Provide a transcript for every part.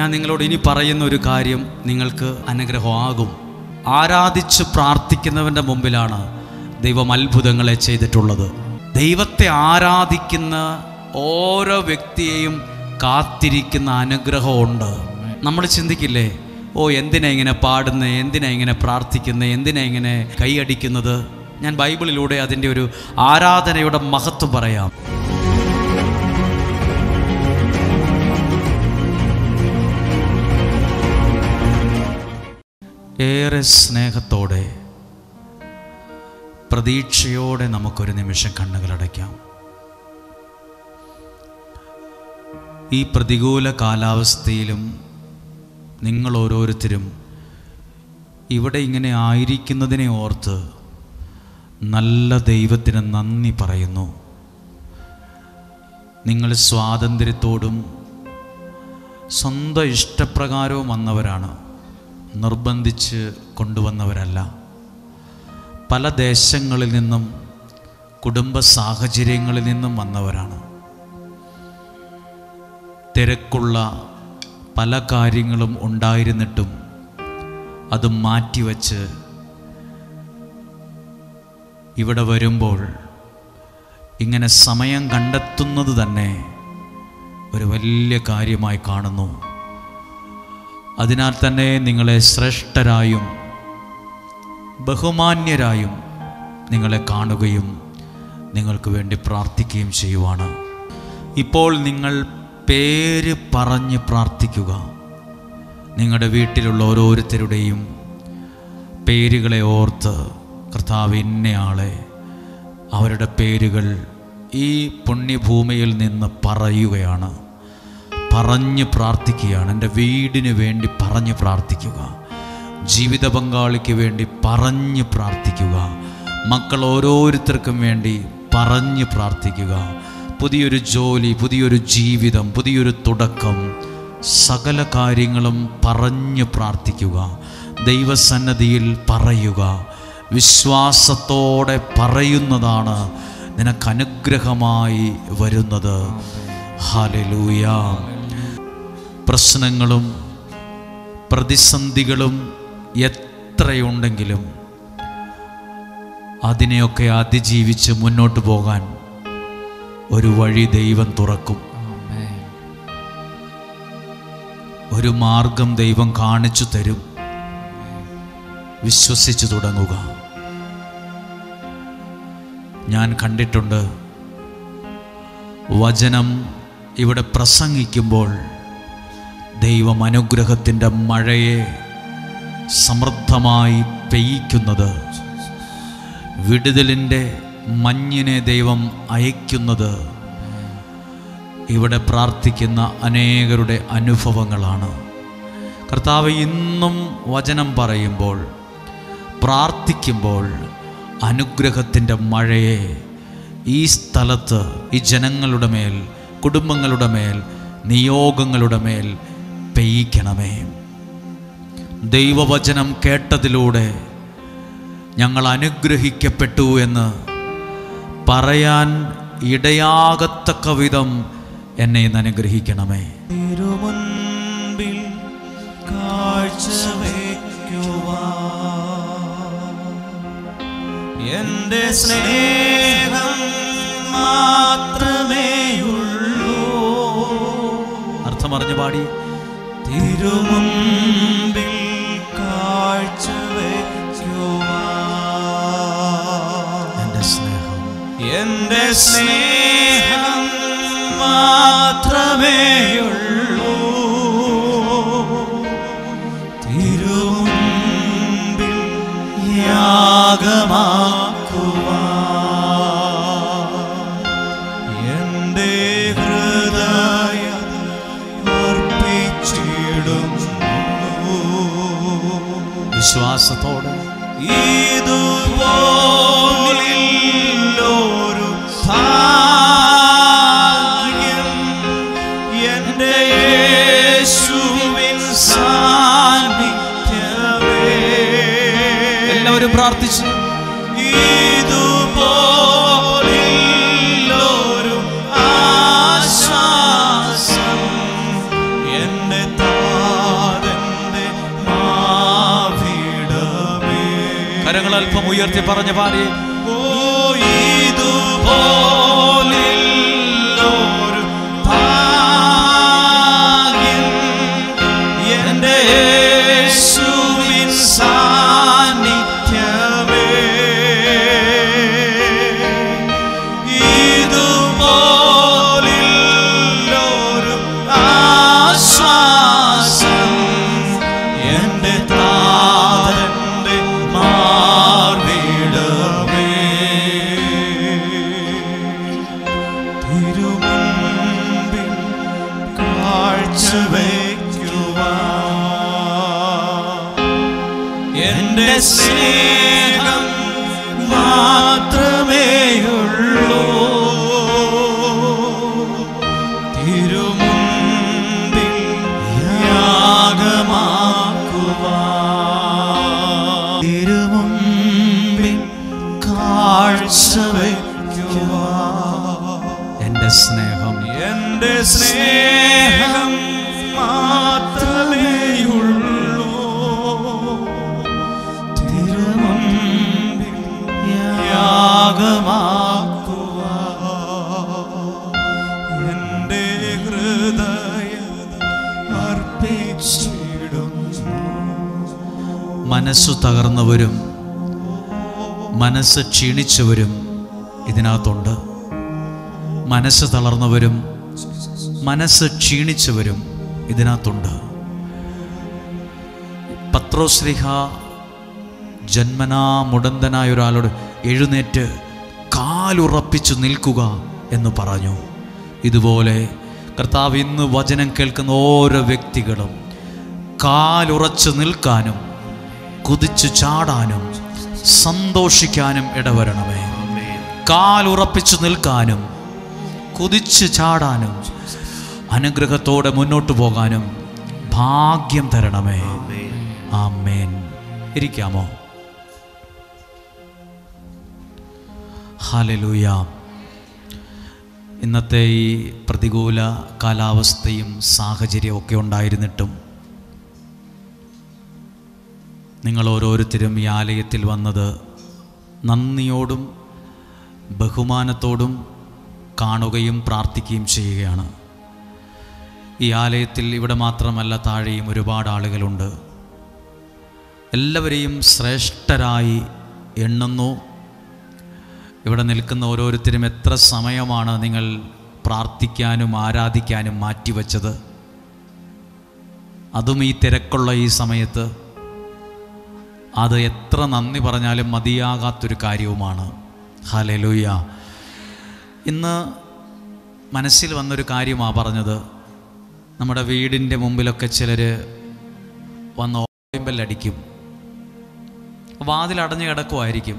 ഞാൻ നിങ്ങളോട് ഇനി പറയുന്ന ഒരു കാര്യം നിങ്ങൾക്ക് അനുഗ്രഹമാകും. ആരാധിച്ച് പ്രാർത്ഥിക്കുന്നവൻ്റെ മുമ്പിലാണ് ദൈവം അത്ഭുതങ്ങളെ ചെയ്തിട്ടുള്ളത്. ദൈവത്തെ ആരാധിക്കുന്ന ഓരോ വ്യക്തിയെയും കാത്തിരിക്കുന്ന അനുഗ്രഹമുണ്ട്. നമ്മൾ ചിന്തിക്കില്ലേ, ഓ എന്തിനാ ഇങ്ങനെ പാടുന്നത്, എന്തിനാ ഇങ്ങനെ പ്രാർത്ഥിക്കുന്നത്, എന്തിനാ ഇങ്ങനെ കൈയടിക്കുന്നത്? ഞാൻ ബൈബിളിലൂടെ അതിൻ്റെ ഒരു ആരാധനയുടെ മഹത്വം പറയാം. ഏറെ സ്നേഹത്തോടെ പ്രതീക്ഷയോടെ നമുക്കൊരു നിമിഷം കണ്ണുകളടയ്ക്കാം. ഈ പ്രതികൂല കാലാവസ്ഥയിലും നിങ്ങൾ ഓരോരുത്തരും ഇവിടെ ഇങ്ങനെ ആയിരിക്കുന്നതിനെ ഓർത്ത് നല്ല ദൈവത്തിന് നന്ദി പറയുന്നു. നിങ്ങൾ സ്വാതന്ത്ര്യത്തോടും സ്വന്തം ഇഷ്ടപ്രകാരവും വന്നവരാണ്, നിർബന്ധിച്ച് കൊണ്ടുവന്നവരല്ല. പല ദേശങ്ങളിൽ നിന്നും കുടുംബ സാഹചര്യങ്ങളിൽ നിന്നും വന്നവരാണ്. തിരക്കുള്ള പല കാര്യങ്ങളും ഉണ്ടായിരുന്നിട്ടും അത് മാറ്റിവെച്ച് ഇവിടെ വരുമ്പോൾ ഇങ്ങനെ സമയം കണ്ടെത്തുന്നത് തന്നെ ഒരു വലിയ കാര്യമായി കാണുന്നു. അതിനാൽ തന്നെ നിങ്ങളെ ശ്രേഷ്ഠരായും ബഹുമാന്യരായും നിങ്ങളെ കാണുകയും നിങ്ങൾക്ക് വേണ്ടി പ്രാർത്ഥിക്കുകയും ചെയ്യുവാണ്. ഇപ്പോൾ നിങ്ങൾ പേര് പറഞ്ഞ് പ്രാർത്ഥിക്കുക. നിങ്ങളുടെ വീട്ടിലുള്ള ഓരോരുത്തരുടെയും പേരുകളെ ഓർത്ത് കർത്താവ് ഇന്നയാളെ, അവരുടെ പേരുകൾ ഈ പുണ്യഭൂമിയിൽ നിന്ന് പറയുകയാണ്, പറഞ്ഞ് പ്രാർത്ഥിക്കുകയാണ്. എൻ്റെ വീടിന് വേണ്ടി പറഞ്ഞ് പ്രാർത്ഥിക്കുക, ജീവിത പങ്കാളിക്ക് വേണ്ടി പറഞ്ഞ് പ്രാർത്ഥിക്കുക, മക്കൾ ഓരോരുത്തർക്കും വേണ്ടി പറഞ്ഞ് പ്രാർത്ഥിക്കുക. പുതിയൊരു ജോലി, പുതിയൊരു ജീവിതം, പുതിയൊരു തുടക്കം, സകല കാര്യങ്ങളും പറഞ്ഞ് പ്രാർത്ഥിക്കുക. ദൈവസന്നിധിയിൽ പറയുക. വിശ്വാസത്തോടെ പറയുന്നതാണ് നിനക്ക് അനുഗ്രഹമായി വരുന്നത്. ഹല്ലേലൂയ. പ്രശ്നങ്ങളും പ്രതിസന്ധികളും എത്രയുണ്ടെങ്കിലും അതിനെയൊക്കെ അതിജീവിച്ച് മുന്നോട്ട് പോകാൻ ഒരു വഴി ദൈവം തുറക്കും. ഒരു മാർഗം ദൈവം കാണിച്ചു തരും. വിശ്വസിച്ചു തുടങ്ങുക. ഞാൻ കണ്ടിട്ടുണ്ട്, വചനം ഇവിടെ പ്രസംഗിക്കുമ്പോൾ ദൈവം അനുഗ്രഹത്തിൻ്റെ മഴയെ സമൃദ്ധമായി പെയ്യിക്കുന്നത്, വിടുതലിൻ്റെ മഞ്ഞിനെ ദൈവം അയക്കുന്നത് ഇവിടെ പ്രാർത്ഥിക്കുന്ന അനേകരുടെ അനുഭവങ്ങളാണ്. കർത്താവ് ഇന്നും വചനം പറയുമ്പോൾ, പ്രാർത്ഥിക്കുമ്പോൾ അനുഗ്രഹത്തിൻ്റെ മഴയെ ഈ സ്ഥലത്ത്, ഈ ജനങ്ങളുടെ മേൽ, കുടുംബങ്ങളുടെ മേൽ, നിയോഗങ്ങളുടെ മേൽ പെയ്യിക്കണമേ. ദൈവവചനം കേട്ടതിലൂടെ ഞങ്ങൾ അനുഗ്രഹിക്കപ്പെട്ടു എന്ന് പറയാൻ ഇടയാകത്തക്ക വിധം എന്നെ ഇന്ന് അനുഗ്രഹിക്കണമേ. തിരുമുൻപിൽ എന്റെ സ്നേഹം മാത്രമേയുള്ളൂ. അർത്ഥമറിഞ്ഞു പാടി. തിരുമുൻപിൽ കാഴ്ചവെക്കുവാൻ എന്റെ സ്നേഹം മാത്രമേയുള്ളൂ. തിരുമുൻപിൽ യാഗമാക്കുവാൻ എന്റെ ഹൃദയം അർപ്പിച്ചിടുന്നു. വിശ്വാസത്തോടെ ഇതുപോലൊരു ഭാഗ്യം എന്റെ യേശുവിൻ സാന്നിധ്യമേ. എല്ലാവരും പ്രാർത്ഥിച്ചു. ഇതുപോലൊരു ആശ്വാസം എന്റെ ഉയർത്തി പറഞ്ഞ് പാടി. ഓ ഇതുപോലൊരു ഭാഗ്യം എൻ്റെ യേശുവിൻ സാന്നിധ്യമേ. ഇതുപോലൊരു ആശ്വാസം എൻ്റെ താതന്റെ മാർവിടമേ. തിരുമുൻപിൽ കാഴ്ചവയ്ക്കുവാൻ എൻ്റെ സ്നേഹം മാത്രമേയുള്ളൂ. തിരുമുൻപിൽ യാഗമാക്കുവാൻ, തിരുമുൻപിൽ കാഴ്ചവയ്ക്കുവാൻ എൻ്റെ സ്നേഹം മാത്രമേയുള്ളൂ. തിരുമുൻപിൽ യാഗമാക്കുവാൻ എൻ്റെ ഹൃദയം അർപ്പിച്ചിടുന്നു. മനസ്സു തകർന്നവരും മനസ്സ് ക്ഷീണിച്ചവരും ഇതിനകത്തുണ്ട്. മനസ്സ് തളർന്നവരും മനസ്സ് ക്ഷീണിച്ചവരും ഇതിനകത്തുണ്ട്. പത്രോസ്ലിഹ ജന്മനാ മുടന്തനായ ഒരാളോട് എഴുന്നേറ്റ് കാലുറപ്പിച്ചു നിൽക്കുക എന്ന് പറഞ്ഞു. ഇതുപോലെ കർത്താവ് ഇന്ന് വചനം കേൾക്കുന്ന ഓരോ വ്യക്തികളും കാലുറച്ചു നിൽക്കാനും കുതിച്ചു ചാടാനും സന്തോഷിക്കാനും ഇടവരണമേ. കാലുറപ്പിച്ചു നിൽക്കാനും കുതിച്ചു ചാടാനും അനുഗ്രഹത്തോടെ മുന്നോട്ട് പോകാനും ഭാഗ്യം തരണമേ. ആമേൻ. ഇരിക്കാമോ? ഹല്ലേലൂയ. ഇന്നത്തെ ഈ പ്രതികൂല കാലാവസ്ഥയും സാഹചര്യമൊക്കെ ഉണ്ടായിരുന്നിട്ടും നിങ്ങൾ ഓരോരുത്തരും ഈ ആലയത്തിൽ വന്നത് നന്ദിയോടും ബഹുമാനത്തോടും കാണുകയും പ്രാർത്ഥിക്കുകയും ചെയ്യുകയാണ്. ഈ ആലയത്തിൽ ഇവിടെ മാത്രമല്ല, താഴെയും ഒരുപാട് ആളുകളുണ്ട്. എല്ലാവരെയും ശ്രേഷ്ഠരായി എണ്ണുന്നു. ഇവിടെ നിൽക്കുന്ന ഓരോരുത്തരും എത്ര സമയമാണ് നിങ്ങൾ പ്രാർത്ഥിക്കാനും ആരാധിക്കാനും മാറ്റിവെച്ചത്. അതും ഈ തിരക്കുള്ള ഈ സമയത്ത്. അത് എത്ര നന്ദി പറഞ്ഞാലും മതിയാകാത്തൊരു കാര്യവുമാണ്. ഹല്ലേലൂയ. ഇന്ന് മനസ്സിൽ വന്നൊരു കാര്യമാണ് പറഞ്ഞത്. നമ്മുടെ വീടിൻ്റെ മുമ്പിലൊക്കെ ചിലർ വന്ന് ഓയമ്പല്ലടിക്കും. വാതിലടഞ്ഞ് കിടക്കുമായിരിക്കും.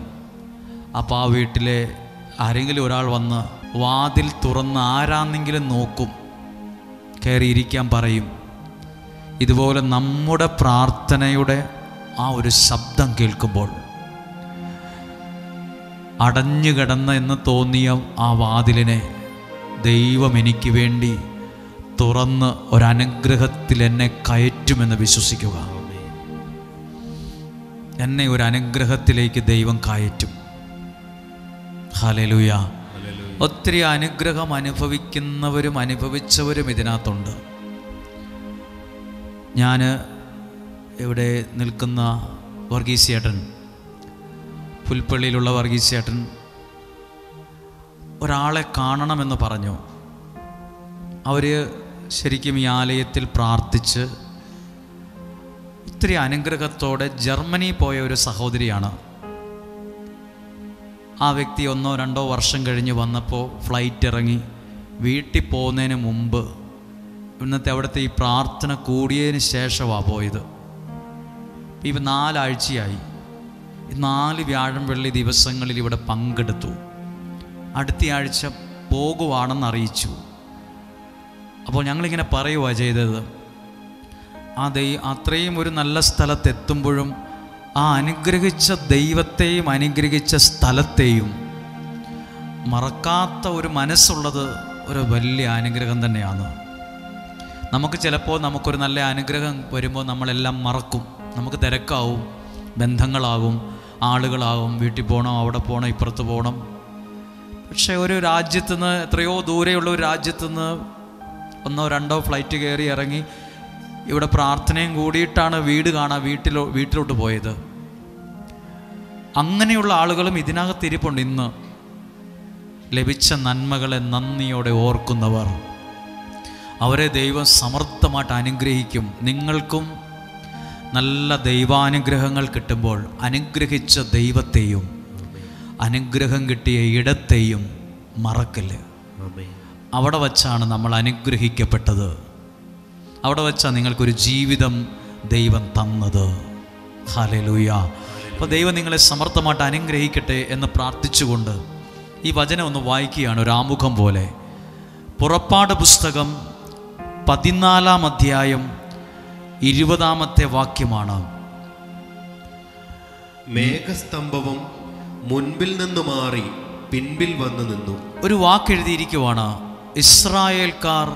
അപ്പോൾ ആ വീട്ടിലെ ആരെങ്കിലും ഒരാൾ വന്ന് വാതിൽ തുറന്ന് ആരാന്നെങ്കിലും നോക്കും, കയറിയിരിക്കാൻ പറയും. ഇതുപോലെ നമ്മുടെ പ്രാർത്ഥനയുടെ ആ ഒരു ശബ്ദം കേൾക്കുമ്പോൾ അടഞ്ഞു കിടന്ന എന്ന് തോന്നിയ ആ വാതിലിനെ ദൈവം എനിക്ക് വേണ്ടി തുറന്ന് ഒരനുഗ്രഹത്തിൽ എന്നെ കയറ്റുമെന്ന് വിശ്വസിക്കുക. എന്നെ ഒരു അനുഗ്രഹത്തിലേക്ക് ദൈവം കയറ്റും. ഹല്ലേലൂയ. ഒത്തിരി അനുഗ്രഹം അനുഭവിക്കുന്നവരും അനുഭവിച്ചവരും ഇതിനകത്തുണ്ട്. ഞാൻ ഇവിടെ നിൽക്കുന്ന വർഗീസേട്ടൻ, പുൽപ്പള്ളിയിലുള്ള വർഗീസേട്ടൻ ഒരാളെ കാണണമെന്ന് പറഞ്ഞു. അവർ ശരിക്കും ഈ ആലയത്തിൽ പ്രാർത്ഥിച്ച് ഒത്തിരി അനുഗ്രഹത്തോടെ ജർമ്മനി പോയ ഒരു സഹോദരിയാണ്. ആ വ്യക്തി 1-2 വർഷം കഴിഞ്ഞ് വന്നപ്പോൾ ഫ്ലൈറ്റ് ഇറങ്ങി വീട്ടിൽ പോകുന്നതിന് മുമ്പ് ഇന്നത്തെ അവിടുത്തെ ഈ പ്രാർത്ഥന കൂടിയതിന് ശേഷമാണ് പോയത്. ഇപ്പം 4 ആഴ്ചയായി. 4 വ്യാഴം വെള്ളി ദിവസങ്ങളിൽ ഇവിടെ പങ്കെടുത്തു. അടുത്ത ആഴ്ച പോകുവാണെന്ന് അറിയിച്ചു. അപ്പോൾ ഞങ്ങളിങ്ങനെ പറയുകയാണ് ചെയ്തത്, അത്രയും ഒരു നല്ല സ്ഥലത്തെത്തുമ്പോഴും ആ അനുഗ്രഹിച്ച ദൈവത്തെയും അനുഗ്രഹിച്ച സ്ഥലത്തെയും മറക്കാത്ത ഒരു മനസ്സുള്ളത് ഒരു വലിയ അനുഗ്രഹം തന്നെയാണ്. നമുക്ക് ചിലപ്പോൾ നമുക്കൊരു നല്ല അനുഗ്രഹം വരുമ്പോൾ നമ്മളെല്ലാം മറക്കും. നമുക്ക് തിരക്കാവും, ബന്ധങ്ങളാകും, ആളുകളാവും. വീട്ടിൽ പോകണം, അവിടെ പോകണം, ഇപ്പുറത്ത് പോകണം. പക്ഷെ ഒരു രാജ്യത്തു നിന്ന്, എത്രയോ ദൂരെയുള്ള ഒരു രാജ്യത്തു നിന്ന് 1 or 2 ഫ്ലൈറ്റ് കയറി ഇറങ്ങി ഇവിടെ പ്രാർത്ഥനയും കൂടിയിട്ടാണ് വീട് കാണാൻ വീട്ടിലോട്ട് പോയത്. അങ്ങനെയുള്ള ആളുകളും ഇതിനകത്ത് ഇരിപ്പുണ്ട്. ഇന്ന് ലഭിച്ച നന്മകളെ നന്ദിയോടെ ഓർക്കുന്നവർ, അവരെ ദൈവം സമർത്ഥമായിട്ട് അനുഗ്രഹിക്കും. നിങ്ങൾക്കും നല്ല ദൈവാനുഗ്രഹങ്ങൾ കിട്ടുമ്പോൾ അനുഗ്രഹിച്ച ദൈവത്തെയും അനുഗ്രഹം കിട്ടിയ ഇടത്തെയും മറക്കല്. അവിടെ വച്ചാണ് നമ്മൾ അനുഗ്രഹിക്കപ്പെട്ടത്. അവിടെ വച്ചാണ് നിങ്ങൾക്കൊരു ജീവിതം ദൈവം തന്നത്. ഹല്ലേലൂയ. അപ്പോൾ ദൈവം നിങ്ങളെ സമർത്ഥമായിട്ട് അനുഗ്രഹിക്കട്ടെ എന്ന് പ്രാർത്ഥിച്ചുകൊണ്ട് ഈ വചനം ഒന്ന് വായിക്കുകയാണ്, ഒരു ആമുഖം പോലെ. പുറപ്പാട് പുസ്തകം 14-ാം അധ്യായം 20-ാമത്തെ വാക്യമാണ്. മേഘസ്തംഭവും മുൻപിൽ നിന്ന് മാറി പിൻപിൽ വന്നു നിന്നു. ഒരു വാക്ക് എഴുതിയിരിക്കുവാണ്, ഇസ്രായേൽക്കാർ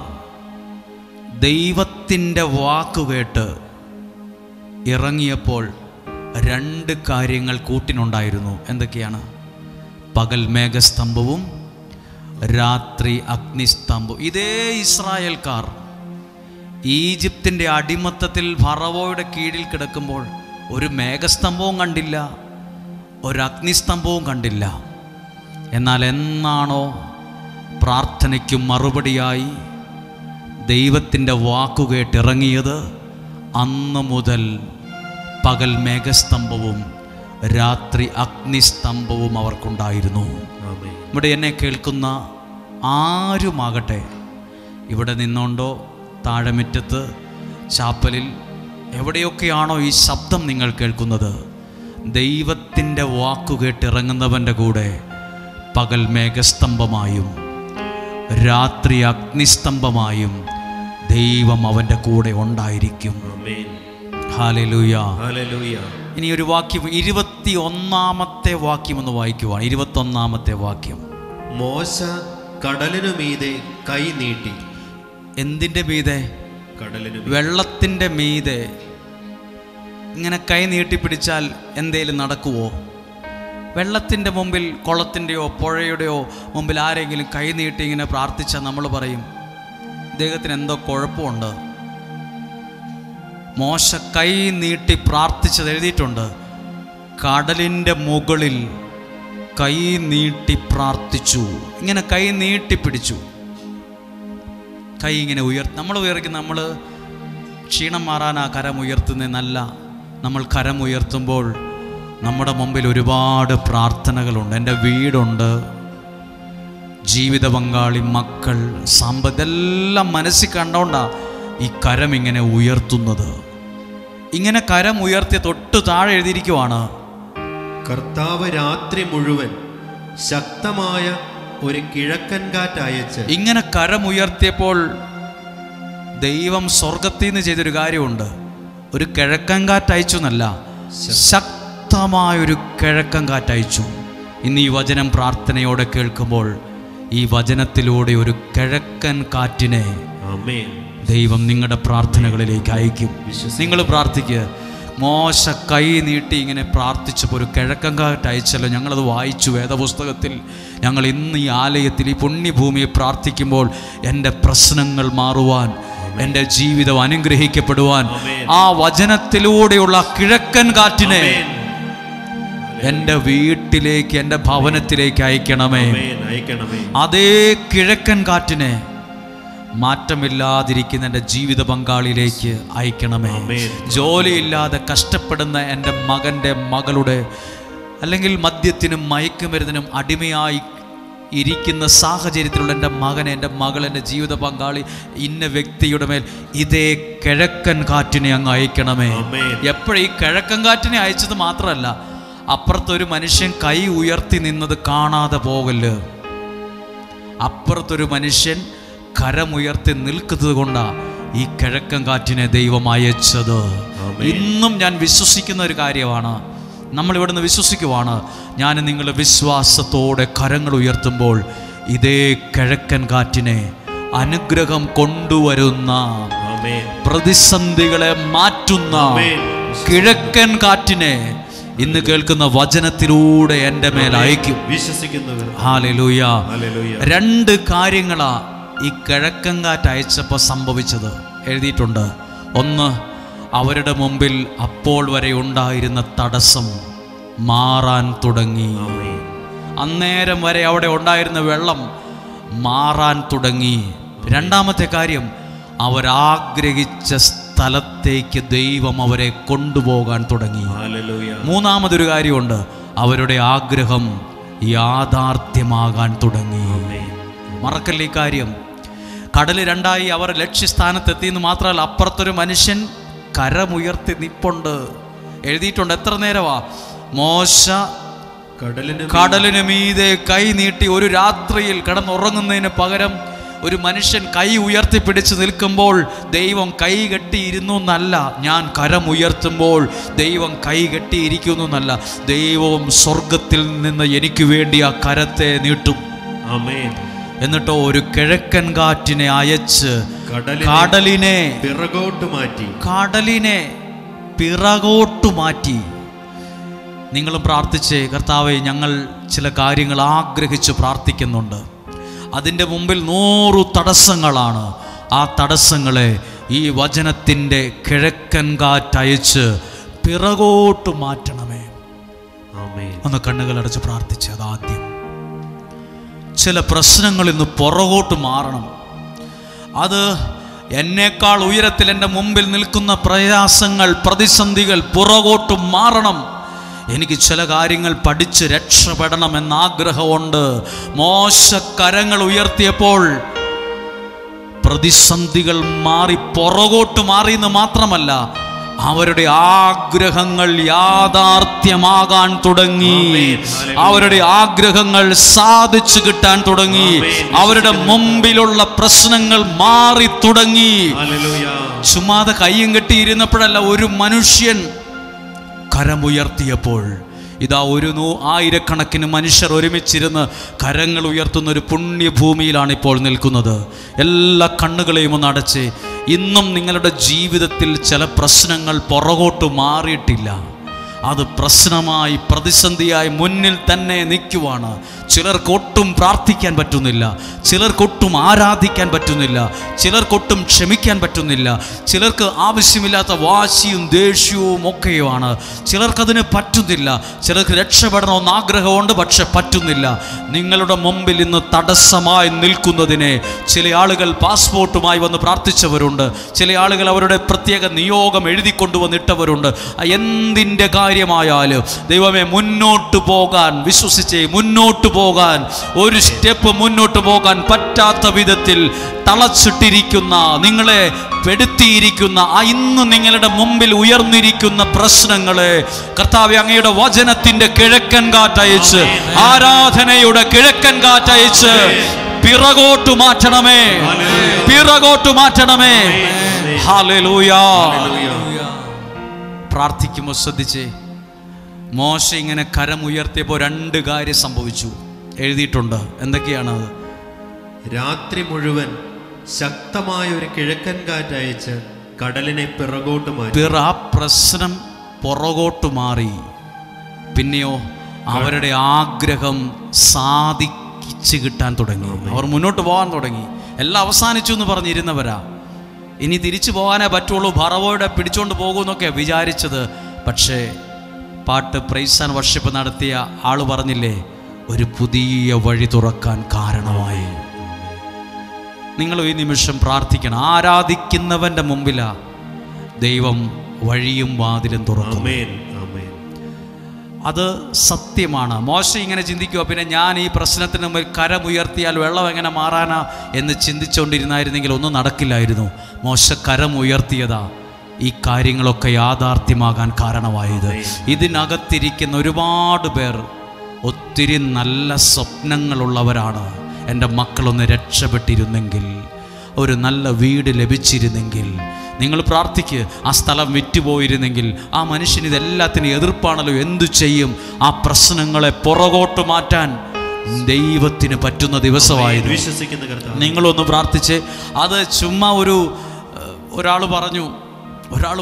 ദൈവത്തിൻ്റെ വാക്കുകേട്ട് ഇറങ്ങിയപ്പോൾ 2 കാര്യങ്ങൾ കൂട്ടിനുണ്ടായിരുന്നു. എന്തൊക്കെയാണ്? പകൽ മേഘസ്തംഭവും രാത്രി അഗ്നിസ്തംഭവും. ഇതേ ഇസ്രായേൽക്കാർ ഈജിപ്തിൻ്റെ അടിമത്തത്തിൽ ഫറവോയുടെ കീഴിൽ കിടക്കുമ്പോൾ ഒരു മേഘസ്തംഭവും കണ്ടില്ല, ഒരു അഗ്നിസ്തംഭവും കണ്ടില്ല. എന്നാൽ എന്നാണോ പ്രാർത്ഥനയ്ക്ക് മറുപടിയായി ദൈവത്തിൻ്റെ വാക്കുകേട്ടിറങ്ങിയത്, അന്ന് മുതൽ പകൽ മേഘസ്തംഭവും രാത്രി അഗ്നിസ്തംഭവും അവർക്കുണ്ടായിരുന്നു. ഇവിടെ എന്നെ കേൾക്കുന്ന ആരുമാകട്ടെ, ഇവിടെ നിന്നുകൊണ്ടോ താഴെമുറ്റത്ത് ചാപ്പലിൽ എവിടെയൊക്കെയാണോ ഈ ശബ്ദം നിങ്ങൾ കേൾക്കുന്നത്, ദൈവത്തിൻ്റെ വാക്കുകേട്ടിറങ്ങുന്നവൻ്റെ കൂടെ പകൽ മേഘസ്തംഭമായും രാത്രി അഗ്നിസ്തംഭമായും ദൈവം അവൻ്റെ കൂടെ ഉണ്ടായിരിക്കും. Hallelujah, hallelujah. ഇനി ഒരു വാക്യം, 21-ാമത്തെ വാക്യം ഒന്ന് വായിക്കുവാണ്. 21-ാമത്തെ വാക്യം. മോശ കടലിനു മീതെ കൈ നീട്ടി. എന്തിൻ്റെ മീതെ? കടലിനു. വെള്ളത്തിൻ്റെ മീതെ ഇങ്ങനെ കൈ നീട്ടിപ്പിടിച്ചാൽ എന്തേലും നടക്കുവോ? വെള്ളത്തിൻ്റെ മുമ്പിൽ, കുളത്തിൻ്റെയോ പുഴയുടെയോ മുമ്പിൽ ആരെങ്കിലും കൈ നീട്ടി ഇങ്ങനെ പ്രാർത്ഥിച്ചാൽ നമ്മൾ പറയും ഇദ്ദേഹത്തിന് എന്തോ കുഴപ്പമുണ്ട്. മോശ കൈ നീട്ടി പ്രാർത്ഥിച്ചത് എഴുതിയിട്ടുണ്ട്. കടലിൻ്റെ മുകളിൽ കൈ നീട്ടി പ്രാർത്ഥിച്ചു. ഇങ്ങനെ കൈ നീട്ടിപ്പിടിച്ചു. കൈ ഇങ്ങനെ നമ്മൾ ഉയർത്തും. നമ്മൾ ക്ഷീണം മാറാൻ ആ കരം ഉയർത്തുന്നതെന്നല്ല. നമ്മൾ കരം ഉയർത്തുമ്പോൾ നമ്മുടെ മുമ്പിൽ ഒരുപാട് പ്രാർത്ഥനകളുണ്ട്. എൻ്റെ വീടുണ്ട്, ജീവിത പങ്കാളി, മക്കൾ, സമ്പത്ത് എല്ലാം മനസ്സിൽ കണ്ടോണ്ടാണ് ഈ കരം ഇങ്ങനെ ഉയർത്തുന്നത്. ഇങ്ങനെ കരം ഉയർത്തിയ തൊട്ട് താഴെ എഴുതിയിരിക്കുവാണ്, കർത്താവ് രാത്രി മുഴുവൻ ശക്തമായ ഒരു കിഴക്കൻ കാറ്റയച്ച്. ഇങ്ങനെ കരം ഉയർത്തിയപ്പോൾ ദൈവം സ്വർഗത്തിൽ നിന്ന് ചെയ്തൊരു കാര്യമുണ്ട്. ഒരു കിഴക്കൻ കാറ്റയച്ചു എന്നല്ല, ശക്തമായൊരു കിഴക്കൻ കാറ്റയച്ചു. ഇന്ന് ഈ വചനം പ്രാർത്ഥനയോടെ കേൾക്കുമ്പോൾ ഈ വചനത്തിലൂടെ ഒരു കിഴക്കൻ കാറ്റിനെ ദൈവം നിങ്ങളുടെ പ്രാർത്ഥനകളിലേക്ക് അയക്കും. നിങ്ങൾ പ്രാർത്ഥിക്കുക. മോശ കൈ നീട്ടി ഇങ്ങനെ പ്രാർത്ഥിച്ചപ്പോൾ ഒരു കിഴക്കൻ കാറ്റ് അയച്ചല്ലോ. ഞങ്ങളത് വായിച്ചു വേദപുസ്തകത്തിൽ. ഞങ്ങൾ ഇന്ന് ഈ ആലയത്തിൽ, ഈ പുണ്യഭൂമിയെ പ്രാർത്ഥിക്കുമ്പോൾ എൻ്റെ പ്രശ്നങ്ങൾ മാറുവാൻ, എൻ്റെ ജീവിതം അനുഗ്രഹിക്കപ്പെടുവാൻ ആ വചനത്തിലൂടെയുള്ള കിഴക്കൻ കാറ്റിനെ എൻ്റെ വീട്ടിലേക്ക്, എൻ്റെ ഭവനത്തിലേക്ക് അയക്കണമേ. അതേ കിഴക്കൻ കാറ്റിനെ മാറ്റമില്ലാതിരിക്കുന്ന എൻ്റെ ജീവിത പങ്കാളിയിലേക്ക് അയക്കണമേ. ജോലിയില്ലാതെ കഷ്ടപ്പെടുന്ന എൻ്റെ മകൻ്റെ, മകളുടെ, അല്ലെങ്കിൽ മദ്യത്തിനും മയക്കുമരുന്നിനും അടിമയായി ഇരിക്കുന്ന സാഹചര്യത്തിലുള്ള എൻ്റെ മകനെ, എൻ്റെ മകൾ, എൻ്റെ ജീവിത പങ്കാളി, ഇന്ന വ്യക്തിയുടെ മേൽ ഇതേ കിഴക്കൻ കാറ്റിനെ അങ്ങ് അയക്കണമേ. എപ്പോഴും ഈ കിഴക്കൻ കാറ്റിനെ അയച്ചത് മാത്രമല്ല, അപ്പുറത്തൊരു മനുഷ്യൻ കൈ ഉയർത്തി നിന്നത് കാണാതെ പോകല്. അപ്പുറത്തൊരു മനുഷ്യൻ കരമുയർത്തി നിൽക്കുന്നത് കൊണ്ടാണ് ഈ കിഴക്കൻ കാറ്റിനെ ദൈവം അയച്ചത്. ഇന്നും ഞാൻ വിശ്വസിക്കുന്ന ഒരു കാര്യമാണ്. നമ്മൾ ഇവിടുന്ന് വിശ്വസിക്കുവാണ്. ഞാൻ നിങ്ങൾ വിശ്വാസത്തോടെ കരങ്ങൾ ഉയർത്തുമ്പോൾ ഇതേ കിഴക്കൻ കാറ്റിനെ, അനുഗ്രഹം കൊണ്ടുവരുന്ന, പ്രതിസന്ധികളെ മാറ്റുന്ന കിഴക്കൻ കാറ്റിനെ ഇന്ന് കേൾക്കുന്ന വചനത്തിലൂടെ എൻ്റെ മേൽ അയക്കും. വിശ്വസിക്കുന്നു. ഹല്ലേലൂയ. ഹല്ലേലൂയ. 2 കാര്യങ്ങളാ ഈ കിഴക്കൻ കാറ്റ് അയച്ചപ്പോൾ സംഭവിച്ചത് എഴുതിയിട്ടുണ്ട്. ഒന്ന്, അവരുടെ മുമ്പിൽ അപ്പോൾ വരെ ഉണ്ടായിരുന്ന തടസ്സം മാറാൻ തുടങ്ങി. അന്നേരം വരെ അവിടെ ഉണ്ടായിരുന്ന വെള്ളം മാറാൻ തുടങ്ങി. 2ാമത്തെ കാര്യം, അവരാഗ്രഹിച്ച സ്ഥലത്തേക്ക് ദൈവം അവരെ കൊണ്ടുപോകാൻ തുടങ്ങി. 3ാമതൊരു കാര്യമുണ്ട്, അവരുടെ ആഗ്രഹം യാഥാർത്ഥ്യമാകാൻ തുടങ്ങി. മറക്കല്ലേ ഈ കാര്യം. കടൽ 2ആയി, അവർ ലക്ഷ്യസ്ഥാനത്തെത്തിയെന്ന് മാത്രമല്ല, അപ്പുറത്തൊരു മനുഷ്യൻ കരമുയർത്തി നിപ്പുണ്ട്. എഴുതിയിട്ടുണ്ട്. എത്ര നേരമാ? മോശ കടലിന് മീതെ കൈ നീട്ടി. ഒരു രാത്രിയിൽ കിടന്നുറങ്ങുന്നതിന് പകരം ഒരു മനുഷ്യൻ കൈ ഉയർത്തിപ്പിടിച്ച് നിൽക്കുമ്പോൾ ദൈവം കൈ കെട്ടിയിരുന്നു എന്നല്ല, ഞാൻ കരമുയർത്തുമ്പോൾ ദൈവം കൈ കെട്ടിയിരിക്കുന്നു എന്നല്ല, ദൈവവും സ്വർഗത്തിൽ നിന്ന് എനിക്ക് വേണ്ടി ആ കരത്തെ നീട്ടും. എന്നിട്ടോ ഒരു കിഴക്കൻ കാറ്റിനെ അയച്ച് കടലിനെ പിറകോട്ട് മാറ്റി. നിങ്ങളും പ്രാർത്ഥിച്ചേ, കർത്താവേ, ഞങ്ങൾ ചില കാര്യങ്ങൾ ആഗ്രഹിച്ച് പ്രാർത്ഥിക്കുന്നുണ്ട്. അതിൻ്റെ മുമ്പിൽ 100 തടസ്സങ്ങളാണ്. ആ തടസ്സങ്ങളെ ഈ വചനത്തിൻ്റെ കിഴക്കൻ കാറ്റയച്ച് പിറകോട്ട് മാറ്റണമേ. ഒന്ന് കണ്ണുകളടച്ച് പ്രാർത്ഥിച്ച്. അതാദ്യം. ചില പ്രശ്നങ്ങളിൽ നിന്ന് പുറകോട്ട് മാറണം. അത് എന്നേക്കാൾ ഉയരത്തിൽ എൻ്റെ മുമ്പിൽ നിൽക്കുന്ന പ്രയാസങ്ങൾ, പ്രതിസന്ധികൾ പുറകോട്ട് മാറണം. എനിക്ക് ചില കാര്യങ്ങൾ പഠിച്ച് രക്ഷപ്പെടണമെന്നാഗ്രഹമുണ്ട്. മോശ കരങ്ങൾ ഉയർത്തിയപ്പോൾ പ്രതിസന്ധികൾ മാറി, പുറകോട്ട് മാറിയെന്ന് മാത്രമല്ല, അവരുടെ ആഗ്രഹങ്ങൾ യാഥാർത്ഥ്യമാകാൻ തുടങ്ങി. അവരുടെ ആഗ്രഹങ്ങൾ സാധിച്ചു കിട്ടാൻ തുടങ്ങി. അവരുടെ മുമ്പിലുള്ള പ്രശ്നങ്ങൾ മാറി തുടങ്ങി. ചുമ്മാതെ കയ്യും കെട്ടിയിരുന്നപ്പോഴല്ല, ഒരു മനുഷ്യൻ കരമുയർത്തിയപ്പോൾ ഇതാ 1000കണക്കിന് മനുഷ്യർ ഒരുമിച്ചിരുന്ന് കരങ്ങൾ ഉയർത്തുന്ന ഒരു പുണ്യഭൂമിയിലാണ് ഇപ്പോൾ നിൽക്കുന്നത്. എല്ലാ കണ്ണുകളെയും ഒന്ന് അടച്ച്. ഇന്നും നിങ്ങളുടെ ജീവിതത്തിൽ ചില പ്രശ്നങ്ങൾ പുറകോട്ട് മാറിയിട്ടില്ല. അത് പ്രശ്നമായി, പ്രതിസന്ധിയായി മുന്നിൽ തന്നെ നിൽക്കുവാണ്. ചിലർക്കൊട്ടും പ്രാർത്ഥിക്കാൻ പറ്റുന്നില്ല, ചിലർക്കൊട്ടും ആരാധിക്കാൻ പറ്റുന്നില്ല, ചിലർക്കൊട്ടും ക്ഷമിക്കാൻ പറ്റുന്നില്ല, ചിലർക്ക് ആവശ്യമില്ലാത്ത വാശിയും ദേഷ്യവും ഒക്കെയുമാണ്. ചിലർക്കതിന് പറ്റുന്നില്ല. ചിലർക്ക് രക്ഷപ്പെടണമെന്ന് ആഗ്രഹമുണ്ട്, പക്ഷെ പറ്റുന്നില്ല. നിങ്ങളുടെ മുമ്പിൽ ഇന്ന് തടസ്സമായി നിൽക്കുന്നതിനെ ചില ആളുകൾ പാസ്പോർട്ടുമായി വന്ന് പ്രാർത്ഥിച്ചവരുണ്ട്. ചില ആളുകൾ അവരുടെ പ്രത്യേക നിയോഗം എഴുതിക്കൊണ്ടുവന്നിട്ടവരുണ്ട്. എന്തിൻ്റെ കാര്യമായാലും ദൈവമേ, മുന്നോട്ട് പോകാൻ വിശ്വസിച്ചേ, മുന്നോട്ട് പോകാൻ, ഒരു സ്റ്റെപ്പ് മുന്നോട്ട് പോകാൻ പറ്റാത്ത വിധത്തിൽ തളച്ചിട്ടിരിക്കുന്ന, നിങ്ങളെ പെടുത്തിയിരിക്കുന്ന, ഇന്ന് നിങ്ങളുടെ മുമ്പിൽ ഉയർന്നിരിക്കുന്ന പ്രശ്നങ്ങളെ കർത്താവേ, അങ്ങയുടെ വചനത്തിന്റെ കിഴക്കൻ കാറ്റയച്ച്, ആരാധനയുടെ കിഴക്കൻ കാറ്റയച്ച് പിറകോട്ട് മാറ്റണമേ, പിറകോട്ട് മാറ്റണമേ. ഹല്ലേലൂയ. പ്രാർത്ഥിക്കുമ്പോൾ ശ്രദ്ധിച്ചേ. മോശ ഇങ്ങനെ കരമുയർത്തിയപ്പോൾ 2 കാര്യം സംഭവിച്ചു. എഴുതിയിട്ടുണ്ട്. എന്തൊക്കെയാണത്? രാത്രി മുഴുവൻ ശക്തമായ ഒരു കിഴക്കൻ കാറ്റയച്ച് കടലിനെ പിറകോട്ട് മാറ്റി. ആ പ്രശ്നം പുറകോട്ട് മാറി. പിന്നെയോ അവരുടെ ആഗ്രഹം സാധിച്ചു കിട്ടാൻ തുടങ്ങി. അവർ മുന്നോട്ട് പോകാൻ തുടങ്ങി. എല്ലാം അവസാനിച്ചു എന്ന് പറഞ്ഞിരുന്നവരാ. ഇനി തിരിച്ചു പോകാനേ പറ്റുള്ളൂ, ഫറവോയുടെ പിടിച്ചോണ്ട് പോകുമെന്നൊക്കെ വിചാരിച്ചത്. പക്ഷേ പാട്ട് പ്രൈസ് ആൻഡ് വർഷിപ്പ് നടത്തിയ ആള് പറഞ്ഞില്ലേ, ഒരു പുതിയ വഴി തുറക്കാൻ കാരണമായി. നിങ്ങൾ ഈ നിമിഷം പ്രാർത്ഥിക്കണം. ആരാധിക്കുന്നവന്റെ മുമ്പിലാ ദൈവം വഴിയും വാതിലും തുറക്കും. അത് സത്യമാണ്. മോശ ഇങ്ങനെ ചിന്തിക്കുക, പിന്നെ ഞാൻ ഈ പ്രശ്നത്തിന് മുമ്പിൽ കരമുയർത്തിയാൽ വെള്ളം എങ്ങനെ മാറാനാ എന്ന് ചിന്തിച്ചുകൊണ്ടിരുന്നായിരുന്നെങ്കിൽ ഒന്നും നടക്കില്ലായിരുന്നു. മോശ കരമുയർത്തിയതാ ഈ കാര്യങ്ങളൊക്കെ യാഥാർത്ഥ്യമാകാൻ കാരണമായത്. ഇതിനകത്തിരിക്കുന്ന ഒരുപാട് പേർ ഒത്തിരി നല്ല സ്വപ്നങ്ങളുള്ളവരാണ്. എൻ്റെ മക്കളൊന്ന് രക്ഷപ്പെട്ടിരുന്നെങ്കിൽ, ഒരു നല്ല വീട് ലഭിച്ചിരുന്നെങ്കിൽ. നിങ്ങൾ പ്രാർത്ഥിക്ക്. ആ സ്ഥലം വിറ്റുപോയിരുന്നെങ്കിൽ, ആ മനുഷ്യന് ഇതെല്ലാത്തിനും എതിർപ്പാണല്ലോ, എന്തു ചെയ്യും? ആ പ്രശ്നങ്ങളെ പുറകോട്ട് മാറ്റാൻ ദൈവത്തിന് പറ്റുന്ന ദിവസമായിരുന്നു. നിങ്ങളൊന്ന് പ്രാർത്ഥിച്ച്. അത് ചുമ്മാ ഒരാൾ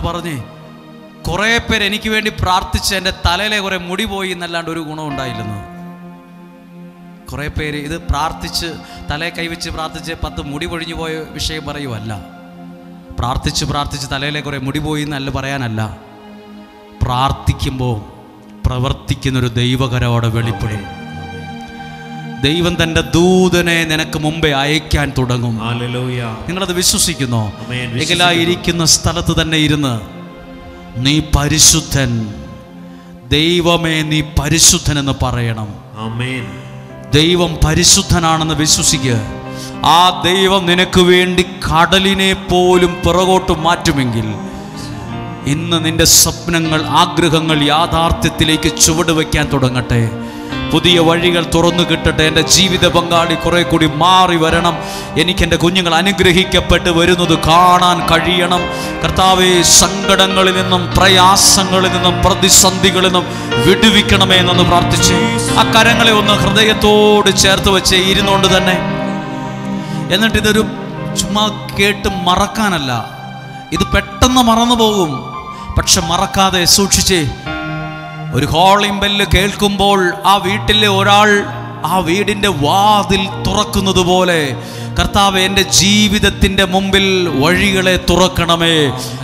പറഞ്ഞേ, കുറേ പേര് എനിക്ക് വേണ്ടി പ്രാർത്ഥിച്ച് എൻ്റെ തലയിലെ കുറേ മുടി പോയി എന്നല്ലാണ്ട് ഒരു ഗുണം ഉണ്ടായില്ലെന്ന്. കുറേ പേര് ഇത് പ്രാർത്ഥിച്ച് തലയെ കൈവച്ച് പ്രാർത്ഥിച്ച് 10 മുടി പൊഴിഞ്ഞു പോയ വിഷയം പറയുമല്ല. പ്രാർത്ഥിച്ച് തലയിലെ കുറേ മുടി പോയി എന്നല്ല പറയാനല്ല. പ്രാർത്ഥിക്കുമ്പോൾ പ്രവർത്തിക്കുന്നൊരു ദൈവകരം അവിടെ വെളിപ്പെടും. ദൈവം തൻ്റെ ദൂതനെ നിനക്ക് മുമ്പേ അയക്കാൻ തുടങ്ങും. നിങ്ങളത് വിശ്വസിക്കുന്നോ? എങ്കിലായിരിക്കുന്ന സ്ഥലത്ത് തന്നെ ഇരുന്ന് നീ പരിശുദ്ധൻ, ദൈവമേ നീ പരിശുദ്ധൻ എന്ന് പറയണം. ദൈവം പരിശുദ്ധനാണെന്ന് വിശ്വസിക്കുക. ആ ദൈവം നിനക്ക് വേണ്ടി കടലിനെ പോലും പിറകോട്ട് മാറ്റുമെങ്കിൽ ഇന്ന് നിന്റെ സ്വപ്നങ്ങൾ, ആഗ്രഹങ്ങൾ യാഥാർത്ഥ്യത്തിലേക്ക് ചുവടുവെക്കാൻ തുടങ്ങട്ടെ. പുതിയ വഴികൾ തുറന്നു കിട്ടട്ടെ. എൻ്റെ ജീവിത പങ്കാളി കുറെ കൂടി മാറി വരണം. എനിക്കെൻ്റെ കുഞ്ഞുങ്ങൾ അനുഗ്രഹിക്കപ്പെട്ട് വരുന്നത് കാണാൻ കഴിയണം. കർത്താവേ, സങ്കടങ്ങളിൽ നിന്നും പ്രയാസങ്ങളിൽ നിന്നും പ്രതിസന്ധികളിൽ നിന്നും വിടുവിക്കണമേ എന്നൊന്ന് പ്രാർത്ഥിച്ച് ആ കരങ്ങളെ ഒന്ന് ഹൃദയത്തോട് ചേർത്ത് വെച്ച് ഇരുന്നുകൊണ്ട് തന്നെ. എന്നിട്ട് ഇതൊരു ചുമ്മാ കേട്ട് മറക്കാനല്ല, ഇത് പെട്ടെന്ന് മറന്നു പോകും. പക്ഷെ മറക്കാതെ സൂക്ഷിച്ചേ. ഒരു കോളിംഗ് ബെല്ല് കേൾക്കുമ്പോൾ ആ വീട്ടിലെ ഒരാൾ ആ വീടിൻ്റെ വാതിൽ തുറക്കുന്നത് പോലെ കർത്താവേ, എൻ്റെ ജീവിതത്തിൻ്റെ മുമ്പിൽ വഴികളെ തുറക്കണമേ.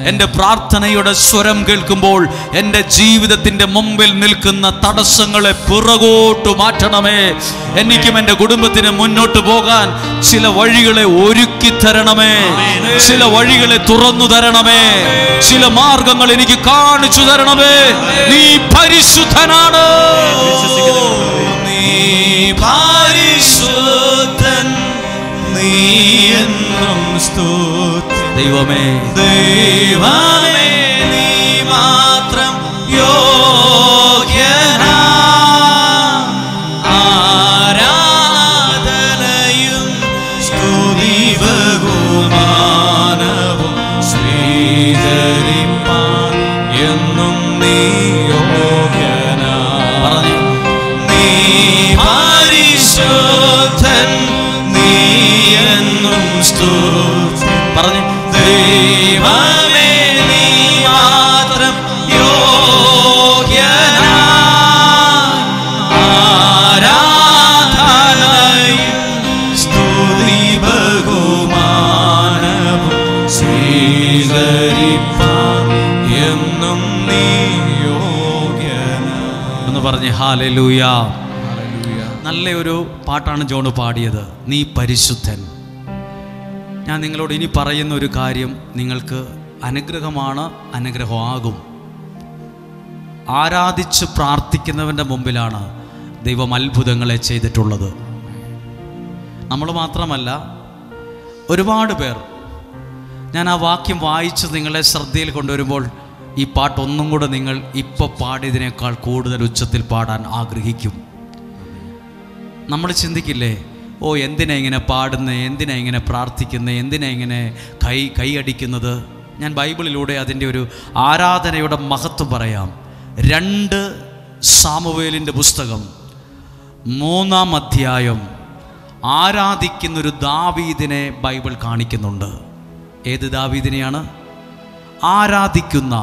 എൻ്റെ പ്രാർത്ഥനയുടെ സ്വരം കേൾക്കുമ്പോൾ എൻ്റെ ജീവിതത്തിൻ്റെ മുമ്പിൽ നിൽക്കുന്ന തടസ്സങ്ങളെ പിറകോട്ട് മാറ്റണമേ. എനിക്കും എൻ്റെ കുടുംബത്തിന് മുന്നോട്ട് പോകാൻ ചില വഴികളെ ഒരുക്കി തരണമേ. ചില വഴികളെ തുറന്നു തരണമേ. ചില മാർഗങ്ങൾ എനിക്ക് കാണിച്ചു തരണമേ. നീ പരിശുദ്ധനാണ്. നീ പരിശുദ്ധൻ, നീ എന്നും സ്തുതി. ദൈവമേ, ദൈവമേ നീ മാത്രം യോഗ്യനാ. ആരാധനയും സ്തുതി ബഹുമാനവും സ്വീകരിപ്പാൻ എന്നും നീ യോഗ്യനാ. നീ പരിശുദ്ധൻ, നീ എന്നും സ്തുതി. പറഞ്ഞു, ദൈവമേ നീ മാത്രം യോഗ്യനാ. ആരാധനയും സ്തുതി ബഹുമാനവും സ്വീകരിപ്പാൻ എന്നും നീ യോഗ്യനാ എന്ന് പറഞ്ഞ് ഹല്ലേലൂയ. നല്ലൊരു പാട്ടാണ് ജോണ് പാടിയത്, നീ പരിശുദ്ധൻ. ഞാൻ നിങ്ങളോട് ഇനി പറയുന്ന ഒരു കാര്യം നിങ്ങൾക്ക് അനുഗ്രഹമാണ്, അനുഗ്രഹമാകും. ആരാധിച്ച് പ്രാർത്ഥിക്കുന്നവൻ്റെ മുമ്പിലാണ് ദൈവം അത്ഭുതങ്ങളെ ചെയ്തിട്ടുള്ളത്. നമ്മൾ മാത്രമല്ല, ഒരുപാട് പേർ. ഞാൻ ആ വാക്യം വായിച്ച് നിങ്ങളെ ശ്രദ്ധയിൽ കൊണ്ടുവരുമ്പോൾ ഈ പാട്ട് ഒന്നും കൂടെ നിങ്ങൾ ഇപ്പോൾ പാടിയതിനേക്കാൾ കൂടുതൽ ഉച്ചത്തിൽ പാടാൻ ആഗ്രഹിക്കും. നമ്മൾ ചിന്തിക്കില്ലേ, ഓ എന്തിനാ ഇങ്ങനെ പാടുന്നത്, എന്തിനാ ഇങ്ങനെ പ്രാർത്ഥിക്കുന്നത്, എന്തിനാ ഇങ്ങനെ കൈയടിക്കുന്നത്. ഞാൻ ബൈബിളിലൂടെ അതിൻ്റെ ഒരു ആരാധനയുടെ മഹത്വം പറയാം. 2 സാമുവേലിൻ്റെ പുസ്തകം 3-ാം അധ്യായം ആരാധിക്കുന്നൊരു ദാവീദിനെ ബൈബിൾ കാണിക്കുന്നുണ്ട്. ഏത് ദാവീദിനെയാണ്? ആരാധിക്കുന്ന.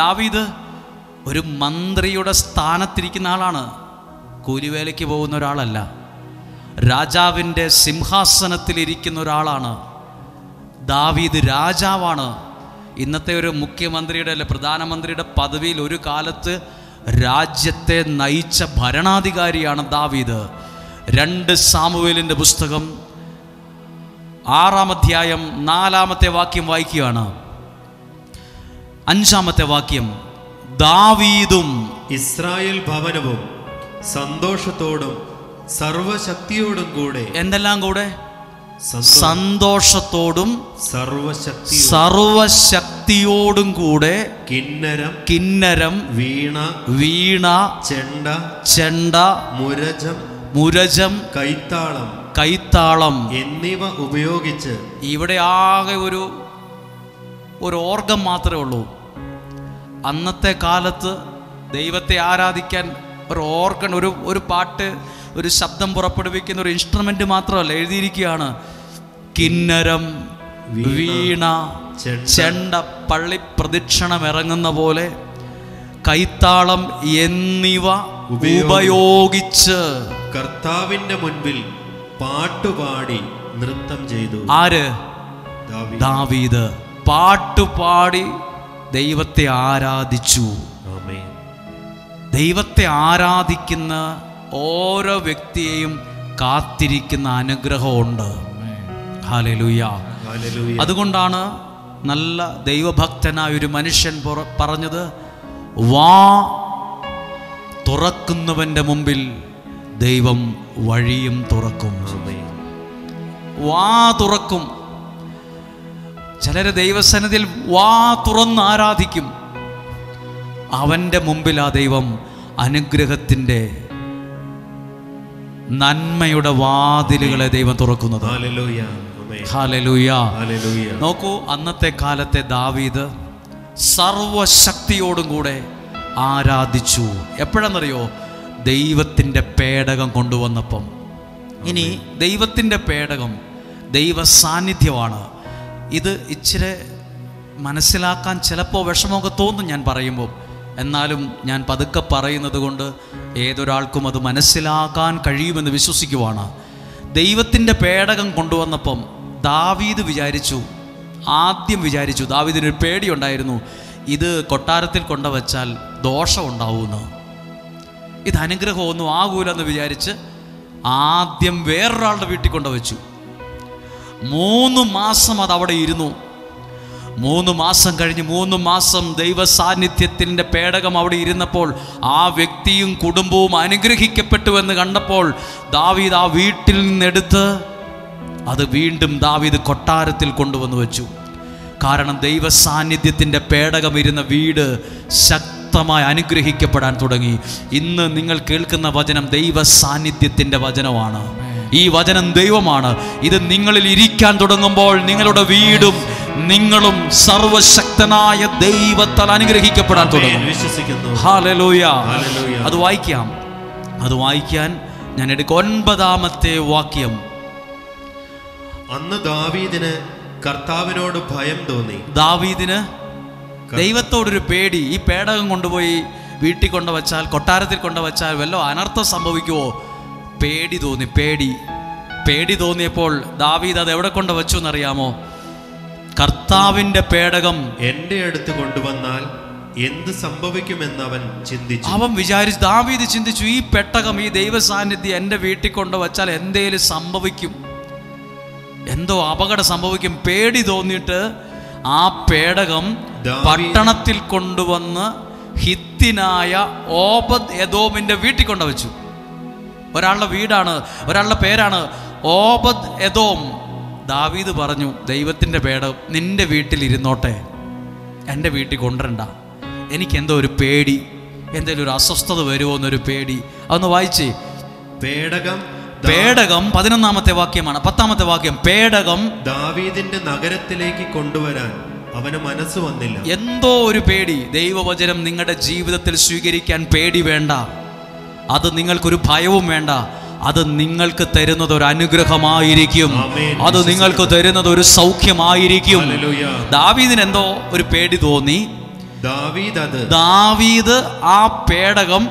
ദാവീദ് ഒരു മന്ത്രിയുടെ സ്ഥാനത്തിരിക്കുന്ന ആളാണ്. കൂലിവേലയ്ക്ക് പോകുന്ന ഒരാളല്ല. രാജാവിൻ്റെ സിംഹാസനത്തിലിരിക്കുന്ന ഒരാളാണ്. ദാവീദ് രാജാവാണ്. ഇന്നത്തെ ഒരു മുഖ്യമന്ത്രിയുടെ അല്ലെ പ്രധാനമന്ത്രിയുടെ പദവിയിൽ ഒരു കാലത്ത് രാജ്യത്തെ നയിച്ച ഭരണാധികാരിയാണ് ദാവീദ്. 2 സാമുവേലിൻ്റെ പുസ്തകം 6-ാം അധ്യായം 4-ാമത്തെ വാക്യം വായിക്കുകയാണ്. 5-ാമത്തെ വാക്യം, ദാവീദും ഇസ്രായേൽ ഭവനവും സന്തോഷത്തോടും സർവശക്തിയോടും കൂടെ. എന്തെല്ലാം കൂടെ? സന്തോഷത്തോടും സർവശക്തിയോടും കൂടെ കിന്നരം വീണ ചെണ്ട മുരജം കൈത്താളം എന്നിവ ഉപയോഗിച്ച്. ഇവിടെ ആകെ ഒരു ഓർഗൻ മാത്രമേ ഉള്ളൂ. അന്നത്തെ കാലത്ത് ദൈവത്തെ ആരാധിക്കാൻ ഒരു ഓർഗൻ, ഒരു പാട്ട്, ഒരു ശബ്ദം പുറപ്പെടുവിക്കുന്ന ഒരു ഇൻസ്ട്രുമെന്റ് മാത്രമല്ല, എഴുതിയിരിക്കുകയാണ് കിന്നരം വീണ ചെണ്ട, പള്ളി പ്രദക്ഷിണം ഇറങ്ങുന്ന പോലെ കൈത്താളം എന്നിവ ഉപയോഗിച്ച് കർത്താവിന്റെ മുൻപിൽ പാട്ടുപാടി നൃത്തം ചെയ്തു. ആര്? ദാവീദ് പാട്ടുപാടി ദൈവത്തെ ആരാധിച്ചു. ദൈവത്തെ ആരാധിക്കുന്ന ഓരോ വ്യക്തിയെയും കാത്തിരിക്കുന്ന അനുഗ്രഹമുണ്ട്. ഹല്ലേലൂയ. അതുകൊണ്ടാണ് നല്ല ദൈവഭക്തനായ ഒരു മനുഷ്യൻ പറഞ്ഞത്, വാ തുറക്കുന്നവന്റെ മുമ്പിൽ ദൈവം വഴിയും തുറക്കും. വാ തുറക്കും. ചിലര് ദൈവസന്നിധിയിൽ വാ തുറന്ന് ആരാധിക്കും. അവന്റെ മുമ്പിൽ ആ ദൈവം അനുഗ്രഹത്തിന്റെ നന്മയുടെ വാതിലുകളെ ദൈവം തുറക്കുന്നത്. ഹല്ലേലൂയ. നോക്കൂ, അന്നത്തെ കാലത്തെ ദാവീദ് സർവശക്തിയോടും കൂടെ ആരാധിച്ചു. എപ്പോഴെന്നറിയോ? ദൈവത്തിൻ്റെ പേടകം കൊണ്ടുവന്നപ്പം. ഇനി ദൈവത്തിൻ്റെ പേടകം ദൈവ സാന്നിധ്യമാണ്. ഇത് ഇച്ചിരി മനസ്സിലാക്കാൻ ചിലപ്പോൾ വിഷമമൊക്കെ തോന്നും ഞാൻ പറയുമ്പോൾ. എന്നാലും ഞാൻ പതുക്കെ പറയുന്നത് കൊണ്ട് ഏതൊരാൾക്കും അത് മനസ്സിലാക്കാൻ കഴിയുമെന്ന് വിശ്വസിക്കുവാണ്. ദൈവത്തിൻ്റെ പേടകം കൊണ്ടുവന്നപ്പം ദാവീദ് ആദ്യം വിചാരിച്ചു, ദാവീദിനൊരു പേടിയുണ്ടായിരുന്നു, ഇത് കൊട്ടാരത്തിൽ കൊണ്ടുവച്ചാൽ ദോഷമുണ്ടാവുമെന്ന്, ഇത് അനുഗ്രഹമൊന്നും ആകൂലെന്ന് വിചാരിച്ച് ആദ്യം വേറൊരാളുടെ വീട്ടിൽ കൊണ്ടുവച്ചു. 3 മാസം അത് അവിടെ ഇരുന്നു. 3 മാസം കഴിഞ്ഞ് 3 മാസം ദൈവ സാന്നിധ്യത്തിൻ്റെ പേടകം അവിടെ ഇരുന്നപ്പോൾ ആ വ്യക്തിയും കുടുംബവും അനുഗ്രഹിക്കപ്പെട്ടു എന്ന് കണ്ടപ്പോൾ ദാവീദ് ആ വീട്ടിൽ നിന്നെടുത്ത് അത് വീണ്ടും ദാവീദ് കൊട്ടാരത്തിൽ കൊണ്ടുവന്ന് വെച്ചു. കാരണം ദൈവ സാന്നിധ്യത്തിൻ്റെ പേടകം ഇരുന്ന വീട് ശക്തമായി അനുഗ്രഹിക്കപ്പെടാൻ തുടങ്ങി. ഇന്ന് നിങ്ങൾ കേൾക്കുന്ന വചനം ദൈവ സാന്നിധ്യത്തിൻ്റെ വചനമാണ്. ഈ വചനം ദൈവമാണ്. ഇത് നിങ്ങളിൽ ഇരിക്കാൻ തുടങ്ങുമ്പോൾ നിങ്ങളുടെ വീടും നിങ്ങളും സർവശക്തനായ ദൈവത്താൽ അനുഗ്രഹിക്കപ്പെടാൻ തുടങ്ങും. ഹല്ലേലൂയ. അത് വായിക്കാൻ ഞാൻ എടുക്കും. 9-ാമത്തെ വാക്യം. അന്ന് ദാവീദിന് കർത്താവിനോട് ഭയം തോന്നി. ദാവീദിന് ദൈവത്തോടൊരു പേടി. ഈ പേടകം കൊണ്ടുപോയി വീട്ടിൽ കൊണ്ടുവച്ചാൽ, കൊട്ടാരത്തിൽ കൊണ്ടുവച്ചാൽ വല്ലോ അനർത്ഥം സംഭവിക്കുമോ? പേടി തോന്നി. പേടി തോന്നിയപ്പോൾ ദാവീദ് അത് എവിടെ കൊണ്ടുവച്ചു എന്നറിയാമോ? കർത്താവിന്റെ പേടകം എന്റെ അടുത്ത് കൊണ്ടുവന്നാൽ എന്ത് സംഭവിക്കുമെന്ന് അവൻ വിചാരിച്ചു. ദാവീദ് ചിന്തിച്ചു, ഈ പെട്ടകം, ഈ ദൈവ സാന്നിധ്യം എൻ്റെ വീട്ടിൽ കൊണ്ടുവച്ചാൽ എന്തേലും സംഭവിക്കും, എന്തോ അപകടം സംഭവിക്കും. പേടി തോന്നിയിട്ട് ആ പേടകം പട്ടണത്തിൽ കൊണ്ടുവന്ന് ഹിത്യനായ ഓബദ് എദോമിന്റെ വീട്ടിൽ കൊണ്ടുവച്ചു. ഒരാളുടെ വീടാണ്, ഒരാളുടെ പേരാണ് ഓബദ് എദോം. ദാവീദ് പറഞ്ഞു, ദൈവത്തിൻ്റെ പേടകം നിന്റെ വീട്ടിൽ ഇരുന്നോട്ടെ, എൻ്റെ വീട്ടിൽ കൊണ്ടുവരണ്ട. എനിക്കെന്തോ ഒരു പേടി, എന്തെങ്കിലും ഒരു അസ്വസ്ഥത വരുമോ എന്നൊരു പേടി. അതൊന്ന് വായിച്ചേ. പേടകം 11-ാമത്തെ വാക്യമാണ്. 10-ാമത്തെ വാക്യം. പേടകം ദാവീദിന്റെ നഗരത്തിലേക്ക് കൊണ്ടുവരാൻ അവന് മനസ്സ് വന്നില്ല. എന്തോ ഒരു പേടി. ദൈവവചനം നിങ്ങളുടെ ജീവിതത്തിൽ സ്വീകരിക്കാൻ പേടി വേണ്ട, അത് നിങ്ങൾക്കൊരു ഭയവും വേണ്ട. അത് നിങ്ങൾക്ക് തരുന്നത് ഒരു അനുഗ്രഹമായിരിക്കും. അത് നിങ്ങൾക്ക് തരുന്നത് ഒരു സൗഖ്യമായിരിക്കും. ദാവീദിന് എന്തോ ഒരു പേടി തോന്നി. ദാവീദ് ആ പേടകം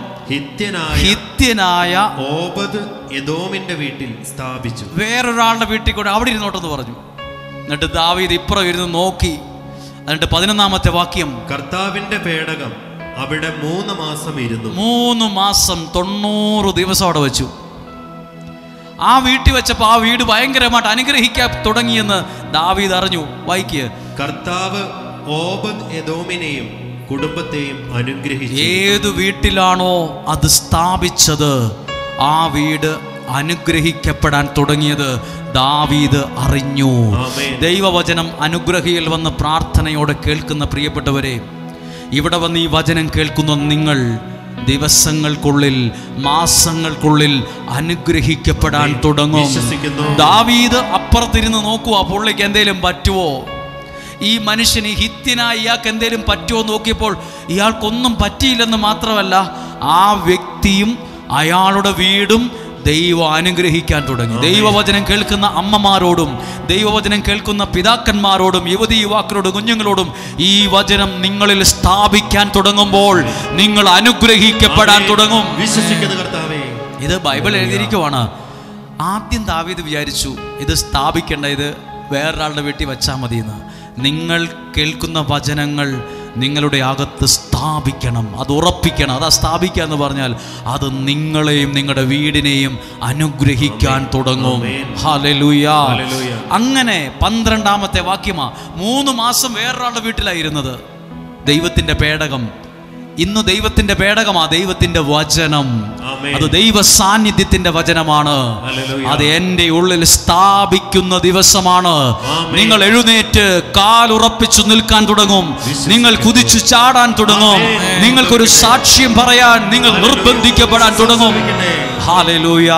ഹിത്യനായ ഓബദ് എദോമിന്റെ വീട്ടിൽ സ്ഥാപിച്ചു. വേറൊരാളുടെ വീട്ടിൽ കൂടെ അവിടെ ഇരുന്നോട്ടെന്ന് പറഞ്ഞു. എന്നിട്ട് ദാവീദ് ഇപ്പുറം ഇരുന്ന് നോക്കി. എന്നിട്ട് 11-ാമത്തെ വാക്യം. കർത്താവിന്റെ പേടകം അവിടെ 3 മാസം ഇരുന്നു. 3 മാസം 90 ദിവസം അവിടെ വെച്ചു. ആ വീട്ടിൽ വെച്ചപ്പോൾ ആ വീട് ഭയങ്കരമായിട്ട് അനുഗ്രഹിക്കാൻ തുടങ്ങിയെന്ന് ദാവീദ് അറിഞ്ഞു. വായിക്കുക. കർത്താവ് ഓബദ് എദോമിനെയും കുടുംബത്തെയും അനുഗ്രഹിച്ചു. ഏതു വീട്ടിലാണോ അത് സ്ഥാപിച്ചത്, ആ വീട് അനുഗ്രഹിക്കപ്പെടാൻ തുടങ്ങിയത് ദാവീദ് അറിഞ്ഞു. ദൈവവചനം അനുഗ്രഹിയിൽ വന്ന് പ്രാർത്ഥനയോടെ കേൾക്കുന്ന പ്രിയപ്പെട്ടവരെ, ഇവിടെ വന്ന് ഈ വചനം കേൾക്കുന്ന നിങ്ങൾ ദിവസങ്ങൾക്കുള്ളിൽ, മാസങ്ങൾക്കുള്ളിൽ അനുഗ്രഹിക്കപ്പെടാൻ തുടങ്ങും. ദാവീദ് അപ്പുറത്തിരുന്ന് നോക്കുക, പുള്ളിക്ക് എന്തേലും പറ്റുമോ? ഈ മനുഷ്യന്, ഹിത്യനായ ഇയാൾക്ക് എന്തേലും പറ്റുമോ നോക്കിയപ്പോൾ ഇയാൾക്കൊന്നും പറ്റിയില്ലെന്ന് മാത്രമല്ല, ആ വ്യക്തിയും അയാളുടെ വീടും ദൈവം അനുഗ്രഹിക്കാൻ തുടങ്ങി. ദൈവവചനം കേൾക്കുന്ന അമ്മമാരോടും ദൈവവചനം കേൾക്കുന്ന പിതാക്കന്മാരോടും യുവതി യുവാക്കളോടും കുഞ്ഞുങ്ങളോടും ഈ വചനം നിങ്ങളിൽ സ്ഥാപിക്കാൻ തുടങ്ങുമ്പോൾ നിങ്ങൾ അനുഗ്രഹിക്കപ്പെടാൻ തുടങ്ങും. വിശ്വസിക്കുന്ന കർത്താവേ, ഇത് ബൈബിൾ എഴുതിയിരിക്കുവാണ്. ആദ്യം ദാവീദ് വിചാരിച്ചു ഇത് സ്ഥാപിക്കേണ്ട, ഇത് വേറൊരാളുടെ വീട്ടിൽ വെച്ചാൽ മതിയെന്ന്. നിങ്ങൾ കേൾക്കുന്ന വചനങ്ങൾ നിങ്ങളുടെ അകത്ത് സ്ഥാപിക്കണം, അത് ഉറപ്പിക്കണം. അതാ സ്ഥാപിക്കുക എന്ന് പറഞ്ഞാൽ അത് നിങ്ങളെയും നിങ്ങളുടെ വീടിനെയും അനുഗ്രഹിക്കാൻ തുടങ്ങും. ഹല്ലേലൂയ. അങ്ങനെ 12ാമത്തെ വാക്യമാ. 3 മാസം വേറൊരാളുടെ വീട്ടിലായിരുന്നത് ദൈവത്തിൻ്റെ പേടകം. ഇന്ന് ദൈവത്തിന്റെ പേടകമാ ദൈവത്തിന്റെ വചനം. അത് ദൈവ സാന്നിധ്യത്തിന്റെ വചനമാണ്. അത് എൻ്റെ ഉള്ളിൽ സ്ഥാപിക്കുന്ന ദിവസമാണ്. നിങ്ങൾ എഴുന്നേറ്റ് കാലുറപ്പിച്ചു നിൽക്കാൻ തുടങ്ങും. നിങ്ങൾ കുതിച്ചു ചാടാൻ തുടങ്ങും. നിങ്ങൾക്കൊരു സാക്ഷ്യം പറയാൻ നിങ്ങൾ നിർബന്ധിക്കപ്പെടാൻ തുടങ്ങും. ഹല്ലേലൂയ.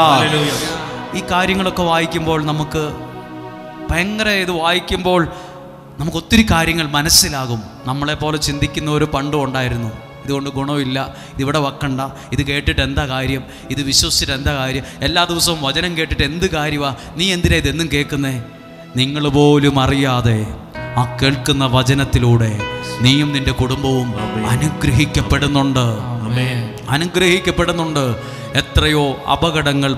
ഈ കാര്യങ്ങളൊക്കെ വായിക്കുമ്പോൾ നമുക്ക് ഭയങ്കര ഇത് വായിക്കുമ്പോൾ നമുക്ക് ഒത്തിരി കാര്യങ്ങൾ മനസ്സിലാകും. നമ്മളെപ്പോലെ ചിന്തിക്കുന്നവർ പണ്ടും ഉണ്ടായിരുന്നു. ഇതുകൊണ്ട് ഗുണമില്ല, ഇതിവിടെ വെക്കണ്ട, ഇത് കേട്ടിട്ട് എന്താ കാര്യം, ഇത് വിശ്വസിച്ചിട്ട് എന്താ കാര്യം, എല്ലാ ദിവസവും വചനം കേട്ടിട്ട് എന്ത് കാര്യമാണ്, നീ എന്തിനാ ഇതെന്നും കേൾക്കുന്നേ? നിങ്ങൾ പോലും അറിയാതെ ആ കേൾക്കുന്ന വചനത്തിലൂടെ നീയും നിന്റെ കുടുംബവും അനുഗ്രഹിക്കപ്പെടുന്നുണ്ട്. അനുഗ്രഹിക്കപ്പെടുന്നുണ്ട്. എത്രയോ അപകടങ്ങൾ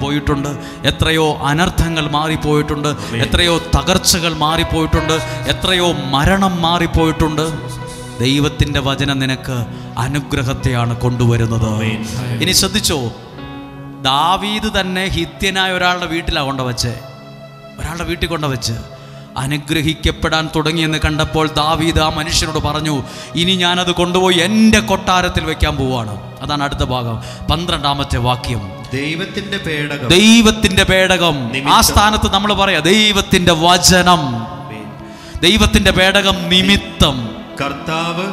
പോയിട്ടുണ്ട്, എത്രയോ അനർത്ഥങ്ങൾ മാറിപ്പോയിട്ടുണ്ട്, എത്രയോ തകർച്ചകൾ മാറിപ്പോയിട്ടുണ്ട്, എത്രയോ മരണം മാറിപ്പോയിട്ടുണ്ട്. ദൈവത്തിൻ്റെ വചനം നിനക്ക് അനുഗ്രഹത്തെയാണ് കൊണ്ടുവരുന്നത്. ഇനി ശ്രദ്ധിച്ചോ, ദാവീദ് തന്നെ ഹിത്യനായ ഒരാളുടെ വീട്ടിലാണ് കൊണ്ടുവച്ചേ. ഒരാളുടെ വീട്ടിൽ കൊണ്ടുവച്ച് അനുഗ്രഹിക്കപ്പെടാൻ തുടങ്ങിയെന്ന് കണ്ടപ്പോൾ ദാവീദ് ആ മനുഷ്യനോട് പറഞ്ഞു, ഇനി ഞാനത് കൊണ്ടുപോയി എൻ്റെ കൊട്ടാരത്തിൽ വെക്കാൻ പോവാണ്. അതാണ് അടുത്ത ഭാഗം, 12ാമത്തെ വാക്യം. ദൈവത്തിന്റെ പേടകം. ആ സ്ഥാനത്ത് നമ്മൾ പറയാം ദൈവത്തിന്റെ വചനം, ദൈവത്തിന്റെ പേടകം നിമിത്തം കർത്താവ്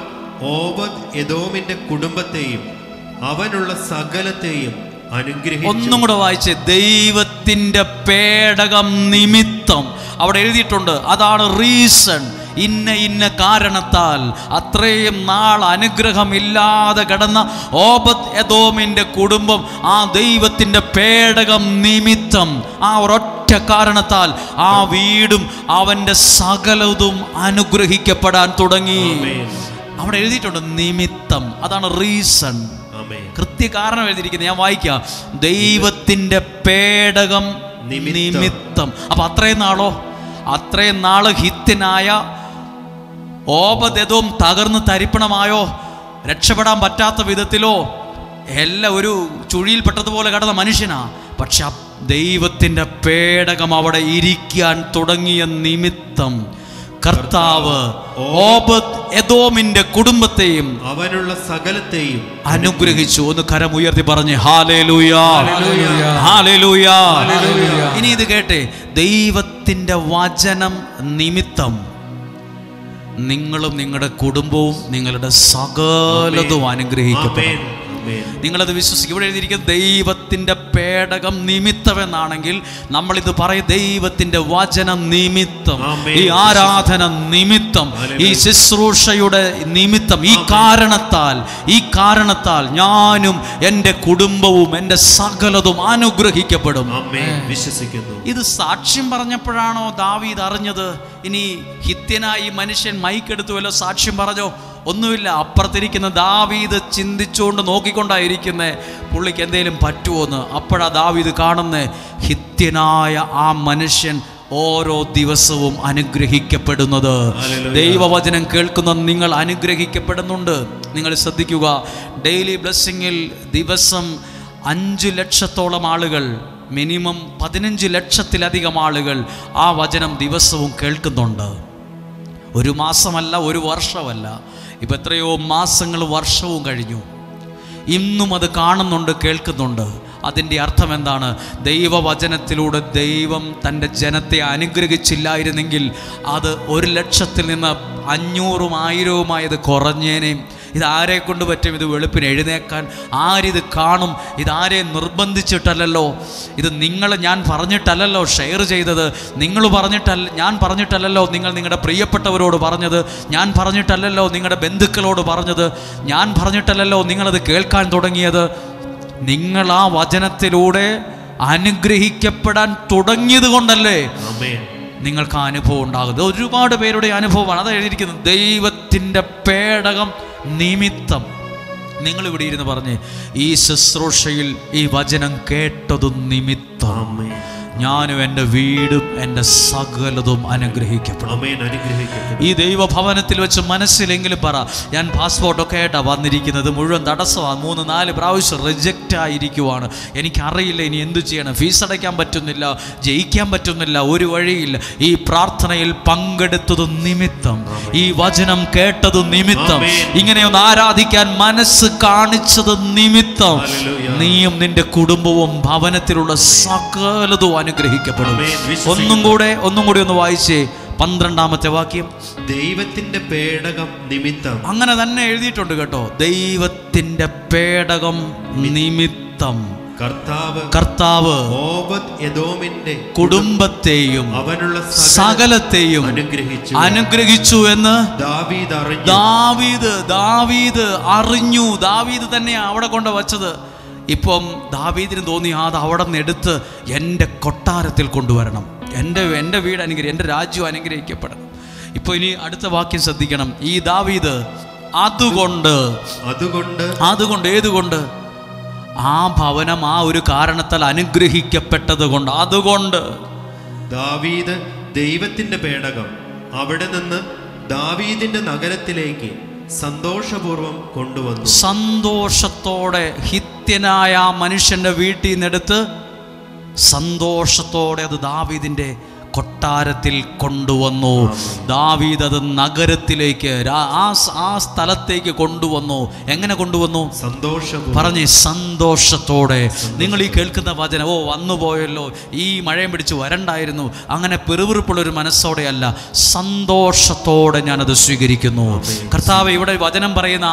ഓബദ് എദോമിന്റെ കുടുംബത്തെയും അവനുള്ള സകലത്തെയും അനുഗ്രഹിച്ചു. ഒന്നും കൂടെ വായിച്ചേ, ദൈവത്തിന്റെ പേടകം നിമിത്തം. അവിടെ എഴുതിയിട്ടുണ്ട്, അതാണ് റീസൺ. ഇന്ന കാരണത്താൽ അത്രയും നാൾ അനുഗ്രഹമില്ലാതെ കിടന്ന ഓബദ് എദോമിന്റെ കുടുംബം ആ ദൈവത്തിന്റെ പേടകം നിമിത്തം, ആ ഒരൊറ്റ കാരണത്താൽ ആ വീടും അവന്റെ സകലതും അനുഗ്രഹിക്കപ്പെടാൻ തുടങ്ങി. അവിടെ എഴുതിയിട്ടുണ്ട് നിമിത്തം, അതാണ് റീസൺ. കൃത്യ കാരണം എഴുതിയിരിക്കുന്നത്. ഞാൻ വായിക്കാം, ദൈവത്തിന്റെ പേടകം നിമിത്തം. അപ്പൊ അത്രയും നാള് ഹിത്യനായ ഓബദ് എദോം തകർന്ന് തരിപ്പണമായോ, രക്ഷപ്പെടാൻ പറ്റാത്ത വിധത്തിലോ, എല്ലാം ഒരു ചുഴിയിൽപ്പെട്ടതുപോലെ കിടന്ന മനുഷ്യനാ. പക്ഷെ ദൈവത്തിന്റെ പേടകം അവിടെ ഇരിക്കാൻ തുടങ്ങിയ നിമിത്തം കർത്താവ് ഓബദ് എദോമിന്റെ കുടുംബത്തെയും അവനുള്ള സകലത്തെയും അനുഗ്രഹിച്ചു. ഒന്ന് കരമുയർത്തി പറഞ്ഞ് ഹല്ലേലൂയ, ഹല്ലേലൂയ. ഇനി ഇത് കേട്ടെ, ദൈവത്തിന്റെ വചനം നിമിത്തം നിങ്ങളും നിങ്ങളുടെ കുടുംബവും നിങ്ങളുടെ സകലതും അനുഗ്രഹിക്കപ്പെടും. നിങ്ങളത് വിശ്വസിക്കും. ഇവിടെ എഴുതിയിരിക്കുന്നത് ദൈവത്തിന്റെ പേടകം നിമിത്തമെന്നാണെങ്കിൽ നമ്മളിത് പറയും ദൈവത്തിന്റെ വചനം നിമിത്തം, ഈ ആരാധന നിമിത്തം, ഈ ശുശ്രൂഷയുടെ നിമിത്തം, ഈ കാരണത്താൽ ഞാനും എൻ്റെ കുടുംബവും എൻ്റെ സകലതും അനുഗ്രഹിക്കപ്പെടും. വിശ്വസിക്കുന്നു. ഇത് സാക്ഷ്യം പറഞ്ഞപ്പോഴാണോ ദാവീദ് അറിഞ്ഞത്? ഇനി ഹിത്യനായി മനുഷ്യൻ മൈക്കെടുത്തു വല്ലോ സാക്ഷ്യം പറഞ്ഞോ? ഒന്നുമില്ല. അപ്പുറത്തിരിക്കുന്ന ദാവീദ് ചിന്തിച്ചുകൊണ്ട് നോക്കിക്കൊണ്ടായിരിക്കുന്നേ പുള്ളിക്ക് എന്തെങ്കിലും പറ്റുമോന്ന്. അപ്പോഴാ ദാവീദ് കാണുന്നേ, ഹിത്യനായ ആ മനുഷ്യൻ ഓരോ ദിവസവും അനുഗ്രഹിക്കപ്പെടുന്നത്. ദൈവവചനം കേൾക്കുന്ന നിങ്ങൾ അനുഗ്രഹിക്കപ്പെടുന്നുണ്ട്. നിങ്ങൾ ശ്രദ്ധിക്കുക, ഡെയിലി ബ്ലെസ്സിങ്ങിൽ ദിവസം 5 ലക്ഷത്തോളം ആളുകൾ, മിനിമം 15 ലക്ഷത്തിലധികം ആളുകൾ ആ വചനം ദിവസവും കേൾക്കുന്നുണ്ട്. ഒരു മാസമല്ല, ഒരു വർഷമല്ല, ഇപ്പം എത്രയോ മാസങ്ങൾ വർഷവും കഴിഞ്ഞു. ഇന്നും അത് കാണുന്നുണ്ട്, കേൾക്കുന്നുണ്ട്. അതിൻ്റെ അർത്ഥം എന്താണ്? ദൈവവചനത്തിലൂടെ ദൈവം തൻ്റെ ജനത്തെ അനുഗ്രഹിച്ചില്ലായിരുന്നെങ്കിൽ അത് 1 ലക്ഷത്തിൽ നിന്ന് 500ഉം 1000ഉമായത് കുറഞ്ഞേനേയും. ഇതാരെ കൊണ്ട് പറ്റും? ഇത് വെളുപ്പിന് എഴുന്നേക്കാൻ ആരിത് കാണും? ഇതാരെ നിർബന്ധിച്ചിട്ടല്ലല്ലോ, ഇത് ഞാൻ പറഞ്ഞിട്ടല്ലല്ലോ ഷെയർ ചെയ്തത്, ഞാൻ പറഞ്ഞിട്ടല്ലല്ലോ നിങ്ങൾ നിങ്ങളുടെ പ്രിയപ്പെട്ടവരോട് പറഞ്ഞത്, ഞാൻ പറഞ്ഞിട്ടല്ലല്ലോ നിങ്ങളുടെ ബന്ധുക്കളോട് പറഞ്ഞത്, ഞാൻ പറഞ്ഞിട്ടല്ലല്ലോ നിങ്ങളത് കേൾക്കാൻ തുടങ്ങിയത്. നിങ്ങൾ ആ വചനത്തിലൂടെ അനുഗ്രഹിക്കപ്പെടാൻ തുടങ്ങിയത് കൊണ്ടല്ലേ ആമേൻ. നിങ്ങൾക്ക് ആ അനുഭവം ഉണ്ടാകുന്നത്. ഒരുപാട് പേരുടെ അനുഭവമാണ് അത് എഴുതിയിരിക്കുന്നത്. ദൈവത്തിൻ്റെ പേടകം നിമിത്തം നിങ്ങളിവിടെ ഇരുന്ന് പറഞ്ഞ് ഈ ശുശ്രൂഷയിൽ ഈ വചനം കേട്ടതും നിമിത്തം ആമേൻ. ഞാനും എൻ്റെ വീടും എൻ്റെ സകലതും അനുഗ്രഹിക്കപ്പെടും. ആമേൻ. അനുഗ്രഹിക്കട്ടെ. ഈ ദൈവഭവനത്തിൽ വെച്ച് മനസ്സിലെങ്കിലും പറ, ഞാൻ പാസ്പോർട്ടൊക്കെ ആയിട്ടാണ് വന്നിരിക്കുന്നത്, മുഴുവൻ തടസ്സമാണ്, 3-4 പ്രാവശ്യം റിജക്റ്റ് ആയിരിക്കുവാണ്, എനിക്കറിയില്ല ഇനി എന്തു ചെയ്യണം, ഫീസ് അടയ്ക്കാൻ പറ്റുന്നില്ല, ജയിക്കാൻ പറ്റുന്നില്ല, ഒരു വഴിയില്ല. ഈ പ്രാർത്ഥനയിൽ പങ്കെടുത്തത് നിമിത്തം, ഈ വചനം കേട്ടത് നിമിത്തം, ഇങ്ങനെയൊന്ന് ആരാധിക്കാൻ മനസ്സ് കാണിച്ചത് നിമിത്തം നീയും നിന്റെ കുടുംബവും ഭവനത്തിലുള്ള സകലതും അനുഗ്രഹിക്കപ്പെടും. ഒന്നും കൂടെ ഒന്ന് വായിച്ചേ, 12ാമത്തെ വാക്യം. ദൈവത്തിന്റെ പേടകം നിമിത്തം. അങ്ങനെ തന്നെ എഴുതിയിട്ടുണ്ട് കേട്ടോ. ദൈവത്തിന്റെ പേടകം നിമിത്തം കർത്താവ് ഓബദ്-എദോമിന്റെ കുടുംബത്തെയും അവനുള്ള സകലത്തെയും അനുഗ്രഹിച്ചു എന്ന് ദാവീദ് അറിഞ്ഞു. ദാവീദ് തന്നെയാ അവിടെ കൊണ്ട് വച്ചത്. ഇപ്പം ദാവീദിന് തോന്നി അത് അവിടെ നിന്ന് എടുത്ത് എൻ്റെ കൊട്ടാരത്തിൽ കൊണ്ടുവരണം, എൻ്റെ വീട് അനുഗ്രഹിക്കും, എൻ്റെ രാജ്യം അനുഗ്രഹിക്കപ്പെടണം. ഇപ്പോൾ ഇനി അടുത്ത വാക്യം ശ്രദ്ധിക്കണം. ഈ ദാവീദ് അതുകൊണ്ട് ഏതുകൊണ്ട് ആ ഭവനം ആ ഒരു കാരണത്താൽ അനുഗ്രഹിക്കപ്പെട്ടത് കൊണ്ട്, അതുകൊണ്ട് ദാവീദ് ദൈവത്തിന്റെ പേടകം അവിടെ നിന്ന് ദാവീദിന്റെ നഗരത്തിലേക്ക് സന്തോഷപൂർവം കൊണ്ടുവന്നു. സന്തോഷത്തോടെ ഹിത്യനായ ആ മനുഷ്യന്റെ വീട്ടിൽ നിന്നെടുത്ത് സന്തോഷത്തോടെ അത് ദാവീദിന്റെ കൊട്ടാരത്തിൽ കൊണ്ടുവന്നു. ദാവീദ് അത് നഗരത്തിലേക്ക് ആ സ്ഥലത്തേക്ക് കൊണ്ടുവന്നു. എങ്ങനെ കൊണ്ടുവന്നു? പറഞ്ഞേ, സന്തോഷത്തോടെ. നിങ്ങൾ ഈ കേൾക്കുന്ന വചനം, വന്നു പോയല്ലോ, ഈ മഴയും പിടിച്ച് വരണ്ടായിരുന്നു, അങ്ങനെ പെറുപിറുപ്പുള്ളൊരു മനസ്സോടെയല്ല, സന്തോഷത്തോടെ ഞാനത് സ്വീകരിക്കുന്നു. കർത്താവ്, ഇവിടെ വചനം പറയുന്ന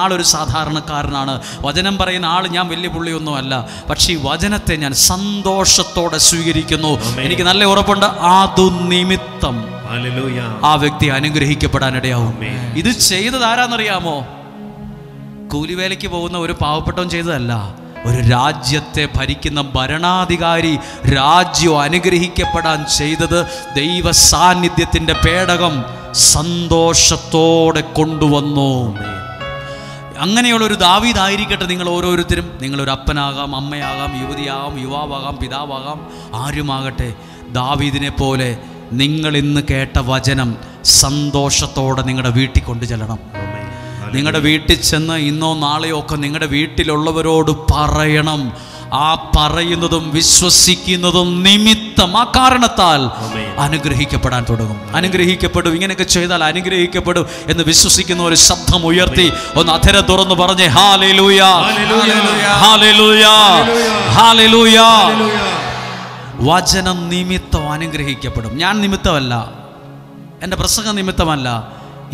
ആൾ ഒരു സാധാരണക്കാരനാണ്. വചനം പറയുന്ന ആൾ ഞാൻ വലിയ പുള്ളിയൊന്നും അല്ല. പക്ഷേ ഈ വചനത്തെ ഞാൻ സന്തോഷത്തോടെ സ്വീകരിക്കുന്നു. എനിക്ക് നല്ല ഉറപ്പുണ്ട്, അതു നിമിത്തം ആ വ്യക്തി അനുഗ്രഹിക്കപ്പെടാനിടയാവും. ഇത് ചെയ്തത് ആരാന്നറിയാമോ? കൂലിവേലയ്ക്ക് പോകുന്ന ഒരു പാവപ്പെട്ടവൻ ചെയ്തതല്ല, ഒരു രാജ്യത്തെ ഭരിക്കുന്ന ഭരണാധികാരി രാജ്യം അനുഗ്രഹിക്കപ്പെടാൻ ചെയ്തത് ദൈവ സാന്നിധ്യത്തിൻ്റെ പേടകം സന്തോഷത്തോടെ കൊണ്ടുവന്നു. അങ്ങനെയുള്ളൊരു ദാവീദായിരിക്കട്ടെ നിങ്ങൾ ഓരോരുത്തരും. നിങ്ങളൊരു അപ്പനാകാം, അമ്മയാകാം, യുവതിയാകാം, യുവാവാകാം, പിതാവാകാം, ആരുമാകട്ടെ. ദാവീദിനെ പോലെ നിങ്ങൾ ഇന്ന് കേട്ട വചനം സന്തോഷത്തോടെ നിങ്ങളുടെ വീട്ടിൽ കൊണ്ടു ചെല്ലണം. നിങ്ങളുടെ വീട്ടിൽ ചെന്ന് ഇന്നോ നാളെയോ ഒക്കെ നിങ്ങളുടെ വീട്ടിലുള്ളവരോട് പറയണം. ആ പറയുന്നതും വിശ്വസിക്കുന്നതും നിമിത്തം, ആ കാരണത്താൽ അനുഗ്രഹിക്കപ്പെടാൻ തുടങ്ങും. അനുഗ്രഹിക്കപ്പെടും. ഇങ്ങനെയൊക്കെ ചെയ്താൽ അനുഗ്രഹിക്കപ്പെടും എന്ന് വിശ്വസിക്കുന്ന ഒരു ശബ്ദം ഉയർത്തി ഒന്ന് അധര തുറന്ന് പറഞ്ഞേ, ഹല്ലേലൂയ, ഹല്ലേലൂയ, ഹല്ലേലൂയ. വചനം നിമിത്തം അനുഗ്രഹിക്കപ്പെടും. ഞാൻ നിമിത്തമല്ല, എൻ്റെ പ്രസംഗ നിമിത്തമല്ല,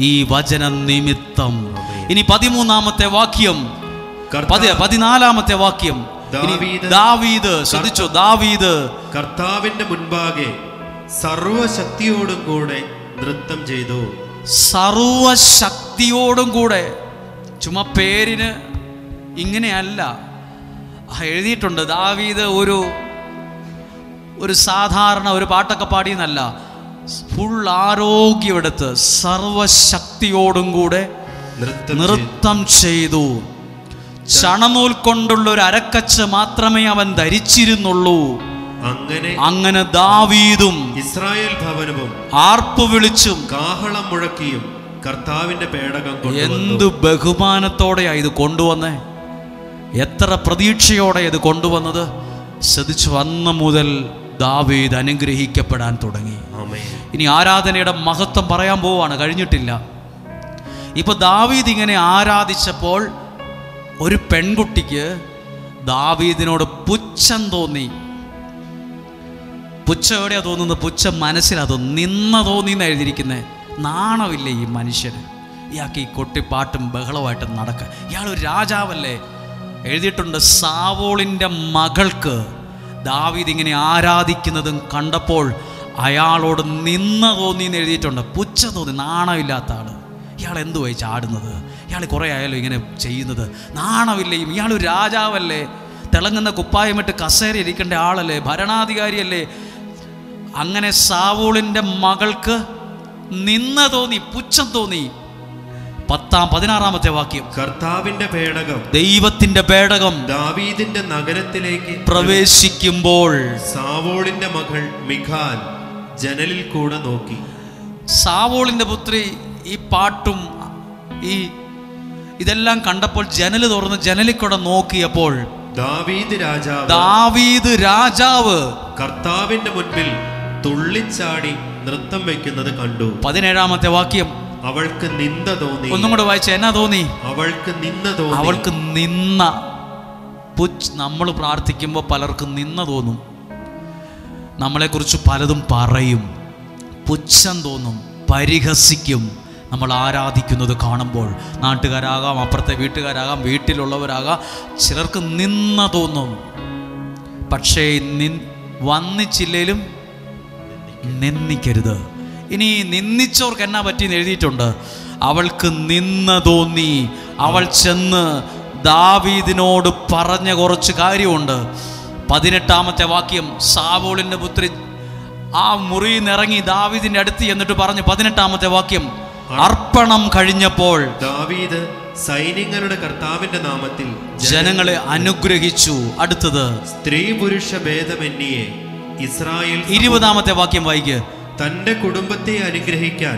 ഈ വചനം നിമിത്തം. ഇനി 13ാമത്തെ വാക്യം, 14ാമത്തെ വാക്യം. ദാവീദ് ശ്രദ്ധിച്ചോ, ദാവീദ് കർത്താവിന്റെ മുൻപാകെ സർവശക്തിയോടും കൂടെ നൃത്തം ചെയ്തു. സർവശക്തിയോടും കൂടെ. ചുമ്മാ പേരിന് ഇങ്ങനെയല്ല എഴുതിയിട്ടുണ്ട്. ദാവീദ് ഒരു സാധാരണ ഒരു പാട്ടൊക്കെ പാടിയെന്നല്ല, ഫുൾ ആരോഗ്യമെടുത്ത് സർവശക്തിയോടും കൂടെ നൃത്തം ചെയ്തു. ചണനൂൽ കൊണ്ടുള്ള ഒരു അരക്കച്ച മാത്രമേ അവൻ ധരിച്ചിരുന്നുള്ളൂ. അങ്ങനെ ദാവീദും ഇസ്രായേൽ ഭവനവും ആർപ്പ് വിളിച്ചും കാഹളം മുഴക്കിയും കർത്താവിന്റെ പേടകം കൊണ്ടുവന്നു. എന്ത് ബഹുമാനത്തോടെയാ ഇത് കൊണ്ടുവന്നേ, എത്ര പ്രതീക്ഷയോടെ ഇത് കൊണ്ടുവന്നത്. ശ്രദ്ധിച്ചു, അന്ന് മുതൽ ദാവീദ് അനുഗ്രഹിക്കപ്പെടാൻ തുടങ്ങി. ഇനി ആരാധനയുടെ മഹത്വം പറയാൻ പോവാണ്, കഴിഞ്ഞിട്ടില്ല. ഇപ്പൊ ദാവീദ് ഇങ്ങനെ ആരാധിച്ചപ്പോൾ ഒരു പെൺകുട്ടിക്ക് ദാവീദിനോട് പുച്ഛം തോന്നി. പുച്ഛം എവിടെയാ തോന്നുന്നത്? പുച്ഛം മനസ്സിലാ തോന്നുന്നു. നിന്ന തോന്നിയെന്ന് എഴുതിയിരിക്കുന്നത്. നാണമില്ലേ ഈ മനുഷ്യന്? ഇയാൾക്ക് ഈ കൊട്ടിപ്പാട്ടും ബഹളമായിട്ടും നടക്കുക. ഇയാളൊരു രാജാവല്ലേ? എഴുതിയിട്ടുണ്ട്, സാവോളിൻ്റെ മകൾക്ക് ദാവീദ് ഇങ്ങനെ ആരാധിക്കുന്നതും കണ്ടപ്പോൾ അയാളോട് നിന്ന തോന്നി എന്ന് എഴുതിയിട്ടുണ്ട്. പുച്ഛം തോന്നി. നാണമില്ലാത്ത ആള്. ഇയാൾ എന്തുവായി ചാടുന്നത്? ഇയാൾ കുറേ ആയാലും ഇങ്ങനെ ചെയ്യുന്നത്, നാണമില്ലേ? ഇയാളൊരു രാജാവല്ലേ, തിളങ്ങുന്ന കുപ്പായമിട്ട് കസേര ഇരിക്കേണ്ട ആളല്ലേ, ഭരണാധികാരിയല്ലേ. അങ്ങനെ സാവൂളിൻ്റെ മകൾക്ക് നിന്ന തോന്നി, പുച്ഛം തോന്നി. 16-ാമത്തെ വാക്യം, കർത്താവിന്റെ പേടകം, ദൈവത്തിന്റെ പേടകം ദാവീദിന്റെ നഗരത്തിലേക്ക് പ്രവേശിക്കുമ്പോൾ സാവൂളിന്റെ മകൾ മിഖാൽ ജനലിൽ കൂടെ നോക്കി. സാവൂളിന്റെ പുത്രി ഈ പാട്ടും ഇതെല്ലാം കണ്ടപ്പോൾ ജനൽ തുറന്ന് ജനലിൽ കൂടെ നോക്കിയപ്പോൾ ദാവീദ് രാജാവ് കർത്താവിന്റെ മുൻപിൽ തുള്ളിച്ചാടി നൃത്തം വെക്കുന്നത് കണ്ടു. 17-ാമത്തെ വാക്യം, അവൾക്ക് നിന്ദ തോന്നി. ഒന്നും കൂടെ വായിച്ച എന്നാ തോന്നി? അവൾക്ക് നിന്ന തോന്നി. അവൾക്ക് നിന്ന നമ്മൾ പ്രാർത്ഥിക്കുമ്പോൾ പലർക്കും നിന്ന തോന്നും, നമ്മളെക്കുറിച്ച് പലതും പറയും, പുച്ഛം തോന്നും, പരിഹസിക്കും. നമ്മൾ ആരാധിക്കുന്നത് കാണുമ്പോൾ നാട്ടുകാരാകാം, അപ്പുറത്തെ വീട്ടുകാരാകാം, വീട്ടിലുള്ളവരാകാം, ചിലർക്ക് നിന്ന തോന്നും. പക്ഷേ വന്നിച്ചില്ലേലും നിന്ദിക്കരുത്. ഇനി നിന്ദിച്ചവർക്ക് എന്നാ പറ്റിയെന്ന് എഴുതിയിട്ടുണ്ട്. അവൾക്ക് നിന്ന തോന്നി. അവൾ ചെന്ന് ദാവീദിനോട് പറഞ്ഞ കുറച്ച് കാര്യമുണ്ട്. 18-ാമത്തെ വാക്യം, സാവൂളിൻ്റെ പുത്രി ആ മുറിയിൽ നിന്ന് ഇറങ്ങി ദാവീദിന്റെ അടുത്ത് എന്നിട്ട് പറഞ്ഞു. 18-ാമത്തെ വാക്യം, അർപ്പണം കഴിഞ്ഞപ്പോൾ ദാവീദ് സൈന്യങ്ങളുടെ കർത്താവിന്റെ നാമത്തിൽ ജനങ്ങളെ അനുഗ്രഹിച്ചു. അടുത്തത്, സ്ത്രീ പുരുഷ ഭേദമന്യേ ഇസ്രായേൽ 20-ാമത്തെ വാക്യം വായിക്ക്. തന്റെ കുടുംബത്തെ അനുഗ്രഹിക്കാൻ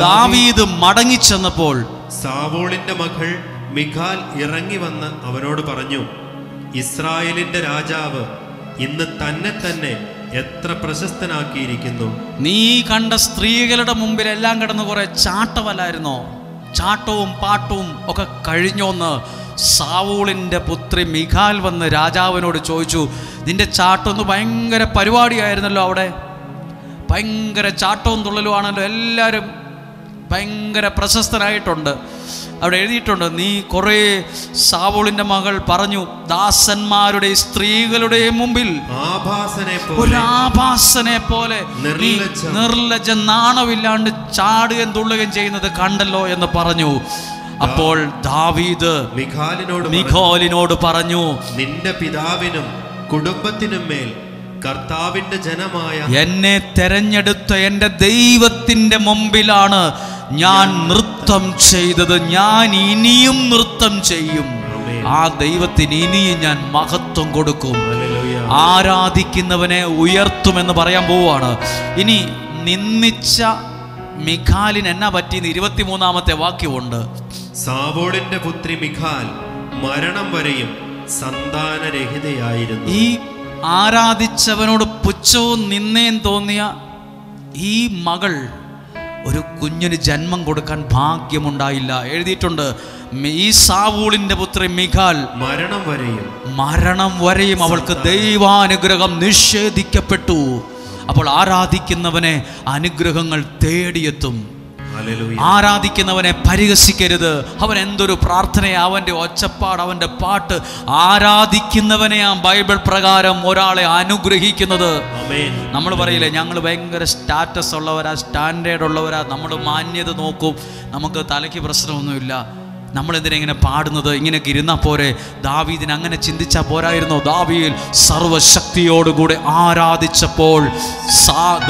ദാവീദ് മടങ്ങിച്ചെന്നപ്പോൾ സാവൂളിന്റെ മകൾ മിഖാൽ ഇറങ്ങി വന്ന് അവനോട് പറഞ്ഞു, ഇസ്രായേലിന്റെ രാജാവ് ഇന്ന് തന്നെ എത്ര പ്രശസ്തനാക്കിയിരിക്കുന്നു. നീ കണ്ട സ്ത്രീകളുടെ മുമ്പിൽ എല്ലാം കിടന്ന് കുറെ ചാട്ടമല്ലായിരുന്നോ? ചാട്ടവും പാട്ടവും ഒക്കെ കഴിഞ്ഞോന്ന് സാവൂളിൻ്റെ പുത്രി മിഖാൽ വന്ന് രാജാവിനോട് ചോദിച്ചു. നിന്റെ ചാട്ടമൊന്ന് ഭയങ്കര പരിപാടിയായിരുന്നല്ലോ, അവിടെ ഭയങ്കര ചാട്ടവും തുള്ളലുമാണല്ലോ, എല്ലാവരും ഭയങ്കര പ്രശസ്തനായിട്ടുണ്ട്. അവിടെ എഴുതിയിട്ടുണ്ട്, നീ കുറേ സാവൂളിൻ്റെ മകൾ പറഞ്ഞു, ദാസന്മാരുടെ സ്ത്രീകളുടെയും മുമ്പിൽ ഒരു ആഭാസനെ പോലെ നിർലജ്ജ നാണമില്ലാണ്ട് ചാടുകയും തുള്ളുകയും ചെയ്യുന്നത് കണ്ടല്ലോ എന്ന് പറഞ്ഞു. അപ്പോൾ ദാവീദ് മിഖാലിനോട് പറഞ്ഞു, നിന്റെ പിതാവിനും കുടുംബത്തിനും മേൽ കർത്താവിന്റെ ജനമായ എന്നെ തെരഞ്ഞെടുത്ത എൻ്റെ ദൈവത്തിന്റെ മുമ്പിലാണ് ഞാൻ നൃത്തം ചെയ്തത്. ഞാൻ ഇനിയും നൃത്തം ചെയ്യും. ആ ദൈവത്തിന് ഇനിയും ഞാൻ മഹത്വം കൊടുക്കും. ആരാധിക്കുന്നവനെ ഉയർത്തുമെന്ന് പറയാൻ പോവുകയാണ്. ഇനി നിന്ദിച്ച മിഖാലിന് എന്നാ പറ്റിയെന്ന് 23-ാമത്തെ വാക്യമുണ്ട്. സാവൂളിന്റെ പുത്രി മിഖാൽ മരണം വരെയും സന്താനരഹിതയായിരുന്നു. ഈ ആരാധിച്ചവനോട് പുച്ഛവും നിന്നയും തോന്നിയ ഈ മകൾ ഒരു കുഞ്ഞിന് ജന്മം കൊടുക്കാൻ ഭാഗ്യമുണ്ടായില്ല. എഴുതിയിട്ടുണ്ട്, ഈ സാവൂളിന്റെ പുത്രി മിഖാൽ മരണം വരെയും അവൾക്ക് ദൈവാനുഗ്രഹം നിഷേധിക്കപ്പെട്ടു. അപ്പോൾ ആരാധിക്കുന്നവനെ അനുഗ്രഹങ്ങൾ തേടിയെത്തും. ആരാധിക്കുന്നവനെ പരിഹസിക്കരുത്. അവൻ എന്തൊരു പ്രാർത്ഥനയാ, അവൻ്റെ ഒച്ചപ്പാട്, അവൻ്റെ പാട്ട്. ആരാധിക്കുന്നവനെയാ ബൈബിൾ പ്രകാരം ഒരാളെ അനുഗ്രഹിക്കുന്നത്. നമ്മൾ പറയില്ലേ, ഞങ്ങൾ ഭയങ്കര സ്റ്റാറ്റസ് ഉള്ളവരാ, സ്റ്റാൻഡേർഡ് ഉള്ളവരാ, നമ്മൾ മാന്യത നോക്കും, നമുക്ക് തലയ്ക്ക് പ്രശ്നമൊന്നുമില്ല. നമ്മളെന്തിനാ ഇങ്ങനെ പാടുന്നത്? ഇങ്ങനെയൊക്കെ ഇരുന്നാൽ പോരെ? ദാവീദിന് അങ്ങനെ ചിന്തിച്ചാൽ പോരായിരുന്നോ? ദാവീദ് സർവശക്തിയോടുകൂടെ ആരാധിച്ചപ്പോൾ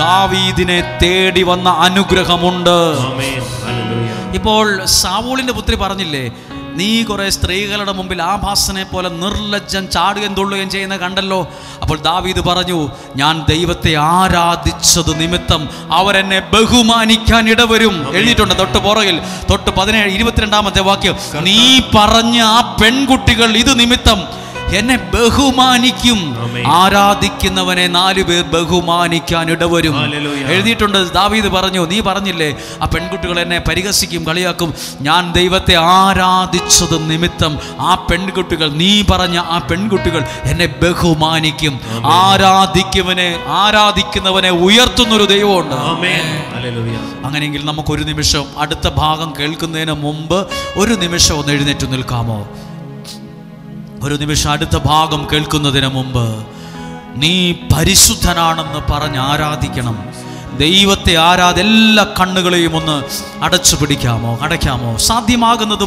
ദാവീദിനെ തേടി വന്ന അനുഗ്രഹമുണ്ട്. ഇപ്പോൾ സാവൂളിന്റെ പുത്രി പറഞ്ഞില്ലേ, നീ കുറെ സ്ത്രീകളുടെ മുമ്പിൽ ആഭാസനെ പോലെ നിർലജ്ജം ചാടുകയും തുള്ളുകയും ചെയ്യുന്ന കണ്ടല്ലോ. അപ്പോൾ ദാവീദ് പറഞ്ഞു, ഞാൻ ദൈവത്തെ ആരാധിച്ചത് നിമിത്തം അവരെന്നെ ബഹുമാനിക്കാൻ ഇടവരും. എഴുതിയിട്ടുണ്ട് തൊട്ട് പുറകിൽ, തൊട്ട് 22-ാമത്തെ വാക്യം, നീ പറഞ്ഞ ആ പെൺകുട്ടികൾ ഇത് നിമിത്തം എന്നെ ബഹുമാനിക്കും. ആരാധിക്കുന്നവനെ 4 പേർ ബഹുമാനിക്കാൻ ഇടവരും. എഴുതിയിട്ടുണ്ട്, ദാവീദ് പറഞ്ഞു, നീ പറഞ്ഞില്ലേ ആ പെൺകുട്ടികൾ എന്നെ പരിഹസിക്കും, കളിയാക്കും. ഞാൻ ദൈവത്തെ ആരാധിച്ചത് നിമിത്തം ആ പെൺകുട്ടികൾ, നീ പറഞ്ഞ ആ പെൺകുട്ടികൾ എന്നെ ബഹുമാനിക്കും. ആരാധിക്കുന്നവനെ ഉയർത്തുന്നൊരു ദൈവമുണ്ട്. അങ്ങനെയെങ്കിൽ നമുക്കൊരു നിമിഷം അടുത്ത ഭാഗം കേൾക്കുന്നതിന് മുമ്പ് ഒരു നിമിഷം ഒന്ന് എഴുന്നേറ്റ് നിൽക്കാമോ? ഒരു നിമിഷം അടുത്ത ഭാഗം കേൾക്കുന്നതിന് മുമ്പ് നീ പരിശുദ്ധനാണെന്ന് പറഞ്ഞ് ആരാധിക്കണം. ദൈവത്തെ എല്ലാ കണ്ണുകളെയും ഒന്ന് അടയ്ക്കാമോ? സാധ്യമാകുന്നത്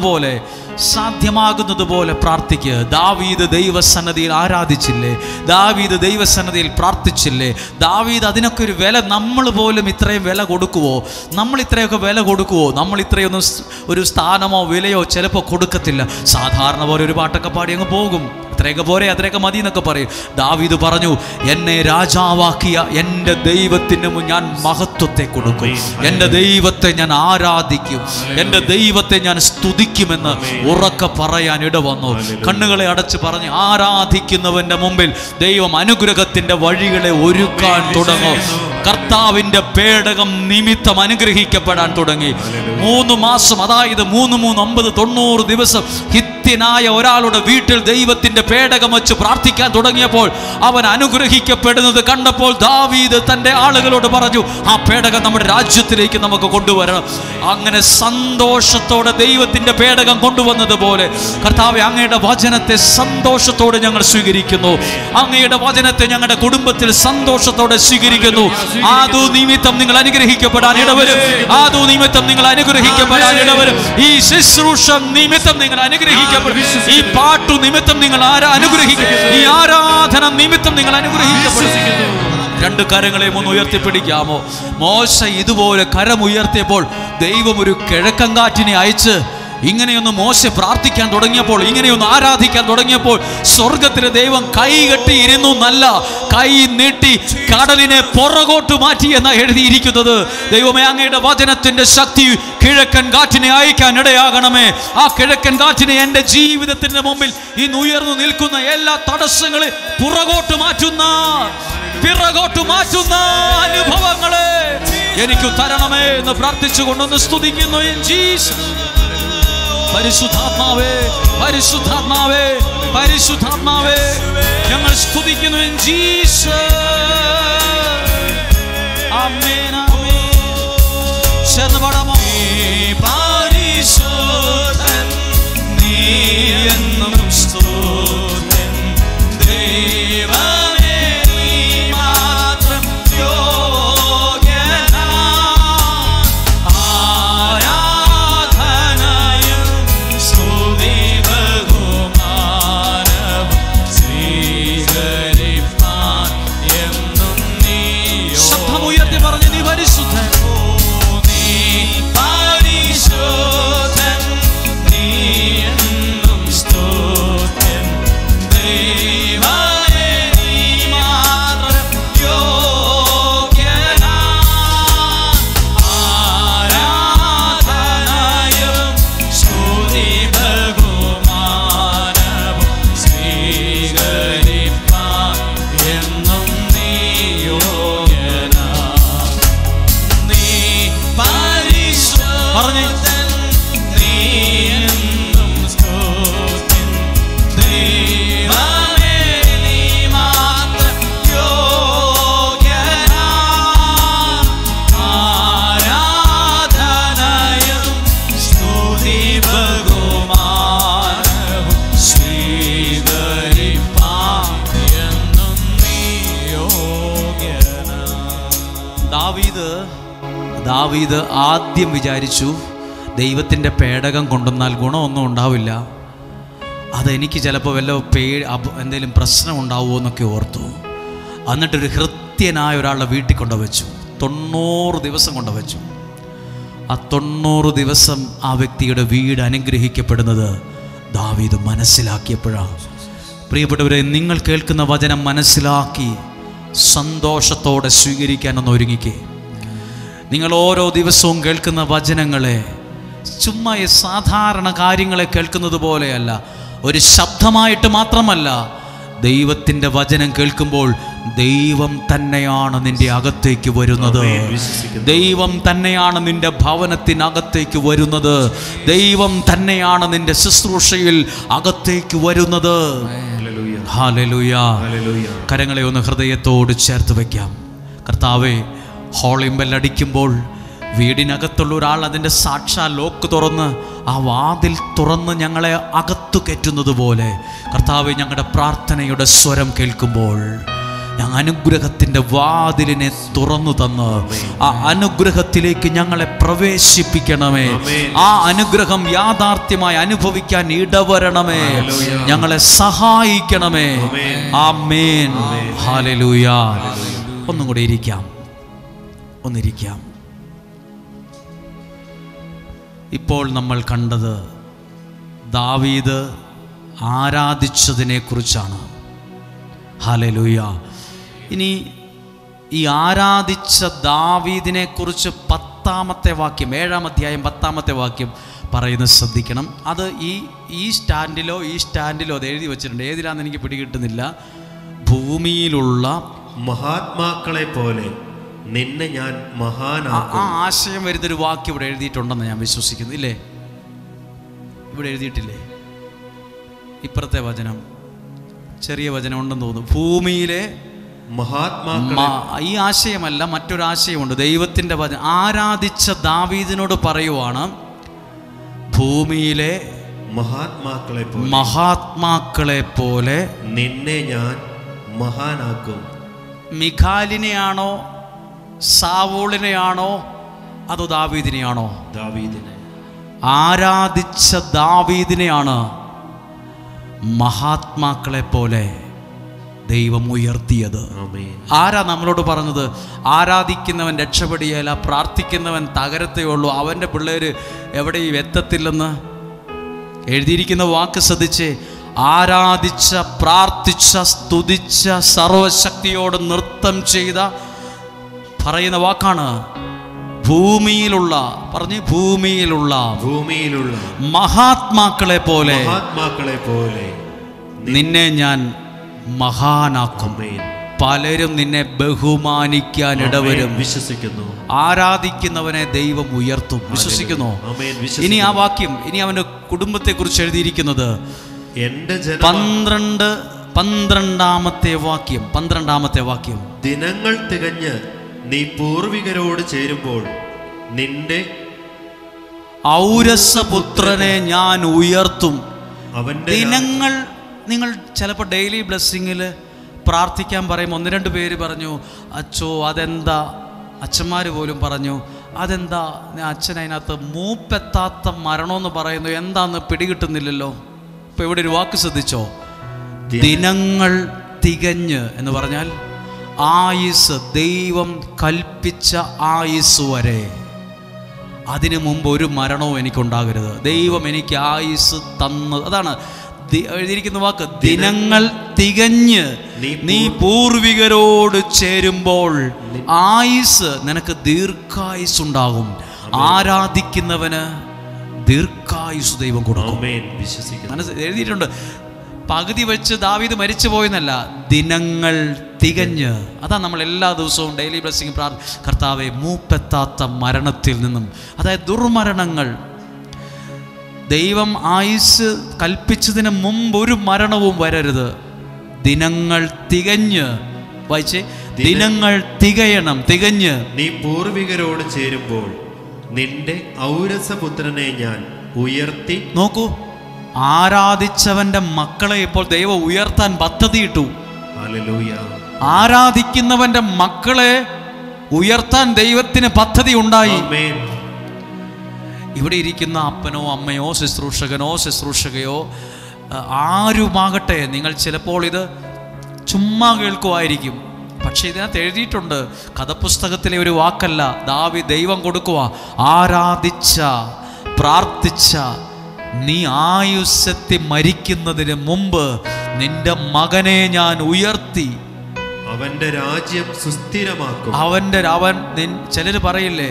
പോലെ പ്രാർത്ഥിക്കുക. ദാവീദ് ദൈവസന്നിധിയിൽ ആരാധിച്ചില്ലേ? ദാവീദ് ദൈവസന്നിധിയിൽ പ്രാർത്ഥിച്ചില്ലേ? ദാവീദ് അതിനൊക്കെ ഒരു വില നമ്മൾ പോലും ഇത്രയും വില കൊടുക്കുവോ? നമ്മൾ ഇത്രയൊക്കെ വില കൊടുക്കുവോ? നമ്മൾ ഇത്രയൊന്നും ഒരു സ്ഥാനമോ വിലയോ ചിലപ്പോൾ കൊടുക്കത്തില്ല. സാധാരണ പോലെ ഒരു പാട്ടൊക്കെ പാടി അങ്ങ് പോകും. ഇത്രയൊക്കെ പോരെ, അത്രയൊക്കെ മതി എന്നൊക്കെ പറയും. ദാവീദ് പറഞ്ഞു, എന്നെ രാജാവാക്കിയ എൻ്റെ ദൈവത്തിന് ഞാൻ മഹത്വത്തെ കൊടുക്കും, എൻ്റെ ദൈവത്തെ ഞാൻ ആരാധിക്കും, എൻ്റെ ദൈവത്തെ ഞാൻ സ്തുതിക്കുമെന്ന് ഉറക്കെ പറയാൻ ഇടവന്നു. കണ്ണുകളെ അടച്ച് പറഞ്ഞ് ആരാധിക്കുന്നവന്റെ മുമ്പിൽ ദൈവം അനുഗ്രഹത്തിന്റെ വഴികളെ ഒരുക്കാൻ തുടങ്ങും. കർത്താവിന്റെ പേടകം നിമിത്തം അനുഗ്രഹിക്കപ്പെടാൻ തുടങ്ങി. 3 മാസം, അതായത് 3, 9, 90 ദിവസം ഹിത്യനായ ഒരാളുടെ വീട്ടിൽ ദൈവത്തിന്റെ പേടകം വെച്ച് പ്രാർത്ഥിക്കാൻ തുടങ്ങിയപ്പോൾ അവൻ അനുഗ്രഹിക്കപ്പെടുന്നത് കണ്ടപ്പോൾ ദാവീദ് തൻ്റെ ആളുകളോട് പറഞ്ഞു, ആ പേടകം നമ്മുടെ രാജ്യത്തിലേക്ക് നമുക്ക് കൊണ്ടുവരണം. അങ്ങനെ സന്തോഷത്തോടെ ദൈവത്തിന്റെ പേടകം കൊണ്ടുവന്നതുപോലെ കർത്താവേ, അങ്ങയുടെ വചനത്തെ സന്തോഷത്തോടെ ഞങ്ങൾ സ്വീകരിക്കുന്നു. അങ്ങയുടെ വചനത്തെ ഞങ്ങളുടെ കുടുംബത്തിൽ സന്തോഷത്തോടെ സ്വീകരിക്കുന്നു. ആദു നിമിത്തം നിങ്ങൾ അനുഗ്രഹിക്കപ്പെടാൻ ഇടവരും. ആദു നിമിത്തം നിങ്ങൾ അനുഗ്രഹിക്കപ്പെടാൻ ഇടവരും. ഈ ശുശ്രൂഷ നിമിത്തം നിങ്ങൾ അനുഗ്രഹിക്കപ്പെടും. ഈ പാട്ടു നിമിത്തം നിങ്ങൾ അനുഗ്രഹിക്കും. ഈ ആരാധന നിമിത്തം നിങ്ങൾ അനുഗ്രഹിക്കപ്പെടും. 2 കരങ്ങളെയും ഒന്ന് ഉയർത്തിപ്പിടിക്കാമോ? മോശ ഇതുപോലെ കരമുയർത്തിയപ്പോൾ ദൈവം ഒരു കിഴക്കൻ കാറ്റിനെ അയച്ച് ഇങ്ങനെയൊന്ന് മോശ പ്രാർത്ഥിക്കാൻ തുടങ്ങിയപ്പോൾ, ഇങ്ങനെയൊന്ന് ആരാധിക്കാൻ തുടങ്ങിയപ്പോൾ സ്വർഗത്തിലെ ദൈവം കൈകെട്ടി ഇരുന്നു എന്നല്ല, കൈ നീട്ടി കടലിനെ പുറകോട്ട് മാറ്റി എന്നാ എഴുതിയിരിക്കുന്നത്. ദൈവമേ, അങ്ങയുടെ വചനത്തിന്റെ ശക്തി കിഴക്കൻ കാറ്റിനെ അയക്കാൻ ഇടയാകണമേ. ആ കിഴക്കൻ കാറ്റിനെ എൻ്റെ ജീവിതത്തിന്റെ മുമ്പിൽ ഇന്ന് ഉയർന്നു നിൽക്കുന്ന എല്ലാ തടസ്സങ്ങളെ പിറകോട്ട് മാറ്റുന്ന അനുഭവങ്ങളെ എനിക്ക് തരണമേ എന്ന് പ്രാർത്ഥിച്ചുകൊണ്ടൊന്ന് സ്തുതിക്കുന്നു. പരിശുദ്ധാത്മാവേ, പരിശുദ്ധാത്മാവേ, പരിശുദ്ധാത്മാവേ, ഞങ്ങൾ സ്തുതിക്കുന്നു. ആമേൻ, ആമേൻ. ചേർന്ന് പാടാമോ? പരിശുദ്ധൻ നീ എന്നും സ്തുതൻ, ദൈവമേ നീ മാത്രം യോഗ്യനാ. ആരാധനയും സ്തുതി ബഹുമാനവും സ്വീകരിപ്പാൻ എന്നും നീ. ശബ്ദമുയർത്തി പറഞ്ഞ്, നീ പരിശുദ്ധൻ, നീ പരിശുദ്ധൻ, നീ എന്നും സ്തുതൻ, ദൈവമേ നീ മാത്രം യോഗ്യനാ. ആരാധനയും സ്തുതി ബഹുമാനവും സ്വീകരിപ്പാൻ എന്നും നീ യോഗ്യനാ. നീ പരിശുദ്ധൻ, നീ എന്നും സ്തുതൻ, ദൈവമേ നീ മാത്രം യോഗ്യനാ. ആരാധനയും സ്തുതി ബഹുമാനവും സ്വീകരിപ്പാൻ എന്നും നീ യോഗ്യനാ. ദാവീദ് ആദ്യം വിചാരിച്ചു, ദൈവത്തിൻ്റെ പേടകം കൊണ്ടുവന്നാൽ ഗുണമൊന്നും ഉണ്ടാവില്ല, അതെനിക്ക് ചിലപ്പോൾ വല്ല എന്തെങ്കിലും പ്രശ്നം ഉണ്ടാവുമോ എന്നൊക്കെ ഓർത്തു. എന്നിട്ടൊരു ഹൃത്യനായ ഒരാളുടെ വീട്ടിൽ കൊണ്ടുവച്ചു. 90 ദിവസം കൊണ്ടുവച്ചു. ആ 90 ദിവസം ആ വ്യക്തിയുടെ വീട് അനുഗ്രഹിക്കപ്പെടുന്നത് ദാവീദ് മനസ്സിലാക്കിയപ്പോഴാണ്. പ്രിയപ്പെട്ടവരെ, നിങ്ങൾ കേൾക്കുന്ന വചനം മനസ്സിലാക്കി സന്തോഷത്തോടെ സ്വീകരിക്കാനൊന്ന് ഒരുങ്ങിക്കേ. നിങ്ങൾ ഓരോ ദിവസവും കേൾക്കുന്ന വചനങ്ങളെ ചുമ്മാ സാധാരണ കാര്യങ്ങളെ കേൾക്കുന്നത് പോലെയല്ല, ഒരു ശബ്ദമായിട്ട് മാത്രമല്ല. ദൈവത്തിൻ്റെ വചനം കേൾക്കുമ്പോൾ ദൈവം തന്നെയാണ് നിന്റെ അകത്തേക്ക് വരുന്നത്. ദൈവം തന്നെയാണ് നിന്റെ ഭവനത്തിനകത്തേക്ക് വരുന്നത്. ദൈവം തന്നെയാണ് നിന്റെ ശുശ്രൂഷയിൽ അകത്തേക്ക് വരുന്നത്. ഹല്ലേലൂയ. കരങ്ങളെ ഒന്ന് ഹൃദയത്തോട് ചേർത്ത് വയ്ക്കാം. കർത്താവേ, ഹോളിംഗ് ബെൽ അടിക്കുമ്പോൾ വീടിനകത്തുള്ള ഒരാൾ അതിൻ്റെ സാക്ഷാൽ ലോക്ക് തുറന്ന് ആ വാതിൽ തുറന്ന് ഞങ്ങളെ അകത്തു കയറ്റുന്നത് പോലെ കർത്താവേ, ഞങ്ങളുടെ പ്രാർത്ഥനയുടെ സ്വരം കേൾക്കുമ്പോൾ അനുഗ്രഹത്തിൻ്റെ വാതിലിനെ തുറന്നു തന്ന് ആ അനുഗ്രഹത്തിലേക്ക് ഞങ്ങളെ പ്രവേശിപ്പിക്കണമേ. ആ അനുഗ്രഹം യാഥാർത്ഥ്യമായി അനുഭവിക്കാൻ ഇടവരണമേ. ഞങ്ങളെ സഹായിക്കണമേ. ആമേൻ. ഹല്ലേലൂയ. ഒന്നും കൂടെ ഇരിക്കാം, ഒന്നിരിക്കാം. ഇപ്പോൾ നമ്മൾ കണ്ടത് ദാവീദ് ആരാധിച്ചതിനെ കുറിച്ചാണ്. ഹല്ലേലൂയ. ഇനി ഈ ആരാധിച്ച ദാവീദിനെ കുറിച്ച് 10-ാമത്തെ വാക്യം, 7-ാം അധ്യായം 10-ാമത്തെ വാക്യം പറയുന്നത് ശ്രദ്ധിക്കണം. അത് ഈ സ്റ്റാൻഡിലോ അത് എഴുതി വെച്ചിട്ടുണ്ട്. ഏതിലാന്ന് എനിക്ക് പിടികിട്ടുന്നില്ല. ഭൂമിയിലുള്ള മഹാത്മാക്കളെ പോലെ നിന്നെ ഞാൻ മഹാനാക്കും. ആ ആശയം വരുന്നൊരു വാക്യം ഇവിടെ എഴുതിയിട്ടുണ്ടെന്ന് ഞാൻ വിശ്വസിക്കുന്നു. ഇല്ലേ? ഇവിടെ എഴുതിയിട്ടില്ലേ? ഇപ്പുറത്തെ വചനം, ചെറിയ വചനം ഉണ്ടെന്ന് തോന്നുന്നു. ഭൂമിയിലെ മഹാത്മാക്കളെ. ഈ ആശയമല്ല, മറ്റൊരാശയമുണ്ട്. ദൈവത്തിൻ്റെ വചനം ആരാധിച്ച ദാവീദിനോട് പറയുവാണ്, ഭൂമിയിലെ മഹാത്മാക്കളെ പോലെ നിന്നെ ഞാൻ മഹാനാക്കും. മിഖാലിനെയാണോ സാവൂളിനെയാണോ അതോ ദാവീദിനെയാണോ? ദാവീദിനെ. ആരാധിച്ച ദാവീദിനെയാണ് മഹാത്മാക്കളെ പോലെ ദൈവം ഉയർത്തിയത്. ആരാ നമ്മളോട് പറഞ്ഞത്? ആരാധിക്കുന്നവൻ രക്ഷപ്പെടുകയില്ല, പ്രാർത്ഥിക്കുന്നവൻ തകരത്തേ ഉള്ളൂ, അവൻ്റെ പിള്ളേർ എവിടെയും എത്തത്തില്ലെന്ന് എഴുതിയിരിക്കുന്ന വാക്ക് ശ്രദ്ധിച്ച്. ആരാധിച്ച, പ്രാർത്ഥിച്ച, സ്തുതിച്ച, സർവശക്തിയോട് നൃത്തം ചെയ്ത പറയുന്ന വാക്കാണ് ഭൂമിയിലുള്ള, പറഞ്ഞ് ഭൂമിയിലുള്ള മഹാത്മാക്കളെ പോലെ നിന്നെ ഞാൻ മഹാനാക്കും. പലരും നിന്നെ ബഹുമാനിക്കാൻ ഇടവരും. വിശ്വസിക്കുന്നു. ആരാധിക്കുന്നവനെ ദൈവം ഉയർത്തും. വിശ്വസിക്കുന്നു. ഇനി ആ വാക്യം, ഇനി അവന്റെ കുടുംബത്തെ കുറിച്ച് എഴുതിയിരിക്കുന്നത് 12-ാമത്തെ വാക്യം. ദിനങ്ങൾ തികഞ്ഞ് നീ പൂർവികരോട് ചേരുമ്പോൾ നിന്റെ ഔരസപുത്രനെ ഞാൻ ഉയർത്തും. അവന്റെ ദിനങ്ങൾ, നിങ്ങൾ ചിലപ്പോൾ ഡെയിലി ബ്ലെസ്സിങ്ങിൽ പ്രാർത്ഥിക്കാൻ പറയുമ്പോൾ 1-2 പേര് പറഞ്ഞു, അച്ചോ അതെന്താ, അച്ഛന്മാർ പോലും പറഞ്ഞു, അതെന്താ അച്ഛൻ അതിനകത്ത് മൂപ്പെത്താത്ത മരണമെന്ന് പറയുന്നു, എന്താന്ന് പിടികിട്ടുന്നില്ലല്ലോ. ഇപ്പം ഇവിടെ ഒരു വാക്ക് ശ്രദ്ധിച്ചോ, ദിനങ്ങൾ തികഞ്ഞ് എന്ന് പറഞ്ഞാൽ ആയുസ്, ദൈവം കൽപ്പിച്ച ആയുസ് വരെ. അതിനു മുമ്പ് ഒരു മരണവും എനിക്കുണ്ടാകരുത്. ദൈവം എനിക്ക് ആയുസ് തന്നത്, അതാണ് എഴുതിയിരിക്കുന്ന വാക്ക്. ദിനങ്ങൾ തികഞ്ഞ് നീ പൂർവികരോട് ചേരുമ്പോൾ ആയുസ്, നിനക്ക് ദീർഘായുസ് ഉണ്ടാകും. ആരാധിക്കുന്നവന് ദീർഘായുസ് ദൈവം കൊടുക്കും. എഴുതിയിട്ടുണ്ട്. പകുതി വെച്ച് ദാവീദ് മരിച്ചു പോയെന്നല്ല, ദിനങ്ങൾ തികഞ്ഞ്. അതാ നമ്മൾ എല്ലാ ദിവസവും ഡെയിലി ബ്ലെസ്സിങ് കർത്താവെ മൂപ്പെത്താത്ത മരണത്തിൽ നിന്നും, അതായത് ദുർമരണങ്ങൾ, ദൈവം ആയുസ് കൽപ്പിച്ചതിന് മുമ്പ് ഒരു മരണവും വരരുത്. ദിനങ്ങൾ തികഞ്ഞ്, വായിച്ചേ, ദിനങ്ങൾ തികയണം, തികഞ്ഞ് നീ പൂർവികരോട് ചേരുമ്പോൾ നിന്റെ ഔരസപുത്രനെ ഞാൻ ഉയർത്തി. നോക്കൂ, ആരാധിച്ചവന്റെ മക്കളെ ഇപ്പോൾ ദൈവം ഉയർത്താൻ പദ്ധതിയിട്ടു. ഹല്ലേലൂയ. ആരാധിക്കുന്നവന്റെ മക്കളെ ഉയർത്താൻ ദൈവത്തിന് പദ്ധതി ഉണ്ടായി. ഇവിടെ ഇരിക്കുന്ന അപ്പനോ അമ്മയോ ശുശ്രൂഷകനോ ശുശ്രൂഷകയോ ആരുമാകട്ടെ, നിങ്ങൾ ചിലപ്പോൾ ഇത് ചുമ്മാ കേൾക്കുമായിരിക്കും, പക്ഷെ ഇതിനകത്ത് എഴുതിയിട്ടുണ്ട്. കഥപുസ്തകത്തിലെ ഒരു വാക്കല്ല, ദൈവം കൊടുക്കുക. ആരാധിച്ച, പ്രാർത്ഥിച്ച നീ ആയുസ്സത്തി മരിക്കുന്നതിന് മുമ്പ് നിന്റെ മകനെ ഞാൻ ഉയർത്തി, അവന്റെ രാജ്യം സുസ്ഥിരമാക്കും. ചിലര് പറയില്ലേ,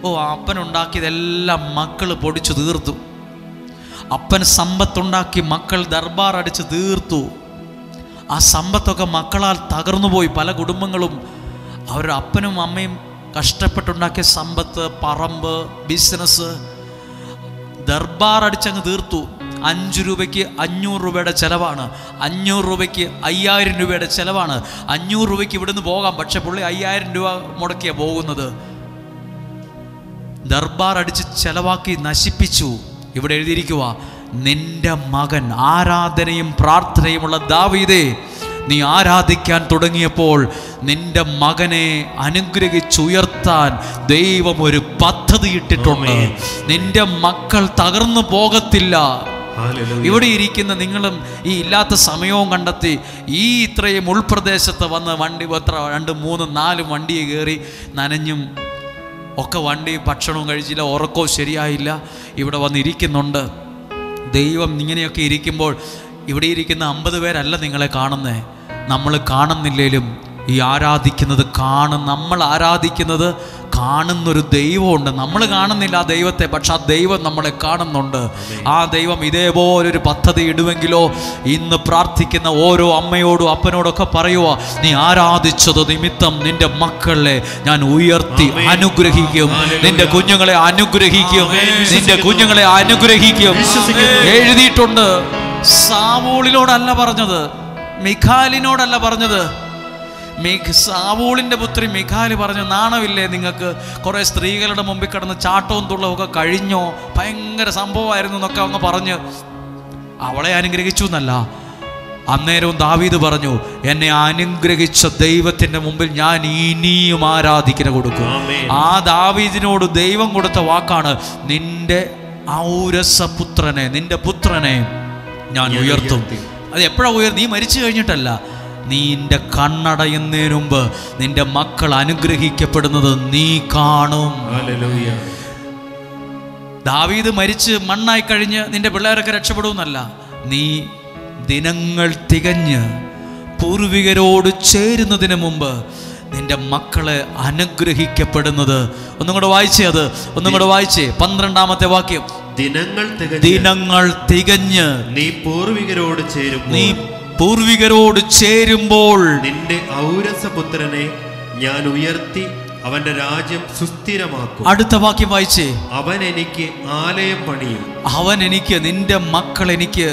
ഓ അപ്പനുണ്ടാക്കിയതെല്ലാം മക്കൾ പൊടിച്ചു തീർത്തു, അപ്പൻ സമ്പത്തുണ്ടാക്കി മക്കൾ ദർബാർ അടിച്ച് തീർത്തു. ആ സമ്പത്തൊക്കെ മക്കളാൽ തകർന്നുപോയി. പല കുടുംബങ്ങളും അവരുടെ അപ്പനും അമ്മയും കഷ്ടപ്പെട്ടുണ്ടാക്കിയ സമ്പത്ത്, പറമ്പ്, ബിസിനസ് ദർബാർ അടിച്ചങ്ങ് തീർത്തു. 5 രൂപയ്ക്ക് 500 രൂപയുടെ ചിലവാണ്, 500 രൂപയ്ക്ക് 5000 രൂപയുടെ ചിലവാണ്. 500 രൂപയ്ക്ക് ഇവിടുന്ന് പോകാം, പക്ഷെ പുള്ളി 5000 രൂപ മുടക്കിയാണ് പോകുന്നത്. ദർബാർ അടിച്ച് ചെലവാക്കി നശിപ്പിച്ചു. ഇവിടെ എഴുതിയിരിക്കുക, നിന്റെ മകൻ, ആരാധനയും പ്രാർത്ഥനയുമുള്ള ദാവീദേ, നീ ആരാധിക്കാൻ തുടങ്ങിയപ്പോൾ നിന്റെ മകനെ അനുഗ്രഹിച്ചുയർത്താൻ ദൈവം ഒരു പദ്ധതി ഇട്ടിട്ടുണ്ട്. നിന്റെ മക്കൾ തകർന്നു പോകത്തില്ല. ഇവിടെ ഇരിക്കുന്ന നിങ്ങളും ഈ ഇല്ലാത്ത സമയവും കണ്ടെത്തി ഈ ഇത്രയും ഉൾപ്രദേശത്ത് വന്ന് വണ്ടി എത്ര 2, 3, 4 വണ്ടിയെ കയറി നനഞ്ഞും ഒക്കെ വണ്ടി ഭക്ഷണവും കഴിച്ചില്ല, ഉറക്കവും ശരിയായില്ല, ഇവിടെ വന്നിരിക്കുന്നുണ്ട്. ദൈവം ഇങ്ങനെയൊക്കെ ഇരിക്കുമ്പോൾ ഇവിടെ ഇരിക്കുന്ന 50 പേരല്ല നിങ്ങളെ കാണുന്നേ. നമ്മൾ കാണുന്നില്ലേലും ഈ ആരാധിക്കുന്നത് നമ്മൾ ആരാധിക്കുന്നത് കാണുന്നൊരു ദൈവമുണ്ട്. നമ്മൾ കാണുന്നില്ല ആ ദൈവത്തെ, പക്ഷെ ആ ദൈവം നമ്മളെ കാണുന്നുണ്ട്. ആ ദൈവം ഇതേപോലൊരു പദ്ധതി ഇടുമെങ്കിലോ ഇന്ന് പ്രാർത്ഥിക്കുന്ന ഓരോ അമ്മയോടും അപ്പനോടൊക്കെ പറയുക, നീ ആരാധിച്ചത് നിമിത്തം നിന്റെ മക്കളെ ഞാൻ ഉയർത്തി അനുഗ്രഹിക്കും, നിന്റെ കുഞ്ഞുങ്ങളെ അനുഗ്രഹിക്കും, നിന്റെ കുഞ്ഞുങ്ങളെ അനുഗ്രഹിക്കും. എഴുതിയിട്ടുണ്ട്. സാവൂളിനോടല്ല പറഞ്ഞത്, മിഖാലിനോടല്ല പറഞ്ഞത്. സാവൂളിൻ്റെ പുത്രി മിഖാല് പറഞ്ഞു, നാണമില്ലേ നിങ്ങൾക്ക്? കുറേ സ്ത്രീകളുടെ മുമ്പിൽ കിടന്ന് ചാട്ടവും തുള്ളവും ഒക്കെ കഴിഞ്ഞോ, ഭയങ്കര സംഭവമായിരുന്നു എന്നൊക്കെ അങ്ങ് പറഞ്ഞ് അവളെ അനുഗ്രഹിച്ചു എന്നല്ല. അന്നേരവും ദാവീദ് പറഞ്ഞു, എന്നെ അനുഗ്രഹിച്ച ദൈവത്തിൻ്റെ മുമ്പിൽ ഞാൻ ഇനിയും ആരാധിക്കുന്ന കൊടുക്കും. ആ ദാവീദിനോട് ദൈവം കൊടുത്ത വാക്കാണ്, നിന്റെ ഔരസപുത്രനെ, നിന്റെ പുത്രനെ ഞാൻ ഉയർത്തും. അത് എപ്പോഴാണ് നീ മരിച്ചു കഴിഞ്ഞിട്ടല്ല, നിന്റെ കണ്ണടയുന്നതിന് മുമ്പ് നിന്റെ മക്കൾ അനുഗ്രഹിക്കപ്പെടുന്നത് നീ കാണും. ദാവീദ് മരിച്ച് മണ്ണായി കഴിഞ്ഞ് നിന്റെ പിള്ളേരൊക്കെ രക്ഷപ്പെടുമെന്നല്ല, നീ ദിനങ്ങൾ തികഞ്ഞ് പൂർവികരോട് ചേരുന്നതിന് മുമ്പ് നിന്റെ മക്കളെ അനുഗ്രഹിക്കപ്പെടുന്നത്. ഒന്നും കൂടെ വായിച്ചേ, അത് ഒന്നും കൂടെ വായിച്ചേ. 12ാമത്തെ വാക്യം, ദിനങ്ങൾ തികഞ്ഞ് നീ പൂർവികരോട് ചേരുമ്പോൾ നിന്റെ ഔരസപുത്രനെ ഞാൻ ഉയർത്തി അവന്റെ രാജ്യം സുസ്ഥിരമാക്കും. അടുത്ത വാക്യം വായിച്ചേ. അവൻ എനിക്ക് ആലയം പണിയും. അവൻ എനിക്ക്, നിന്റെ മക്കൾ എനിക്ക്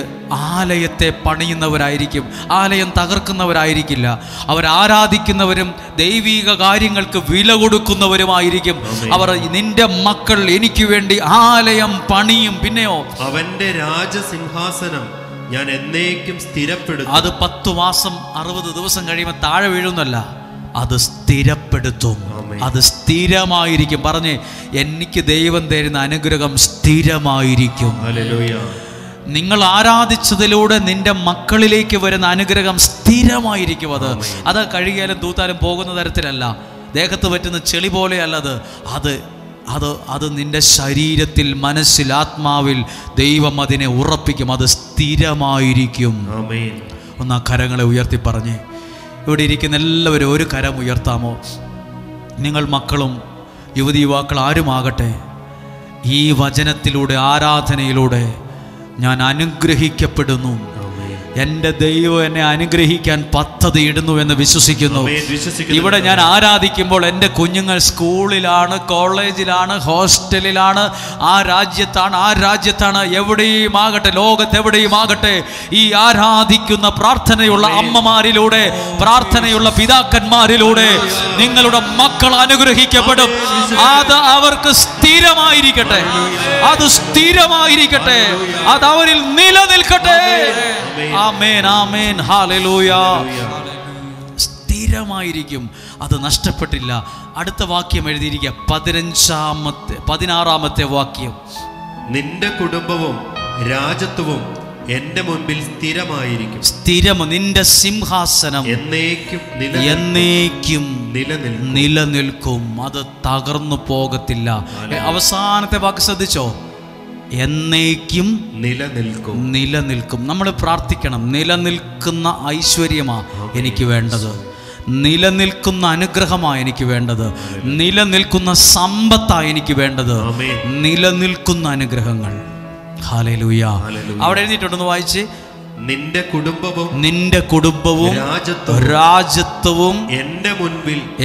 ആലയത്തെ പണിയുന്നവരായിരിക്കും. ആലയം തകർക്കുന്നവരായിരിക്കില്ല. അവർ ആരാധിക്കുന്നവരും ദൈവിക കാര്യങ്ങൾക്ക് വില കൊടുക്കുന്നവരുമായിരിക്കും. അവർ, നിന്റെ മക്കൾ എനിക്ക് വേണ്ടി ആലയം പണിയും. പിന്നെയോ അവന്റെ രാജസിംഹാസനം ഞാൻ എന്നേക്കും സ്ഥിരപ്പെടുത്തും. അത് 10 മാസം 60 ദിവസം കഴിയുമ്പോൾ താഴെ വീഴുന്നല്ല, അത് സ്ഥിരപ്പെടുത്തും. അത് സ്ഥിരമായിരിക്കും. പറഞ്ഞേ, എനിക്ക് ദൈവം തരുന്ന അനുഗ്രഹം സ്ഥിരമായിരിക്കും. നിങ്ങൾ ആരാധിച്ചതിലൂടെ നിന്റെ മക്കളിലേക്ക് വരുന്ന അനുഗ്രഹം സ്ഥിരമായിരിക്കും. അത് കഴുകിയാലും തൂത്താലും പോകുന്ന തരത്തിലല്ല, ദേഹത്ത് പറ്റുന്ന ചെളി പോലെയല്ലത്. അത് നിന്റെ ശരീരത്തിൽ, മനസ്സിൽ, ആത്മാവിൽ ദൈവം അതിനെ ഉറപ്പിക്കും. അത് സ്ഥിരമായിരിക്കും. ഒന്ന് ആ കരങ്ങളെ ഉയർത്തി പറഞ്ഞേ. ഇവിടെ ഇരിക്കുന്ന എല്ലാവരും ഒരു കരം ഉയർത്താമോ? നിങ്ങൾ മക്കളും യുവതി യുവാക്കൾ ആരുമാകട്ടെ, ഈ വചനത്തിലൂടെ, ആരാധനയിലൂടെ ഞാൻ അനുഗ്രഹിക്കപ്പെടുന്നു. എൻ്റെ ദൈവം എന്നെ അനുഗ്രഹിക്കാൻ പദ്ധതി ഇടുന്നു എന്ന് വിശ്വസിക്കുന്നു. ഇവിടെ ഞാൻ ആരാധിക്കുമ്പോൾ എൻ്റെ കുഞ്ഞുങ്ങൾ സ്കൂളിലാണ്, കോളേജിലാണ്, ഹോസ്റ്റലിലാണ്, ആ രാജ്യത്താണ്, എവിടെയും ആകട്ടെ, ലോകത്തെവിടെയും ആകട്ടെ, ഈ ആരാധിക്കുന്ന പ്രാർത്ഥനയുള്ള അമ്മമാരിലൂടെ, പ്രാർത്ഥനയുള്ള പിതാക്കന്മാരിലൂടെ നിങ്ങളുടെ മക്കൾ അനുഗ്രഹിക്കപ്പെടും. അത് അവർക്ക് സ്ഥിരമായിരിക്കട്ടെ, അത് സ്ഥിരമായിരിക്കട്ടെ, അത് അവരിൽ നിലനിൽക്കട്ടെ. ആമേൻ, ആമേൻ, ഹല്ലേലൂയ. സ്ഥിരമായിരിക്കും, അത് നഷ്ടപ്പെട്ടില്ല. അടുത്ത വാക്യം എഴുതിയിരിക്കുക, 16ാമത്തെ വാക്യം, നിന്റെ കുടുംബവും രാജത്വവും എന്റെ മുൻപിൽ സ്ഥിരമായിരിക്കും. നിന്റെ സിംഹാസനം എന്നേക്കും നിലനിൽക്കും. അത് തകർന്നു പോകത്തില്ല. അവസാനത്തെ വാക്ക് ശ്രദ്ധിച്ചോ, എന്നേക്കും നിലനിൽക്കും. നമ്മൾ പ്രാർത്ഥിക്കണം, നിലനിൽക്കുന്ന ഐശ്വര്യമാണ് എനിക്ക് വേണ്ടത്, നിലനിൽക്കുന്ന അനുഗ്രഹമാണ് എനിക്ക് വേണ്ടത്, നിലനിൽക്കുന്ന സമ്പത്താണ് എനിക്ക് വേണ്ടത്, നിലനിൽക്കുന്ന അനുഗ്രഹങ്ങൾ. ഹല്ലേലൂയ. അവിടെ എഴുതിയിട്ടുണ്ടെന്ന് വായിച്ച്, നിന്റെ കുടുംബവും രാജത്വവും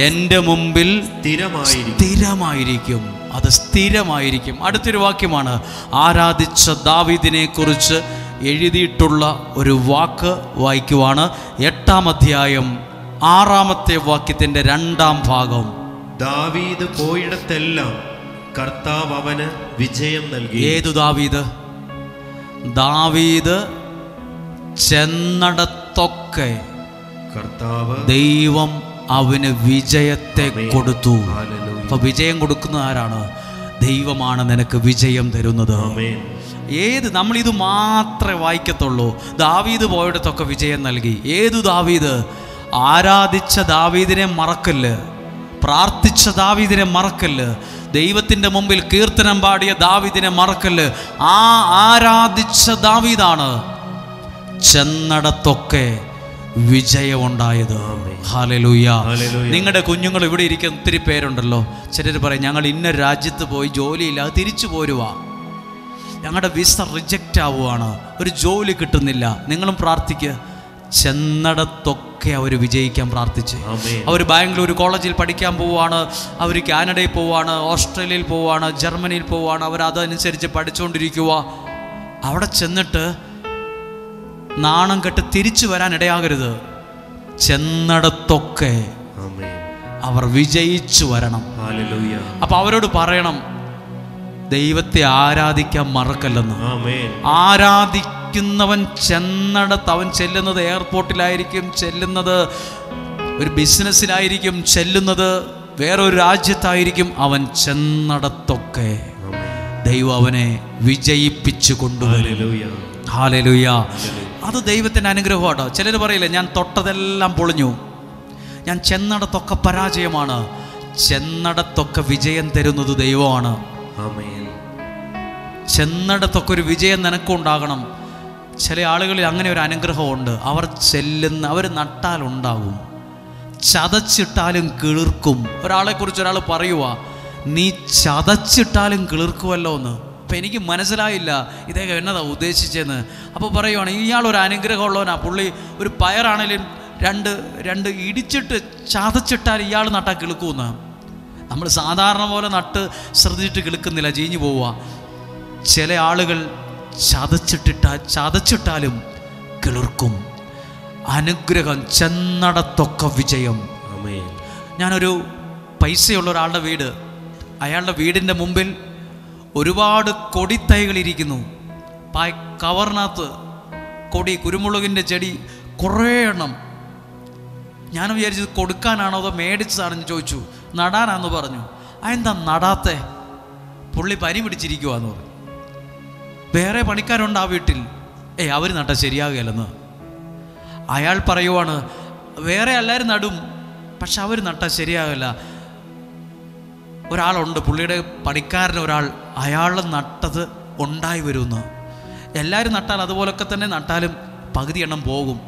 എന്റെ മുമ്പിൽ സ്ഥിരമായിരിക്കും. അത് സ്ഥിരമായിരിക്കും. അടുത്തൊരു വാക്യമാണ്, ആരാധിച്ച ദാവീദിനെ കുറിച്ച് എഴുതിയിട്ടുള്ള ഒരു വാക്ക് വായിക്കുവാണ്. 8-ാം അധ്യായം 6-ാമത്തെ വാക്യത്തിന്റെ 2-ാം ഭാഗം. ദാവീദ് പോയിടത്തെല്ലാം കർത്താവ് അവന് വിജയം നൽകി. ഏതു ദാവീദ്? ദാവീദ് ചെന്നടത്തൊക്കെ കർത്താവ് ദൈവം അവന് വിജയത്തെ കൊടുത്തു. ഹല്ലേലൂയ. അപ്പൊ വിജയം കൊടുക്കുന്നത് ആരാണ്? ദൈവമാണ് നിനക്ക് വിജയം തരുന്നത്. ആമേൻ. നമ്മളിത് മാത്രമേ വായിക്കത്തുള്ളൂ. ദാവീദ് പോയിടത്തൊക്കെ വിജയം നൽകി. ദാവീദ്? ആരാധിച്ച ദാവീദിനെ മറക്കല്ല്, പ്രാർത്ഥിച്ച ദാവീദിനെ മറക്കല്ല്, ദൈവത്തിൻ്റെ മുമ്പിൽ കീർത്തനം പാടിയ ദാവീദിനെ മറക്കല്ല്. ആരാധിച്ച ദാവീദാണ് ചെന്നടത്തൊക്കെ വിജയമുണ്ടായത്. ഹല്ലേലൂയ. നിങ്ങളുടെ കുഞ്ഞുങ്ങൾ ഇവിടെ ഇരിക്കുന്ന ഒത്തിരി പേരുണ്ടല്ലോ. ചിലർ പറയും ഞങ്ങൾ ഇന്ന രാജ്യത്ത് പോയി ജോലിയില്ലാതെ തിരിച്ചു പോരുവാ, ഞങ്ങളുടെ വിസ റിജക്റ്റ് ആവുകയാണ്, ഒരു ജോലി കിട്ടുന്നില്ല. നിങ്ങളും പ്രാർത്ഥിക്കുക. ചെന്നടത്തൊക്കെ അവർ വിജയിക്കാൻ പ്രാർത്ഥിച്ച്. അവർ ബാംഗ്ലൂർ കോളേജിൽ പഠിക്കാൻ പോവുകയാണ്, അവർ കാനഡയിൽ പോവുകയാണ്, ഓസ്ട്രേലിയയിൽ പോവുകയാണ്, ജർമ്മനിയിൽ പോവുകയാണ്. അവരതനുസരിച്ച് പഠിച്ചുകൊണ്ടിരിക്കുക. അവിടെ ചെന്നിട്ട് നാണം കെട്ട് തിരിച്ചു വരാൻ ഇടയാകരുത്. ചെന്നടത്തൊക്കെ അവർ വിജയിച്ചു വരണം. അപ്പൊ അവരോട് പറയണം, ദൈവത്തെ ആരാധിക്കാൻ മറക്കല്ലെന്ന്. ആരാധിക്കുന്നവൻ ചെന്നടത്ത് അവൻ ചെല്ലുന്നത് എയർപോർട്ടിലായിരിക്കും, ചെല്ലുന്നത് ഒരു ബിസിനസ്സിലായിരിക്കും, ചെല്ലുന്നത് വേറൊരു രാജ്യത്തായിരിക്കും. അവൻ ചെന്നടത്തൊക്കെ ദൈവം അവനെ വിജയിപ്പിച്ചു കൊണ്ടുവരും. ഹല്ലേലൂയ. അത് ദൈവത്തിൻ്റെ അനുഗ്രഹമാണ്. ചിലർ പറയില്ല ഞാൻ തൊട്ടതെല്ലാം പൊളിഞ്ഞു, ഞാൻ ചെന്നടത്തൊക്കെ പരാജയമാണ്. ചെന്നടത്തൊക്കെ വിജയം തരുന്നത് ദൈവമാണ്. ചെന്നടത്തൊക്കെ ഒരു വിജയം നിനക്കുണ്ടാകണം. ചില ആളുകളിൽ അങ്ങനെ ഒരു അനുഗ്രഹമുണ്ട്. അവർ നട്ടാലുണ്ടാകും, ചതച്ചിട്ടാലും കിളിർക്കും. ഒരാളെക്കുറിച്ച് ഒരാൾ പറയുക, നീ ചതച്ചിട്ടാലും കിളിർക്കുമല്ലോ എന്ന്. അപ്പം എനിക്ക് മനസ്സിലായില്ല ഇദ്ദേഹം എന്നതാ ഉദ്ദേശിച്ചതെന്ന്. അപ്പോൾ പറയുവാണ് ഇയാളൊരു അനുഗ്രഹമുള്ളവനാ. പുള്ളി ഒരു പയറാണേലും രണ്ട് ഇടിച്ചിട്ട് ചതച്ചിട്ടാൽ ഇയാൾ നട്ടാൽ കിളുക്കുമെന്ന്. നമ്മൾ സാധാരണ പോലെ നട്ട് ശ്രദ്ധിച്ചിട്ട് കിളുക്കുന്നില്ല, ചീഞ്ഞു പോവുക. ചില ആളുകൾ ചതച്ചിട്ടാലും കിളിർക്കും. അനുഗ്രഹം ചെന്നടത്തൊക്കെ വിജയം. ഞാനൊരു പൈസയുള്ള ഒരാളുടെ വീട്, അയാളുടെ വീടിൻ്റെ മുമ്പിൽ ഒരുപാട് കൊടിത്തൈകളിരിക്കുന്നു. കവറിനകത്ത് കൊടി, കുരുമുളകിൻ്റെ ചെടി കുറേ എണ്ണം. ഞാൻ വിചാരിച്ചത് കൊടുക്കാനാണോ അതോ മേടിച്ചതാണെന്ന് ചോദിച്ചു. നടാനാന്ന് പറഞ്ഞു. അതെന്താ നടാത്തെ? പുള്ളി പനി പിടിച്ചിരിക്കുവാന്ന് പറഞ്ഞു. വേറെ പണിക്കാരുണ്ട് ആ വീട്ടിൽ. അവർ നട്ടാൽ ശരിയാകുകയല്ലെന്ന്. അയാൾ പറയുവാണ് വേറെ എല്ലാവരും നടും, പക്ഷെ അവർ നട്ടാൽ ശരിയാകില്ല. ഒരാളുണ്ട്, പുള്ളിയുടെ പണിക്കാരന് ഒരാൾ, അയാൾ നട്ടത് ഉണ്ടായി വരുമെന്ന്. എല്ലാവരും നട്ടാൽ അതുപോലൊക്കെ തന്നെ നട്ടാലും പകുതി എണ്ണം പോകും.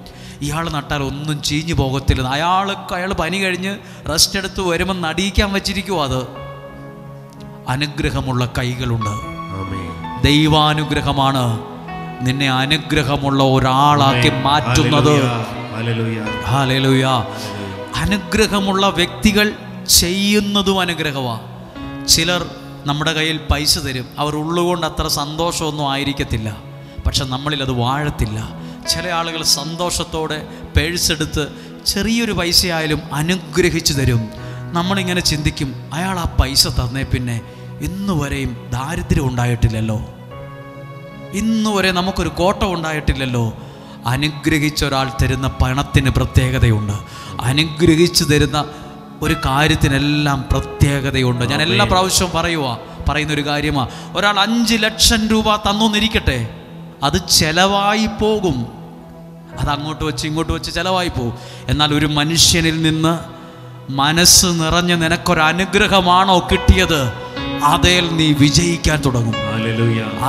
ഇയാൾ നട്ടാൽ ഒന്നും ചീഞ്ഞു പോകത്തില്ല. അയാൾ പനി കഴിഞ്ഞ് റെസ്റ്റ് എടുത്ത് വരുമ്പോൾ നടിയിക്കാൻ വെച്ചിരിക്കുമോ. അത് അനുഗ്രഹമുള്ള കൈകളുണ്ട്. ദൈവാനുഗ്രഹമാണ് നിന്നെ അനുഗ്രഹമുള്ള ഒരാളാക്കി മാറ്റുന്നത്. ഹല്ലേലൂയ. അനുഗ്രഹമുള്ള വ്യക്തികൾ ചെയ്യുന്നതും അനുഗ്രഹമാണ്. ചിലർ നമ്മുടെ കയ്യിൽ പൈസ തരും, അവർ ഉള്ളുകൊണ്ട് അത്ര സന്തോഷമൊന്നും ആയിരിക്കത്തില്ല, പക്ഷെ നമ്മളിൽ അത് വാഴത്തില്ല. ചില ആളുകൾ സന്തോഷത്തോടെ പേഴ്സെടുത്ത് ചെറിയൊരു പൈസയായാലും അനുഗ്രഹിച്ചു തരും. നമ്മളിങ്ങനെ ചിന്തിക്കും, അയാൾ ആ പൈസ തന്നേ പിന്നെ ഇന്നുവരെയും ദാരിദ്ര്യം ഉണ്ടായിട്ടില്ലല്ലോ, ഇന്നുവരെ നമുക്കൊരു കോട്ടം ഉണ്ടായിട്ടില്ലല്ലോ. അനുഗ്രഹിച്ച ഒരാൾ തരുന്ന പണത്തിന് പ്രത്യേകതയുണ്ട്. അനുഗ്രഹിച്ചു തരുന്ന ഒരു കാര്യത്തിനെല്ലാം പ്രത്യേകതയുണ്ട്. ഞാൻ എല്ലാ പ്രാവശ്യവും പറയുന്നൊരു കാര്യമാണ്. ഒരാൾ 5 ലക്ഷം രൂപ തന്നൊന്നിരിക്കട്ടെ, അത് ചെലവായി പോകും. അത് അങ്ങോട്ട് വെച്ച് ഇങ്ങോട്ട് വെച്ച് ചെലവായി പോകും. എന്നാൽ ഒരു മനുഷ്യനിൽ നിന്ന് മനസ്സ് നിറഞ്ഞ് നിനക്കൊരനുഗ്രഹമാണോ കിട്ടിയത്, അതിൽ നീ വിജയിക്കാൻ തുടങ്ങും.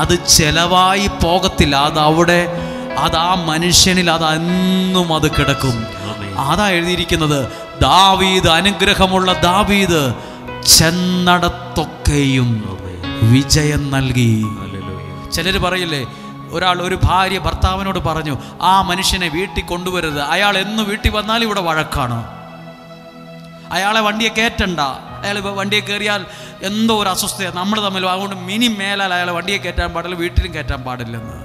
അത് ചെലവായി പോകത്തില്ല. അത് ആ മനുഷ്യനിൽ അതെന്നും അത് കിടക്കും. അതാ എഴുതിയിരിക്കുന്നത്, ദാവീദ്, അനുഗ്രഹമുള്ള ദാവീദ് ചെന്നടത്തൊക്കെയും വിജയം നൽകി. ചിലർ പറയില്ലേ, ഒരു ഭാര്യ ഭർത്താവിനോട് പറഞ്ഞു ആ മനുഷ്യനെ വീട്ടിൽ കൊണ്ടുവരരുത്, അയാൾ എന്ന് വീട്ടിൽ വന്നാലും ഇവിടെ വഴക്കാണ്, അയാളെ വണ്ടിയെ കയറ്റണ്ട, അയാൾ വണ്ടിയെ കയറിയാൽ എന്തോ ഒരു അസ്വസ്ഥത നമ്മൾ തമ്മിൽ, അതുകൊണ്ട് മേലാൽ അയാളെ വണ്ടിയെ കയറ്റാൻ പാടില്ല, വീട്ടിലും കയറ്റാൻ പാടില്ലെന്ന്.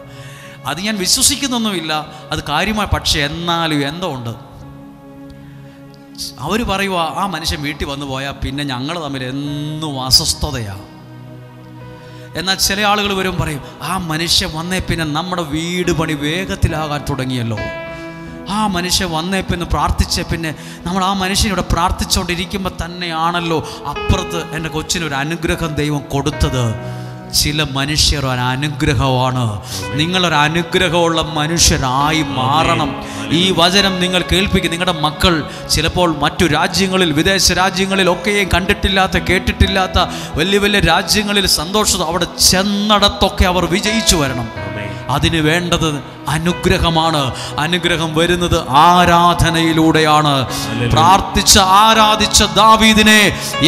അത് ഞാൻ വിശ്വസിക്കുന്നൊന്നുമില്ല, അത് കാര്യമായി. പക്ഷെ എന്നാലും എന്തോ ഉണ്ട്. അവർ പറയുക ആ മനുഷ്യൻ വീട്ടിൽ വന്നു പോയാൽ പിന്നെ ഞങ്ങൾ തമ്മിൽ എന്നും അസ്വസ്ഥതയാണ്. എന്നാൽ ചില ആളുകൾ വരും പറയും ആ മനുഷ്യൻ വന്നേ പിന്നെ നമ്മുടെ വീട് പണി വേഗത്തിലാകാൻ തുടങ്ങിയല്ലോ, ആ മനുഷ്യൻ വന്നേ പിന്നെ പ്രാർത്ഥിച്ചേ പിന്നെ നമ്മൾ ആ മനുഷ്യനോട് പ്രാർത്ഥിച്ചുകൊണ്ടിരിക്കുമ്പോൾ തന്നെയാണല്ലോ അപ്പുറത്ത് എൻ്റെ കൊച്ചിനൊരു അനുഗ്രഹം ദൈവം കൊടുത്തത്. ചില മനുഷ്യർ ഒരു അനുഗ്രഹമാണ്. നിങ്ങളൊരു അനുഗ്രഹമുള്ള മനുഷ്യരായി മാറണം. ഈ വചനം നിങ്ങൾ കേൾപ്പിക്കും. നിങ്ങളുടെ മക്കൾ ചിലപ്പോൾ മറ്റു രാജ്യങ്ങളിൽ, വിദേശ രാജ്യങ്ങളിലൊക്കെയും കണ്ടിട്ടില്ലാത്ത, കേട്ടിട്ടില്ലാത്ത വലിയ വലിയ രാജ്യങ്ങളിൽ സന്തോഷം, അവിടെ ചെന്നിടത്തൊക്കെ അവർ വിജയിച്ചു വരണം. അതിന് വേണ്ടത് അനുഗ്രഹമാണ്. അനുഗ്രഹം വരുന്നത് ആരാധനയിലൂടെയാണ്. പ്രാർത്ഥിച്ച് ആരാധിച്ച ദാവീദിനെ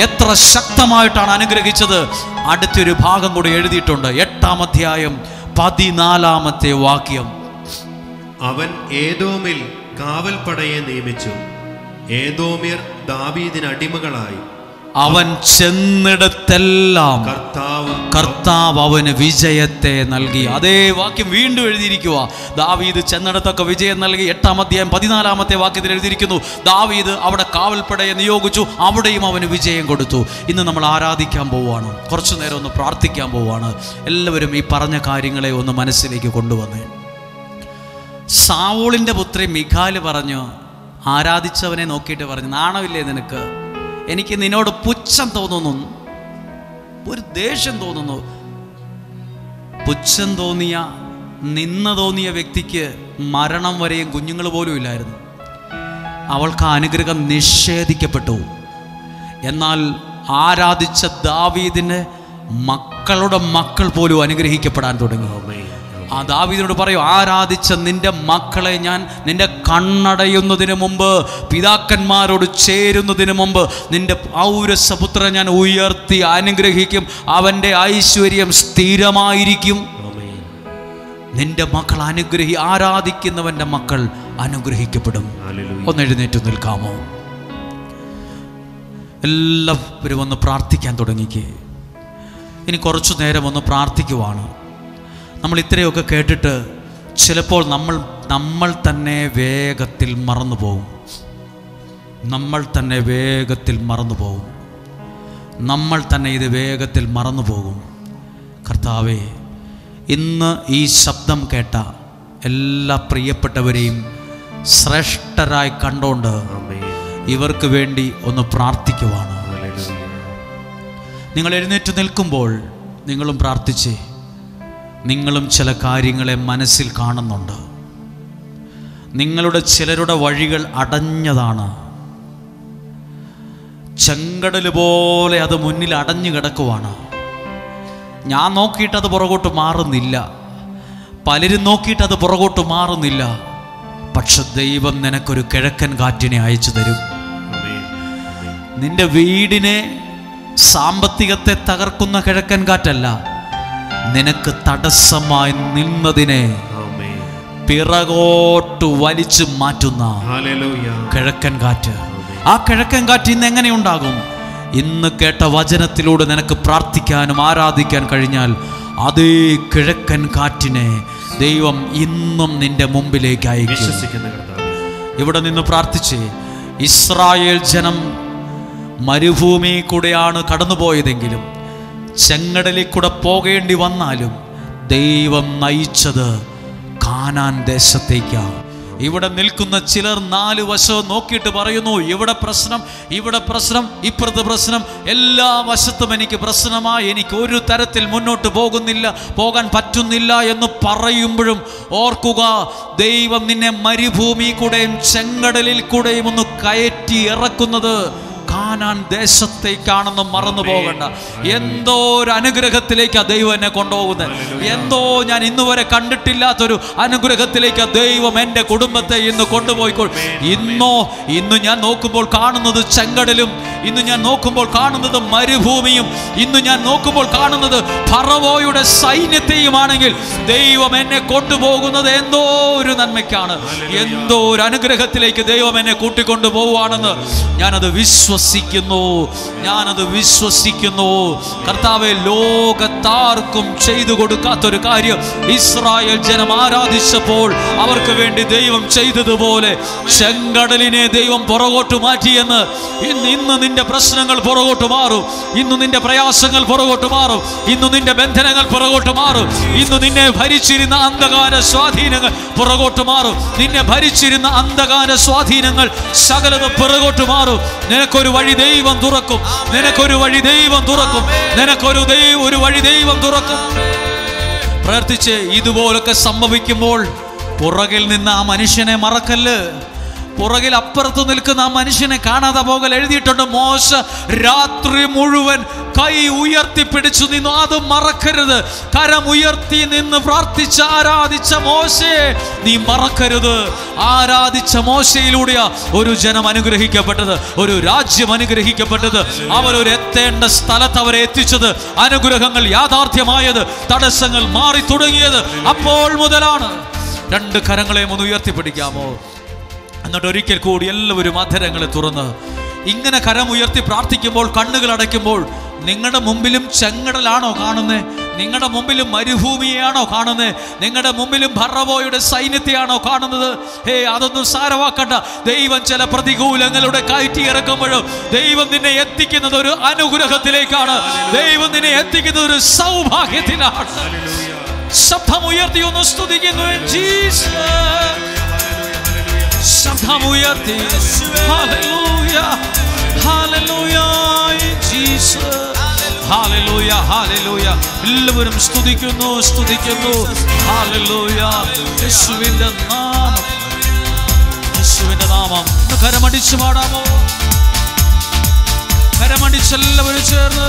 എത്ര ശക്തമായിട്ടാണ് അനുഗ്രഹിച്ചത്. അടുത്തൊരു ഭാഗം കൂടി എഴുതിയിട്ടുണ്ട്. 8-ാം അധ്യായം 14-ാമത്തെ വാക്യം. അവൻ ഏദോമിൽ കാവൽപ്പടയെ നിയമിച്ചു. ഏദോമ്യർ ദാവീദിന് അടിമകളായി. അവൻ ചെന്നിടത്തെല്ലാം കർത്താവ് അവന് വിജയത്തെ നൽകി. അതേ വാക്യം വീണ്ടും എഴുതിയിരിക്കുക. ദാവീദ് ചെന്നിടത്തൊക്കെ വിജയം നൽകി. 8-ാം അധ്യായം 14-ാമത്തെ വാക്യത്തിൽ എഴുതിയിരിക്കുന്നു, ദാവീദ് അവിടെ കാവൽപ്പടയെ നിയോഗിച്ചു, അവിടെയും അവന് വിജയം കൊടുത്തു. ഇന്ന് നമ്മൾ ആരാധിക്കാൻ പോവുകയാണ്. കുറച്ചു നേരം ഒന്ന് പ്രാർത്ഥിക്കാൻ പോവുകയാണ്. എല്ലാവരും ഈ പറഞ്ഞ കാര്യങ്ങളെ ഒന്ന് മനസ്സിലേക്ക് കൊണ്ടുവന്നേ. സാവൂളിൻ്റെ പുത്രി മിഖാല് പറഞ്ഞു, ആരാധിച്ചവനെ നോക്കിയിട്ട് പറഞ്ഞു, നാണമില്ലേ നിനക്ക്? എനിക്ക് നിന്നോട് പുച്ഛം തോന്നുന്നു, ഒരു ദേഷ്യം തോന്നുന്നു. പുച്ഛം തോന്നിയ, നിന്ന തോന്നിയ വ്യക്തിക്ക് മരണം വരെയും കുഞ്ഞുങ്ങൾ പോലും ഇല്ലായിരുന്നു. അവൾക്ക് ആ അനുഗ്രഹം നിഷേധിക്കപ്പെട്ടു. എന്നാൽ ആരാധിച്ച ദാവീദിന് മക്കളുടെ മക്കൾ പോലും അനുഗ്രഹിക്കപ്പെടാൻ തുടങ്ങി. ആ ദാവീദിനോട് പറയും, ആരാധിച്ച നിന്റെ മക്കളെ ഞാൻ നിന്റെ കണ്ണടയുന്നതിന് മുമ്പ്, പിതാക്കന്മാരോട് ചേരുന്നതിന് മുമ്പ് നിന്റെ ഔരസപുത്രനെ ഞാൻ ഉയർത്തി അനുഗ്രഹിക്കും. അവൻ്റെ ഐശ്വര്യം സ്ഥിരമായിരിക്കും. നിന്റെ മക്കൾ ആരാധിക്കുന്നവൻ്റെ മക്കൾ അനുഗ്രഹിക്കപ്പെടും. ഒന്ന് എഴുന്നേറ്റ് നിൽക്കാമോ? എല്ലാവരും ഒന്ന് പ്രാർത്ഥിക്കാൻ തുടങ്ങിക്കേ. ഇനി കുറച്ചു നേരം ഒന്ന് പ്രാർത്ഥിക്കുവാണ്. നമ്മൾ ഇത്രയൊക്കെ കേട്ടിട്ട് ചിലപ്പോൾ നമ്മൾ തന്നെ വേഗത്തിൽ മറന്നു പോകും. നമ്മൾ തന്നെ ഇത് വേഗത്തിൽ മറന്നു പോകും. കർത്താവേ, ഇന്ന് ഈ ശബ്ദം കേട്ട എല്ലാ പ്രിയപ്പെട്ടവരെയും ശ്രേഷ്ഠരായി കണ്ടുകൊണ്ട് ഇവർക്ക് വേണ്ടി ഒന്ന് പ്രാർത്ഥിക്കുവാണ്. നിങ്ങൾ എഴുന്നേറ്റ് നിൽക്കുമ്പോൾ നിങ്ങളും പ്രാർത്ഥിച്ചേ. നിങ്ങളും ചില കാര്യങ്ങളെ മനസ്സിൽ കാണുന്നുണ്ട്. നിങ്ങളുടെ ചിലരുടെ വഴികൾ അടഞ്ഞതാണ്. ചെങ്കടൽ പോലെ അത് മുന്നിൽ അടഞ്ഞു കിടക്കുവാണ്. ഞാൻ നോക്കിയിട്ടത് പുറകോട്ട് മാറുന്നില്ല, പലരും നോക്കിയിട്ടത് പുറകോട്ട് മാറുന്നില്ല. പക്ഷെ ദൈവം നിനക്കൊരു കിഴക്കൻ കാറ്റിനെ അയച്ചു തരും. നിന്റെ വീടിനെ, സാമ്പത്തികത്തെ തകർക്കുന്ന കിഴക്കൻ കാറ്റല്ല, നിനക്ക് തടസ്സമായി നിന്നതിനെ പിറകോട്ട് വലിച്ചു മാറ്റുന്ന കിഴക്കൻ കാറ്റ്. ആ കിഴക്കൻ കാറ്റ് ഇന്ന് എങ്ങനെ ഉണ്ടാകും? ഇന്ന് കേട്ട വചനത്തിലൂടെ നിനക്ക് പ്രാർത്ഥിക്കാനും ആരാധിക്കാൻ കഴിഞ്ഞാൽ അതേ കിഴക്കൻ കാറ്റിനെ ദൈവം ഇന്നും നിന്റെ മുമ്പിലേക്ക് അയക്കും. ഇവിടെ നിന്ന് പ്രാർത്ഥിച്ചേ. ഇസ്രായേൽ ജനം മരുഭൂമി കൂടെയാണ് കടന്നുപോയതെങ്കിലും, ചെങ്കടലിൽ കൂടെ പോകേണ്ടി വന്നാലും ദൈവം നയിച്ചത് കാനാൻ ദേശത്തേക്കാണ്. ഇവിടെ നിൽക്കുന്ന ചിലർ 4 വശവും നോക്കിയിട്ട് പറയുന്നു, ഇവിടെ പ്രശ്നം, ഇപ്പുറത്ത് പ്രശ്നം, എല്ലാ വശത്തും എനിക്ക് പ്രശ്നമായി, എനിക്ക് ഒരു തരത്തിൽ മുന്നോട്ട് പോകാൻ പറ്റുന്നില്ല എന്ന് പറയുമ്പോഴും ഓർക്കുക, ദൈവം നിന്നെ മരുഭൂമി കൂടെയും ചെങ്കടലിൽ കൂടെയും ഒന്ന് കയറ്റി ഇറക്കുന്നത് കാനാൻ ദേശത്തേക്കാണെന്ന് മറന്നു പോകണ്ട. എന്തോ ഒരു അനുഗ്രഹത്തിലേക്കാണ് ദൈവം എന്നെ കൊണ്ടുപോകുന്നത്. എന്തോ ഞാൻ ഇന്നുവരെ കണ്ടിട്ടില്ലാത്തൊരു അനുഗ്രഹത്തിലേക്ക് ദൈവം എൻ്റെ കുടുംബത്തെ ഇന്ന് കൊണ്ടുപോയിക്കോൾ. ഇന്ന് ഞാൻ നോക്കുമ്പോൾ കാണുന്നത് ചെങ്കടലും, ഇന്ന് ഞാൻ നോക്കുമ്പോൾ കാണുന്നത് മരുഭൂമിയും, ഇന്ന് ഞാൻ നോക്കുമ്പോൾ കാണുന്നത് ഫറവോയുടെ സൈന്യത്തെയുമാണെങ്കിൽ ദൈവം എന്നെ കൊണ്ടുപോകുന്നത് എന്തോ ഒരു നന്മയ്ക്കാണ്, എന്തോ ഒരു അനുഗ്രഹത്തിലേക്ക് ദൈവം എന്നെ കൂട്ടിക്കൊണ്ടു പോവുകയാണെന്ന് ഞാനത് വിശ്വസിക്കുന്നു. വിശ്വസിക്കുന്നു, ഞാനത് വിശ്വസിക്കുന്നു. കർത്താവെ, ലോകത്താർക്കും ചെയ്തു കൊടുക്കാത്തൊരു കാര്യം ഇസ്രായേൽ ജനം ആരാധിച്ചപ്പോൾ അവർക്ക് വേണ്ടി ദൈവം ചെയ്തതുപോലെ ചെങ്കടലിനെ ദൈവം പുറകോട്ട് മാറ്റിയെന്ന് ഇന്ന് നിന്റെ പ്രശ്നങ്ങൾ പുറകോട്ട് മാറും. ഇന്ന് നിന്റെ പ്രയാസങ്ങൾ പുറകോട്ട് മാറും. ഇന്ന് നിന്റെ ബന്ധനങ്ങൾ പുറകോട്ട് മാറും. ഇന്ന് നിന്നെ ഭരിച്ചിരുന്ന അന്ധകാര സ്വാധീനങ്ങൾ പുറകോട്ട് മാറും. നിന്നെ ഭരിച്ചിരുന്ന അന്ധകാര സ്വാധീനങ്ങൾ സകലതും പുറകോട്ട് മാറും. നിനക്കൊരു വഴി ദൈവം തുറക്കും. നിനക്കൊരു വഴി ദൈവം തുറക്കും. നിനക്കൊരു വഴി ദൈവം തുറക്കും. പ്രാർത്ഥിച്ച് ഇതുപോലൊക്കെ സംഭവിക്കുമ്പോൾ പുറകിൽ നിന്ന് ആ മനുഷ്യനെ മറക്കല്ല്. പുറകിൽ അപ്പുറത്ത് നിൽക്കുന്ന ആ മനുഷ്യനെ കാണാതെ പോകൽ എഴുതിയിട്ടുണ്ട്. മോശ രാത്രി മുഴുവൻ കൈ ഉയർത്തിപ്പിടിച്ചു നിന്നു. അത് മറക്കരുത്. കരം ഉയർത്തി നിന്ന് പ്രാർത്ഥിച്ച് ആരാധിച്ച മോശയെ നീ മറക്കരുത്. ആരാധിച്ച മോശയിലൂടെയാ ഒരു ജനം അനുഗ്രഹിക്കപ്പെട്ടത്, ഒരു രാജ്യം അനുഗ്രഹിക്കപ്പെട്ടത്. അവരൊരു എത്തേണ്ട സ്ഥലത്ത് അവരെ എത്തിച്ചത്, അനുഗ്രഹങ്ങൾ യാഥാർത്ഥ്യമായത്, തടസ്സങ്ങൾ മാറി തുടങ്ങിയത് അപ്പോൾ മുതലാണ്. രണ്ട് കരങ്ങളെയും ഒന്ന് ഉയർത്തിപ്പിടിക്കാമോ? എന്നിട്ട് ഒരിക്കൽ കൂടി എല്ലാവരും അധരങ്ങളെ തുറന്ന് ഇങ്ങനെ കരമുയർത്തി പ്രാർത്ഥിക്കുമ്പോൾ, കണ്ണുകൾ അടയ്ക്കുമ്പോൾ, നിങ്ങളുടെ മുമ്പിലും ചെങ്കടലാണോ കാണുന്നത്? നിങ്ങളുടെ മുമ്പിലും മരുഭൂമിയെയാണോ കാണുന്നത്? നിങ്ങളുടെ മുമ്പിലും ഫറവോയുടെ സൈന്യത്തെയാണോ കാണുന്നത്? അതൊന്നും സാരമാക്കണ്ട. ദൈവം ചില പ്രതികൂലങ്ങളുടെ കയറ്റി ഇറക്കുമ്പോഴും ദൈവം നിന്നെ എത്തിക്കുന്നത് ഒരു അനുഗ്രഹത്തിലേക്കാണ്. ദൈവം നിന്നെ എത്തിക്കുന്നത് ഒരു സൗഭാഗ്യത്തിലാണ്. ശബ്ദമുയർത്തി ഒന്ന് സ്തുതിക്കുന്നു. ശബ്ദമുയർത്തി hallelujah, hallelujah, Jesus, hallelujah, hallelujah. എല്ലാവരും സ്തുതിക്കുന്നു, സ്തുതിക്കുന്നു. ഹല്ലേലൂയ. യേശുവിന്റെ നാമം, യേശുവിന്റെ നാമം. കരമടിച്ചു പാടാമോ? കരമടിച്ച് എല്ലാവരും ചേർന്ന്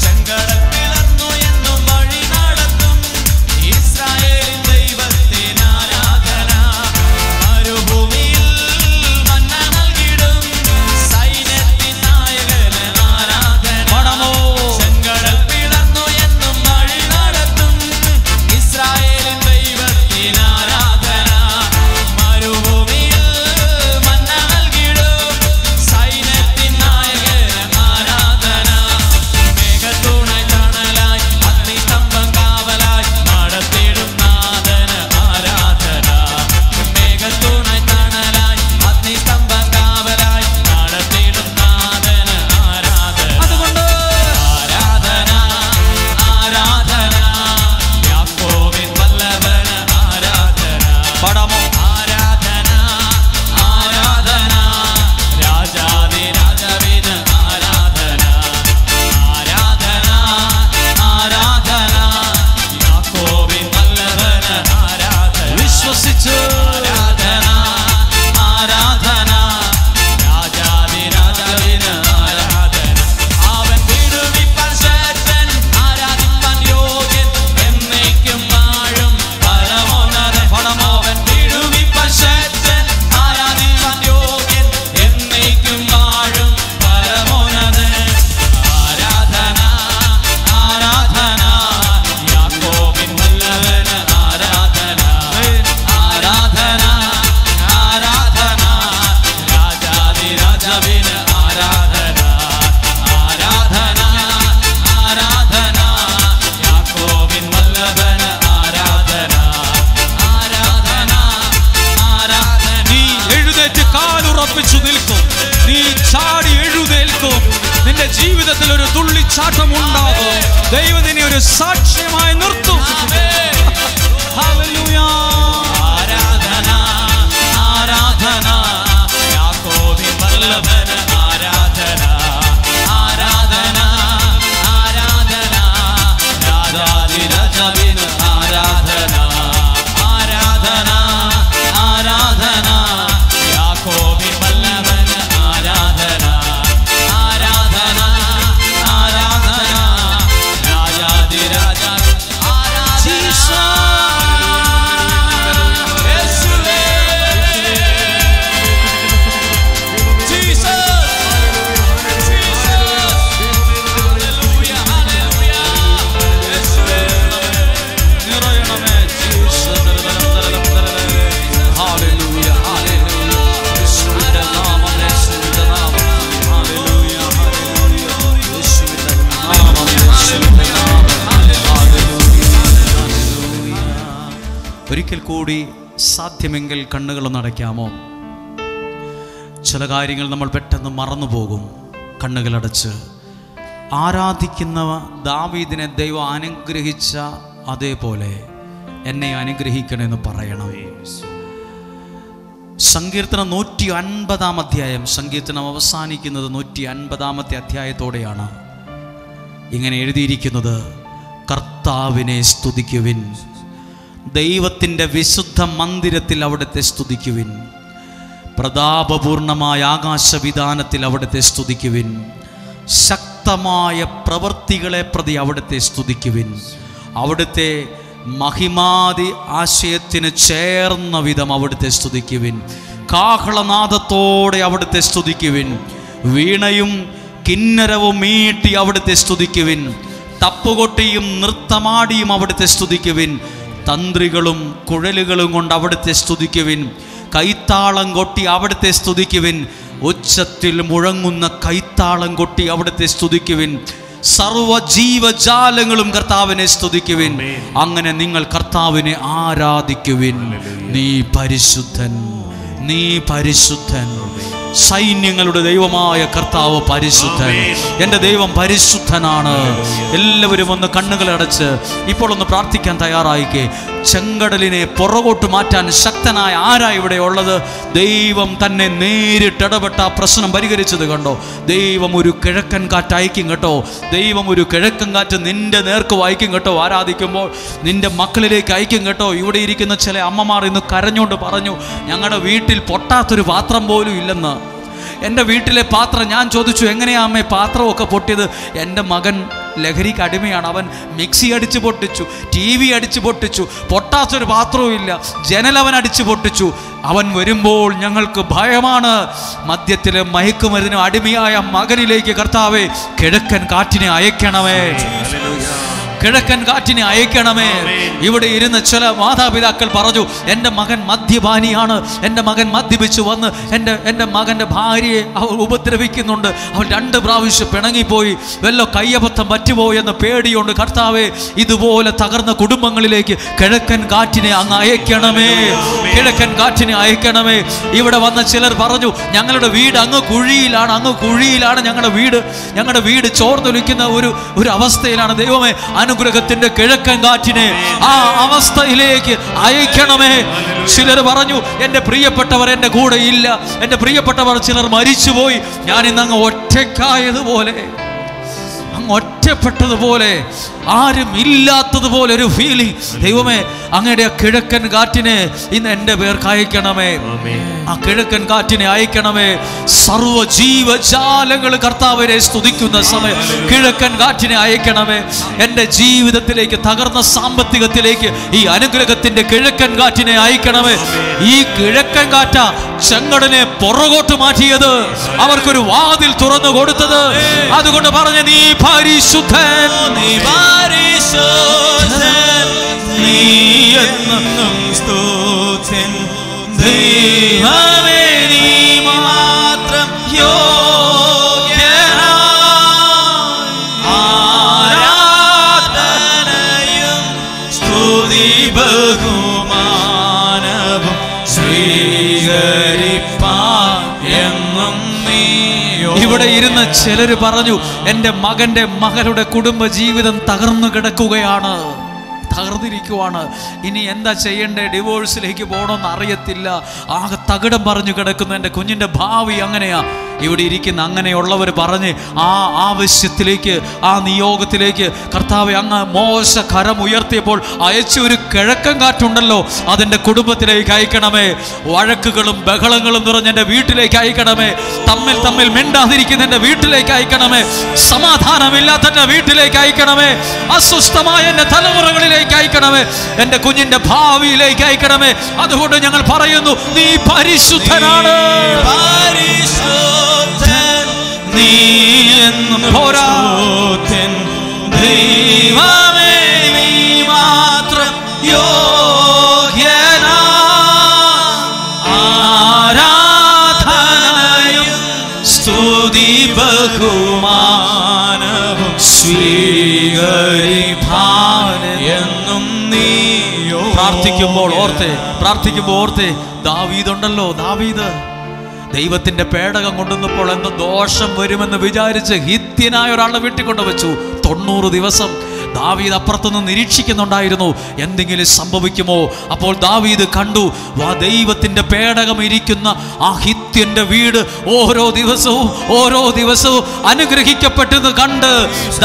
ചെങ്കടൽ പിളർന്നു എന്നും വഴി നടത്തും ഇസ്രായേലിൻ ദൈവത്തിന് ആരാധന. മരുഭൂമിയിൽ മന്ന നൽകിടും സൈന്യത്തിൻ നായകന് ആരാധന. പാടാമോ? ചെങ്കടൽ പിളർന്നു എന്നും വഴി നടത്തും ഇസ്രായേലിൻ ദൈവത്തിന് ആരാധന. മരുഭൂമിയിൽ മന്ന നൽകിടും സൈന്യത്തിൻ നായകന് ആരാധന. മേഘത്തൂണായി തണലായി അഗ്നിസ്തംഭം കാവലായി നടത്തിടും നാഥന് ആരാധന. മേഘത്തൂണായി തണലായി അഗ്നിസ്തംഭം കാവലായി നടത്തിടും നാഥന് ആരാധന. അതുകൊണ്ട് ആരാധന, ആരാധന, യാക്കോബിൻ വല്ലഭന് ആരാധന. പാടാമോ? ആരാധന, ആരാധന, രാജാധിരാജവിന് ആരാധന. ആരാധന, ആരാധന, യാക്കോബിൻ വല്ലഭന് ആരാധന. വിശ്വസിച്ച് ആരാധന, ആരാധന, രാജാധിരാജവിന് ആരാധന. അവൻ വിടുവിപ്പാൻ ശക്തൻ, ആരാധിപ്പാൻ യോഗ്യൻ, എന്നേക്കും വാഴും പരമോന്നതൻ. അവൻ വിടുവിപ്പാൻ ശക്തൻ, ആരാധിപ്പാൻ യോഗ്യൻ, എന്നേക്കും വാഴും പരമോന്നതൻ. ആരാധന, ആരാധന, യാക്കോബിൻ വല്ലഭന് ആരാധന. ആരാധന, ആരാധന, രാജാധിരാജവിന് ആരാധന. ആരാധന, ആരാധന, യാക്കോബിൻ വല്ലഭന് ആരാധന. ആരാധന, ആരാധന. നീ എഴുന്നേറ്റ് കാലുറപ്പിച്ചു നിൽക്കും. നീ ചാടി എഴുന്നേൽക്കും. നിന്റെ ജീവിതത്തിൽ ഒരു തുള്ളിച്ചാട്ടം ഉണ്ടാകും. ദൈവം നിന്നെ ഒരു സാക്ഷ്യമായി നിർത്തും. ഹല്ലേലൂയ. ആരാധന, ആരാധന, യാക്കോബിൻ വല്ലഭന് ആരാധന. ആരാധന, ആരാധന, രാജാധിരാജവിന് ആരാധന. ആരാധന, ആരാധന, യാക്കോബിൻ വല്ലഭന് ആരാധന. ആരാധന, ആരാധന, രാജാധിരാജ യേശുവേ, ജീസസ്. ഒരിക്കൽ കൂടി സാധ്യമെങ്കിൽ കണ്ണുകളൊന്ന് അടയ്ക്കാമോ? ചില കാര്യങ്ങൾ നമ്മൾ പെട്ടെന്ന് മറന്നു പോകും. കണ്ണുകളടച്ച് ആരാധിക്കുന്ന ദാവീദിനെ ദൈവം അനുഗ്രഹിച്ച അതേപോലെ എന്നെ അനുഗ്രഹിക്കണമെന്ന് പറയണം. സങ്കീർത്തനം 150 അധ്യായം, സങ്കീർത്തനം അവസാനിക്കുന്നത് 150 അധ്യായത്തോടെയാണ്. ഇങ്ങനെ എഴുതിയിരിക്കുന്നത്, കർത്താവിനെ സ്തുതിക്കുവിൻ, ദൈവത്തിൻ്റെ വിശുദ്ധ മന്ദിരത്തിൽ അവിടുത്തെ സ്തുതിക്കുവിൻ, പ്രതാപപൂർണമായ ആകാശവിധാനത്തിൽ അവിടുത്തെ സ്തുതിക്കുവിൻ, ശക്തമായ പ്രവൃത്തികളെ പ്രതി അവിടുത്തെ സ്തുതിക്കുവിൻ, അവിടുത്തെ മഹിമാതി ആശയത്തിന് ചേർന്ന വിധം അവിടുത്തെ സ്തുതിക്കുവിൻ, കാഹളനാദത്തോടെ അവിടുത്തെ സ്തുതിക്കുവിൻ, വീണയും കിന്നരവും മീട്ടി അവിടുത്തെ സ്തുതിക്കുവിൻ, തപ്പുകൊട്ടിയും നൃത്തമാടിയും അവിടുത്തെ സ്തുതിക്കുവിൻ, തന്ത്രികളും കുഴലുകളും കൊണ്ട് അവിടുത്തെ സ്തുതിക്കുവിൻ, കൈത്താളം കൊട്ടി അവിടുത്തെ സ്തുതിക്കുവിൻ, ഉച്ചത്തിൽ മുഴങ്ങുന്ന കൈത്താളം കൊട്ടി അവിടുത്തെ സ്തുതിക്കുവിൻ, സർവജീവജാലങ്ങളും കർത്താവിനെ സ്തുതിക്കുവിൻ. അങ്ങനെ നിങ്ങൾ കർത്താവിനെ ആരാധിക്കുവിൻ. നീ പരിശുദ്ധൻ, നീ പരിശുദ്ധൻ, സൈന്യങ്ങളുടെ ദൈവമായ കർത്താവ് പരിശുദ്ധൻ. എൻ്റെ ദൈവം പരിശുദ്ധനാണ്. എല്ലാവരും ഒന്ന് കണ്ണുകളടച്ച് ഇപ്പോൾ ഒന്ന് പ്രാർത്ഥിക്കാൻ തയ്യാറായിക്കേ. ചെങ്കടലിനെ പുറകോട്ട് മാറ്റാൻ ശക്തനായ ആരാ ഇവിടെ ഉള്ളത്? ദൈവം തന്നെ നേരിട്ട് ഇടപെട്ട ആ പ്രശ്നം പരിഹരിച്ചത് കണ്ടോ? ദൈവം ഒരു കിഴക്കൻ കാറ്റ് അയക്കും കേട്ടോ. ദൈവം ഒരു കിഴക്കൻ കാറ്റ് നിന്റെ നേർക്ക് വായിക്കും കേട്ടോ. ആരാധിക്കുമ്പോൾ നിന്റെ മക്കളിലേക്ക് അയക്കും കേട്ടോ. ഇവിടെ ഇരിക്കുന്ന ചില അമ്മമാർ ഇന്ന് കരഞ്ഞുകൊണ്ട് പറഞ്ഞു, ഞങ്ങളുടെ വീട്ടിൽ പൊട്ടാത്തൊരു പാത്രം പോലും ഇല്ലെന്ന്. എൻ്റെ വീട്ടിലെ പാത്രം, ഞാൻ ചോദിച്ചു എങ്ങനെയാ അമ്മേ പാത്രമൊക്കെ പൊട്ടിയത്? എൻ്റെ മകൻ ലഹരിക്ക് അടിമയാണ്, അവൻ മിക്സി അടിച്ച് പൊട്ടിച്ചു, TV അടിച്ച് പൊട്ടിച്ചു, പൊട്ടാത്തൊരു പാത്രവും ഇല്ല, ജനലവൻ അടിച്ച് പൊട്ടിച്ചു. അവൻ വരുമ്പോൾ ഞങ്ങൾക്ക് ഭയമാണ്. മദ്യത്തിലെ മയക്കുമരുന്നിനും അടിമയായ മകനിലേക്ക് കർത്താവേ കിഴക്കൻ കാറ്റിനെ അയക്കണമേ, കിഴക്കൻ കാറ്റിനെ അയക്കണമേ. ഇവിടെ ഇരുന്ന് ചില മാതാപിതാക്കൾ പറഞ്ഞു, എൻ്റെ മകൻ മദ്യപാനിയാണ്, എൻ്റെ മകൻ മദ്യപിച്ചു വന്ന് എൻ്റെ മകൻ്റെ ഭാര്യയെ അവർ ഉപദ്രവിക്കുന്നുണ്ട്, അവൻ 2 പ്രാവശ്യം പിണങ്ങിപ്പോയി, വല്ല കയ്യബദ്ധം പറ്റുപോയെന്ന് പേടിയുണ്ട്. കർത്താവേ, ഇതുപോലെ തകർന്ന കുടുംബങ്ങളിലേക്ക് കിഴക്കൻ കാറ്റിനെ അങ്ങ് അയക്കണമേ, കിഴക്കൻ കാറ്റിനെ അയക്കണമേ. ഇവിടെ വന്ന ചിലർ പറഞ്ഞു, ഞങ്ങളുടെ വീട് അങ്ങ് കുഴിയിലാണ് ഞങ്ങളുടെ വീട് ചോർന്നൊലിക്കുന്ന ഒരു അവസ്ഥയിലാണ്. ദൈവമേ, അനുഗ്രഹത്തിന്റെ കിഴക്കൻ കാറ്റിനെ ആ അവസ്ഥയിലേക്ക് അയക്കണമേ. ചിലർ പറഞ്ഞു, എൻ്റെ പ്രിയപ്പെട്ടവർ എൻ്റെ കൂടെ ഇല്ല, എൻ്റെ പ്രിയപ്പെട്ടവർ ചിലർ മരിച്ചുപോയി, ഞാൻ ഇന്ന് അങ്ങ് ഒറ്റക്കായതുപോലെ, അങ്ങ് ഒറ്റപ്പെട്ടതുപോലെ, ആരും ഇല്ലാത്തതുപോലെ ഒരു ഫീലിംഗ്. ദൈവമേ, അങ്ങയുടെ ആ കിഴക്കൻ കാറ്റിനെ ഇന്ന് എൻ്റെ പേർക്ക് അയക്കണമേ, ആ കിഴക്കൻ കാറ്റിനെ അയക്കണമേ. സർവജീവജാലങ്ങൾ കർത്താവിനെ സ്തുതിക്കുന്ന സമയം കിഴക്കൻ കാറ്റിനെ അയക്കണമേ. എൻ്റെ ജീവിതത്തിലേക്ക്, തകർന്ന സാമ്പത്തികത്തിലേക്ക് ഈ അനുഗ്രഹത്തിന്റെ കിഴക്കൻ കാറ്റിനെ അയക്കണമേ. ഈ കിഴക്കൻ കാറ്റ ചെങ്കടലിനെ പുറകോട്ട് മാറ്റിയത്, അവർക്കൊരു വാതിൽ തുറന്നു കൊടുത്തത്. അതുകൊണ്ട് പറഞ്ഞ, നീ പരിശുദ്ധൻ, നീ പരിശുദ്ധൻ, നീ എന്നും സ്തുത്യൻ, ദൈവമേ നീ മാത്രം യോഗ്യനായി, ആരാധനയും സ്തുതി ബഹുമാനവും സ്വീകരിപ്പാൻ എന്നും നീ. ഇവിടെ ഇരുന്ന് ചിലർ പറഞ്ഞു, എൻ്റെ മകളുടെ കുടുംബ ജീവിതം തകർന്നു കിടക്കുകയാണ്, തകർന്നിരിക്കുവാണ്, ഇനി എന്താ ചെയ്യണ്ടേ, ഡിവോഴ്സിലേക്ക് പോകണമെന്ന് അറിയത്തില്ല, ആകെ തകിടം പറഞ്ഞു കിടക്കുന്നു, എൻ്റെ കുഞ്ഞിൻ്റെ ഭാവി അങ്ങനെയാ. ഇവിടെ ഇരിക്കുന്ന അങ്ങനെയുള്ളവർ പറഞ്ഞ് ആ ആവശ്യത്തിലേക്ക്, ആ നിയോഗത്തിലേക്ക് കർത്താവെ അങ്ങ് മോശ കരം ഉയർത്തിയപ്പോൾ അയച്ച ഒരു കിഴക്കൻ കാറ്റുണ്ടല്ലോ, അതെൻ്റെ കുടുംബത്തിലേക്ക് അയക്കണമേ. വഴക്കുകളും ബഹളങ്ങളും നിറഞ്ഞ എൻ്റെ വീട്ടിലേക്ക് അയക്കണമേ. തമ്മിൽ മിണ്ടാതിരിക്കുന്ന എൻ്റെ വീട്ടിലേക്ക് അയക്കണമേ. സമാധാനമില്ലാത്ത എൻ്റെ വീട്ടിലേക്ക് അയക്കണമേ. അസ്വസ്ഥമായ എൻ്റെ തലമുറകളിലേക്ക് അയക്കണമേ. എൻ്റെ കുഞ്ഞിൻ്റെ ഭാവിയിലേക്ക് അയക്കണമേ. അതുകൊണ്ട് ഞങ്ങൾ പറയുന്നു, നീ പരിശുദ്ധനാണ്, നീ എന്നും പോരാ, ദൈവമേ നീ മാത്രം യോഗ്യനാ, ആരാധനയും സ്തുതി ബഹുമാനവും സ്വീകരിപ്പാൻ എന്നും നീ. പ്രാർത്ഥിക്കുമ്പോൾ ഓർത്തേ ദാവീദുണ്ടല്ലോ, ദാവീദ് ദൈവത്തിന്റെ പേടകം കൊണ്ടുവന്നപ്പോൾ എന്തോ ദോഷം വരുമെന്ന് വിചാരിച്ച് ഹിത്യനായ ഒരാളെ വീട്ടിൽ കൊണ്ടുവച്ചു. 90 ദിവസം ദാവീദ് അപ്പുറത്തുനിന്ന് നിരീക്ഷിക്കുന്നുണ്ടായിരുന്നു, എന്തെങ്കിലും സംഭവിക്കുമോ. അപ്പോൾ ദാവീദ് കണ്ടു, ദൈവത്തിന്റെ പേടകം ഇരിക്കുന്ന ആ ഹിത്യന്റെ വീട് ഓരോ ദിവസവും അനുഗ്രഹിക്കപ്പെട്ടെന്ന് കണ്ട്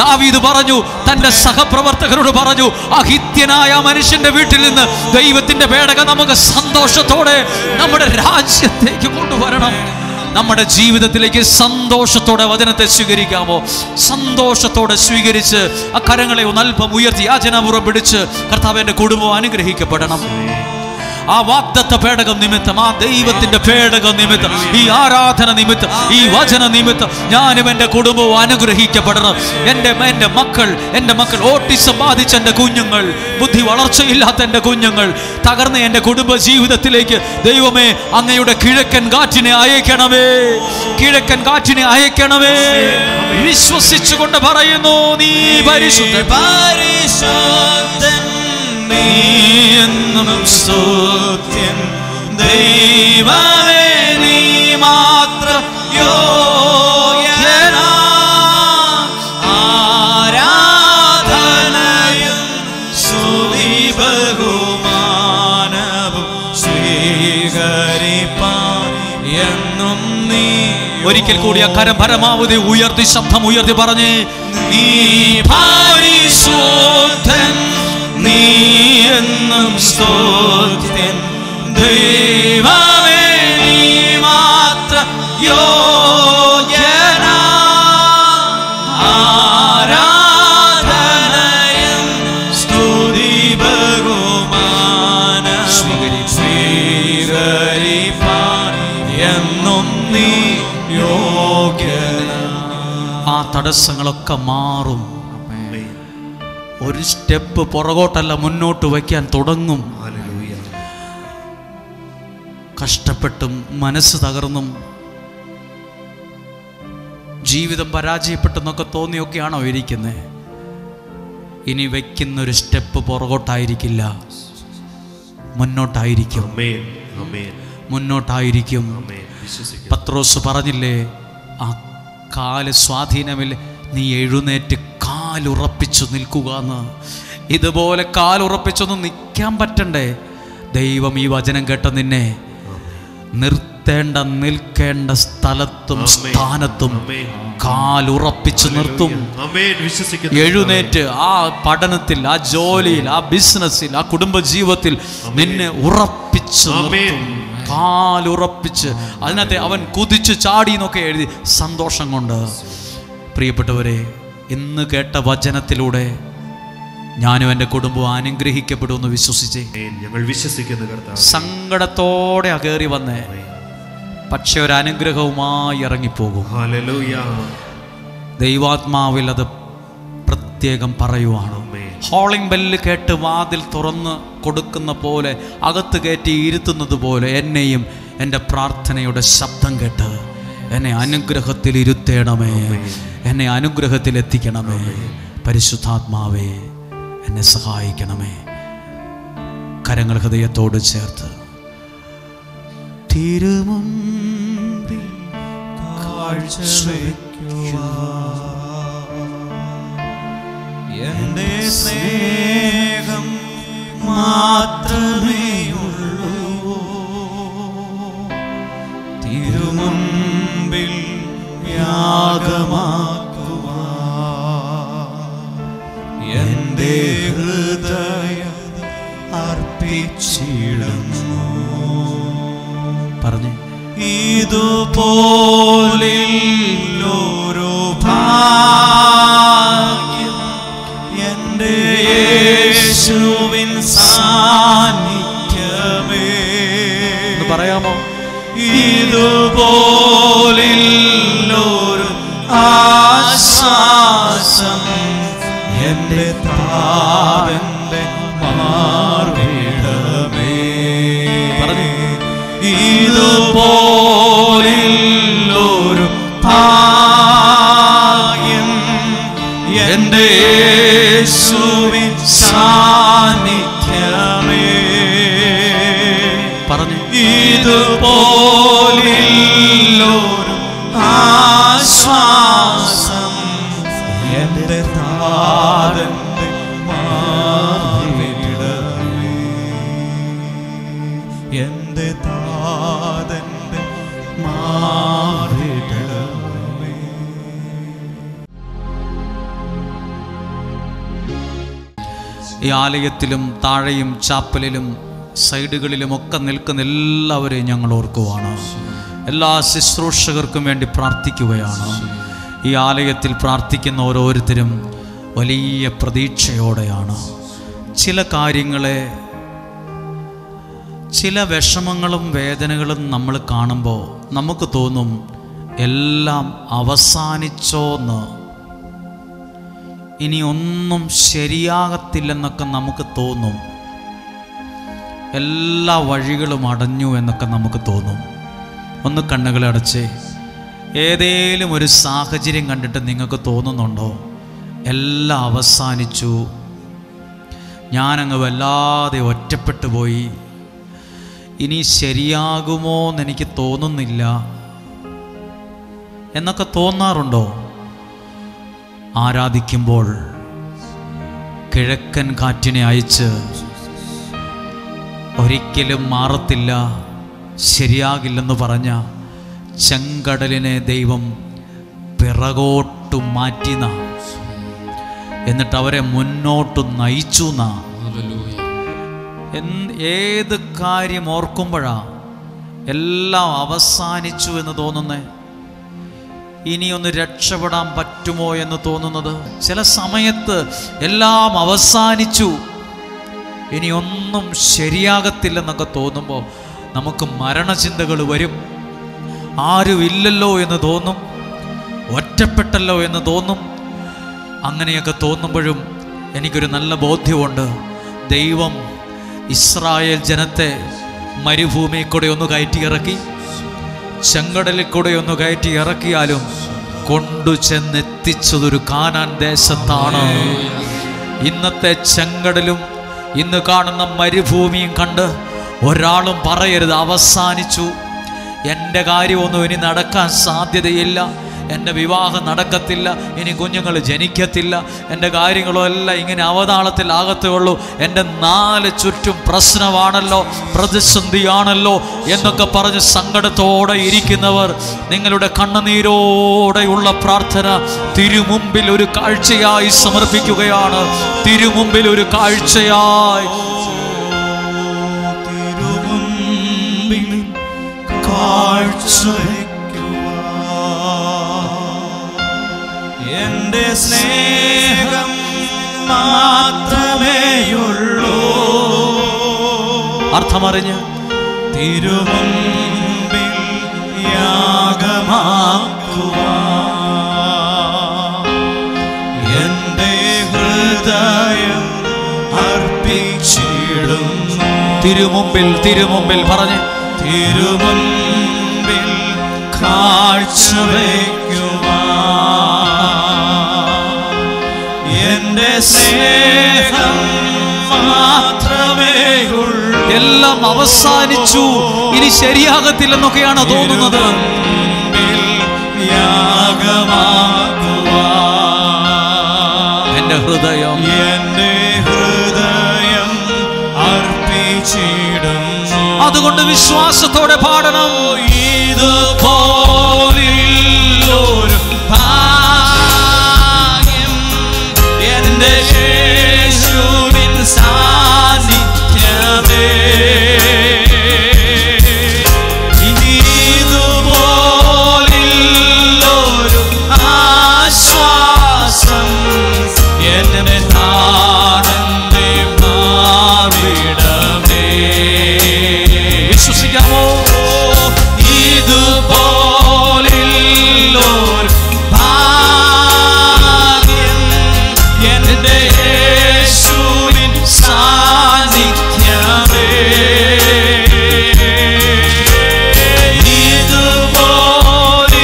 ദാവീദ് പറഞ്ഞു, തന്റെ സഹപ്രവർത്തകരോട് പറഞ്ഞു, ആ ഹിത്യനായ മനുഷ്യന്റെ വീട്ടിൽ നിന്ന് ദൈവത്തിന്റെ പേടകം നമുക്ക് സന്തോഷത്തോടെ നമ്മുടെ രാജ്യത്തേക്ക് കൊണ്ടുവരണം. നമ്മുടെ ജീവിതത്തിലേക്ക് സന്തോഷത്തോടെ വചനത്തെ സ്വീകരിക്കാമോ? സന്തോഷത്തോടെ സ്വീകരിച്ച് ആ കരങ്ങളെ ഒന്ന് അല്പം ഉയർത്തി യാചനാപൂർവ്വം പിടിച്ച് കർത്താവിന്റെ കുടുംബം അനുഗ്രഹിക്കപ്പെടണം. ആ വാഗ്ദത്ത പേടകം നിമിത്തം, ആ ദൈവത്തിന്റെ പേടകം നിമിത്തം, ഈ ആരാധന നിമിത്തം, ഈ വചന നിമിത്തം ഞാനും എൻ്റെ കുടുംബവും അനുഗ്രഹിക്കപ്പെടണം. എൻ്റെ മക്കൾ, ഓട്ടിസം ബാധിച്ച എൻ്റെ കുഞ്ഞുങ്ങൾ, ബുദ്ധി വളർച്ചയില്ലാത്ത എൻ്റെ കുഞ്ഞുങ്ങൾ, തകർന്ന എൻ്റെ കുടുംബ ജീവിതത്തിലേക്ക് ദൈവമേ അങ്ങയുടെ കിഴക്കൻ കാറ്റിനെ അയക്കണമേ. വിശ്വസിച്ചുകൊണ്ട് പറയുന്നു, നീ പരിശുദ്ധൻ, നീ എന്നും സ്തുത്യൻ ദൈവമേ, നീ മാത്രം യോഗ്യനാ. ആരാധനയും സ്തുതി ബഹുമാനവും സ്വീകരിപ്പാൻ എന്നും നീ. ഒരിക്കൽ കൂടി ആ കരം പരമാവധി ഉയർത്തി, ശബ്ദം ഉയർത്തി പറഞ്ഞേ, നീ പരിശുദ്ധൻ, നീ എന്നും സ്തുത്യൻ ദൈവമേ, നീ മാത്രം യോഗ്യനാ. ആരാധനയും സ്തുതി ബഹുമാനം സ്വീകരിപ്പാൻ എന്നും നീ യോഗ്യനാ. ആ തടസ്സങ്ങളൊക്കെ മാറും. ഒരു സ്റ്റെപ്പ് പുറകോട്ടല്ല, മുന്നോട്ട് വയ്ക്കാൻ തുടങ്ങും. കഷ്ടപ്പെട്ടും മനസ്സ് തകർന്നും ജീവിതം പരാജയപ്പെട്ടെന്നൊക്കെ തോന്നിയൊക്കെയാണോ ഇരിക്കുന്നത്? ഇനി വയ്ക്കുന്നൊരു സ്റ്റെപ്പ് പുറകോട്ടായിരിക്കില്ല, മുന്നോട്ടായിരിക്കും. പത്രോസ് പറഞ്ഞില്ലേ, ആ കാല് സ്വാധീനമില്ല, നീ എഴുന്നേറ്റ് കാലുറപ്പിച്ചു നിൽക്കുക എന്ന്. ഇതുപോലെ കാലുറപ്പിച്ചൊന്നും നിൽക്കാൻ പറ്റണ്ടേ? ദൈവം ഈ വചനം കേട്ട നിന്നെ നിൽക്കേണ്ട സ്ഥലത്തും സ്ഥാനത്തും കാലുറപ്പിച്ചു നിർത്തും. എഴുന്നേറ്റ് ആ പഠനത്തിൽ, ആ ജോലിയിൽ, ആ ബിസിനസ്സിൽ, ആ കുടുംബജീവിതത്തിൽ നിന്നെ ഉറപ്പിച്ചു നിർത്തും. കാലുറപ്പിച്ച്. അതിനകത്ത് അവൻ കുതിച്ച് ചാടി എന്നൊക്കെ എഴുതി, സന്തോഷം കൊണ്ട്. പ്രിയപ്പെട്ടവരെ, ഇന്ന് കേട്ട വചനത്തിലൂടെ ഞാനും എൻ്റെ കുടുംബവും അനുഗ്രഹിക്കപ്പെടുമെന്ന് വിശ്വസിച്ചേ. ഞങ്ങൾ വിശ്വസിക്കുന്നു കർത്താവേ. സങ്കടത്തോടെ കയറി വന്നേ, പക്ഷെ ഒരു അനുഗ്രഹവുമായി ഇറങ്ങിപ്പോകും. ഹല്ലേലൂയ. ദൈവാത്മാവിൽ അത് പ്രത്യേകം പറയുവാണ്. ഹോളിംഗ് ബെല്ല് കേട്ട് വാതിൽ തുറന്ന് കൊടുക്കുന്ന പോലെ, അകത്ത് കയറ്റി ഇരുത്തുന്നത് പോലെ എന്നെയും എൻ്റെ പ്രാർത്ഥനയുടെ ശബ്ദം കേട്ട് എന്നെ അനുഗ്രഹത്തിൽ ഇരുത്തേണമേ, എന്നെ അനുഗ്രഹത്തിൽ എത്തിക്കണമേ. പരിശുദ്ധാത്മാവേ, എന്നെ സഹായിക്കണമേ. കരങ്ങൾ ഹൃദയത്തോട് ചേർത്ത് തിരുമുൻപിൽ എന്റെ സ്നേഹം മാത്രമേയുള്ളൂ, തിരുമുൻപിൽ യാഗമാക്കുവാൻ എന്റെ ഹൃദയം അർപ്പിച്ചിടുന്നു. പറഞ്ഞേ, ഇതുപോലൊരു ഭാഗ്യം എന്റെ യേശുവിൻ സാന്നിധ്യമേ. പറയാമോ? ഇതുപോലൊരു ആശ്വാസം എന്റെ താവന്റെ മാർവിടമേ. ഇതുപോലൊരു ഭാഗ്യം എന്റെ യേശുവിൻ സാന്നിധ്യമേ. ഇതുപോലൊരു ആശ്വാസം എന്റെ താതന്റെ മാർവിടമേ, എന്റെ താതന്റെ മാർവിടമേ. ഈ ആലയത്തിലും താഴെയും ചാപ്പലിലും സൈഡുകളിലുമൊക്കെ നിൽക്കുന്ന എല്ലാവരെയും ഞങ്ങൾ ഓർക്കുവാണ്. എല്ലാ ശുശ്രൂഷകർക്കും വേണ്ടി പ്രാർത്ഥിക്കുകയാണ്. ഈ ആലയത്തിൽ പ്രാർത്ഥിക്കുന്ന ഓരോരുത്തരും വലിയ പ്രതീക്ഷയോടെയാണ്. ചില കാര്യങ്ങളെ, ചില വിഷമങ്ങളും വേദനകളും നമ്മൾ കാണുമ്പോൾ നമുക്ക് തോന്നും എല്ലാം അവസാനിച്ചോന്ന്, ഇനി ഒന്നും ശരിയാകത്തില്ലെന്നൊക്കെ നമുക്ക് തോന്നും, എല്ലാ വഴികളും അടഞ്ഞു എന്നൊക്കെ നമുക്ക് തോന്നും. ഒന്ന് കണ്ണുകളടച്ച് ഏതേലും ഒരു സാഹചര്യം കണ്ടിട്ട് നിങ്ങൾക്ക് തോന്നുന്നുണ്ടോ എല്ലാം അവസാനിച്ചു, ഞാനങ്ങ് വല്ലാതെ ഒറ്റപ്പെട്ടു പോയി, ഇനി ശരിയാകുമോ എന്നെനിക്ക് തോന്നുന്നില്ല എന്നൊക്കെ തോന്നാറുണ്ടോ? ആരാധിക്കുമ്പോൾ കിഴക്കൻ കാറ്റിനെ അയച്ച് ഒരിക്കലും മാറത്തില്ല, ശരിയാകില്ലെന്ന് പറഞ്ഞ ചെങ്കടലിനെ ദൈവം പിറകോട്ടു മാറ്റിന, എന്നിട്ട് അവരെ മുന്നോട്ട് നയിച്ചു. ഏത് കാര്യം ഓർക്കുമ്പോഴാ എല്ലാം അവസാനിച്ചു എന്ന് തോന്നുന്നേ, ഇനിയൊന്ന് രക്ഷപ്പെടാൻ പറ്റുമോ എന്ന് തോന്നുന്നത്? ചില സമയത്ത് എല്ലാം അവസാനിച്ചു, ഇനി ഒന്നും ശരിയാകത്തില്ലെന്നൊക്കെ തോന്നുമ്പോൾ നമുക്ക് മരണചിന്തകൾ വരും. ആരുമില്ലല്ലോ എന്ന് തോന്നും, ഒറ്റപ്പെട്ടല്ലോ എന്ന് തോന്നും. അങ്ങനെയൊക്കെ തോന്നുമ്പോഴും എനിക്കൊരു നല്ല ബോധ്യമുണ്ട്, ദൈവം ഇസ്രായേൽ ജനത്തെ മരുഭൂമിയിൽ കൂടെ ഒന്ന് കയറ്റി ഇറക്കി, ചെങ്കടലിൽ കൂടെ ഒന്ന് കയറ്റി ഇറക്കിയാലും കൊണ്ടു ചെന്നെത്തിച്ചതൊരു കാനാൻ ദേശത്താണ്. ഇന്നത്തെ ചെങ്കടലും ഇന്ന് കാണുന്ന മരുഭൂമിയും കണ്ട് ഒരാളും പറയരുത് അവസാനിച്ചു, എൻ്റെ കാര്യമൊന്നും ഇനി നടക്കാൻ സാധ്യതയില്ല, എൻ്റെ വിവാഹം നടക്കത്തില്ല, ഇനി കുഞ്ഞുങ്ങൾ ജനിക്കത്തില്ല, എൻ്റെ കാര്യങ്ങളോ എല്ലാം ഇങ്ങനെ അവതാളത്തിലാകത്തേ ഉള്ളൂ, എൻ്റെ നാല് ചുറ്റും പ്രശ്നമാണല്ലോ, പ്രതിസന്ധിയാണല്ലോ എന്നൊക്കെ പറഞ്ഞ് സങ്കടത്തോടെ ഇരിക്കുന്നവർ, നിങ്ങളുടെ കണ്ണുനീരോടെയുള്ള പ്രാർത്ഥന തിരുമുമ്പിൽ ഒരു കാഴ്ചയായി സമർപ്പിക്കുകയാണ്. തിരുമുമ്പിൽ ഒരു കാഴ്ചയായി, തിരുമുമ്പിൽ കാഴ്ച എന്റെ സ്നേഹം മാത്രമേയുള്ളൂ. അർത്ഥമറിഞ്ഞ് തിരുമുമ്പിൽ യാഗമാക്കുവാൻ എന്റെ ഹൃദയം അർപ്പിച്ചിടുന്നു. തിരുമുമ്പിൽ, തിരുമുമ്പിൽ പറഞ്ഞ് തിരുമുമ്പിൽ കാഴ്ച വയ്ക്കുവാൻ എന്റെ സ്നേഹം മാത്രമേയുള്ളൂ. എല്ലാം അവസാനിച്ചു, ഇനി ശരിയാകത്തില്ലെന്നൊക്കെയാണ് തോന്നുന്നത്. എന്റെ ഹൃദയം, എന്റെ ഹൃദയം അർപ്പിച്ചിടുന്നു. അതുകൊണ്ട് വിശ്വാസത്തോടെ പാടണം. ഇതുപോലൊരു ഭാഗ്യം എന്റെ യേശുവിൻ സാന്നിധ്യമേ, ഇതുപോലൊരു ആശ്വാസം എന്റെ താതന്റെ മാർവിടമേ. വിശ്വസിക്കാമോ? ഇതുപോലൊരു ഭാഗ്യം എന്റെ യേശുവിൻ സാന്നിധ്യമേ,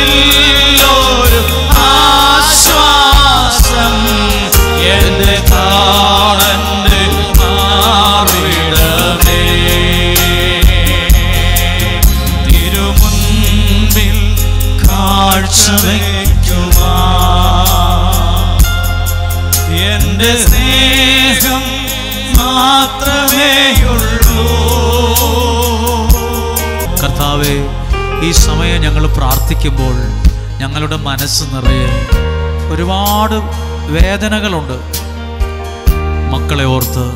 ഇതുപോലൊരു ആശ്വാസം എന്റെ താതന്റെ മാർവിടമേ. നിന്റെ സ്നേഹം മാത്രമേയുള്ളൂ. കർത്താവേ, ഈ സമയം ഞങ്ങൾ പ്രാർത്ഥിക്കുമ്പോൾ ഞങ്ങളുടെ മനസ്സ് നിറയെ ഒരുപാട് വേദനകളുണ്ട്. മക്കളെ ഓർത്ത്,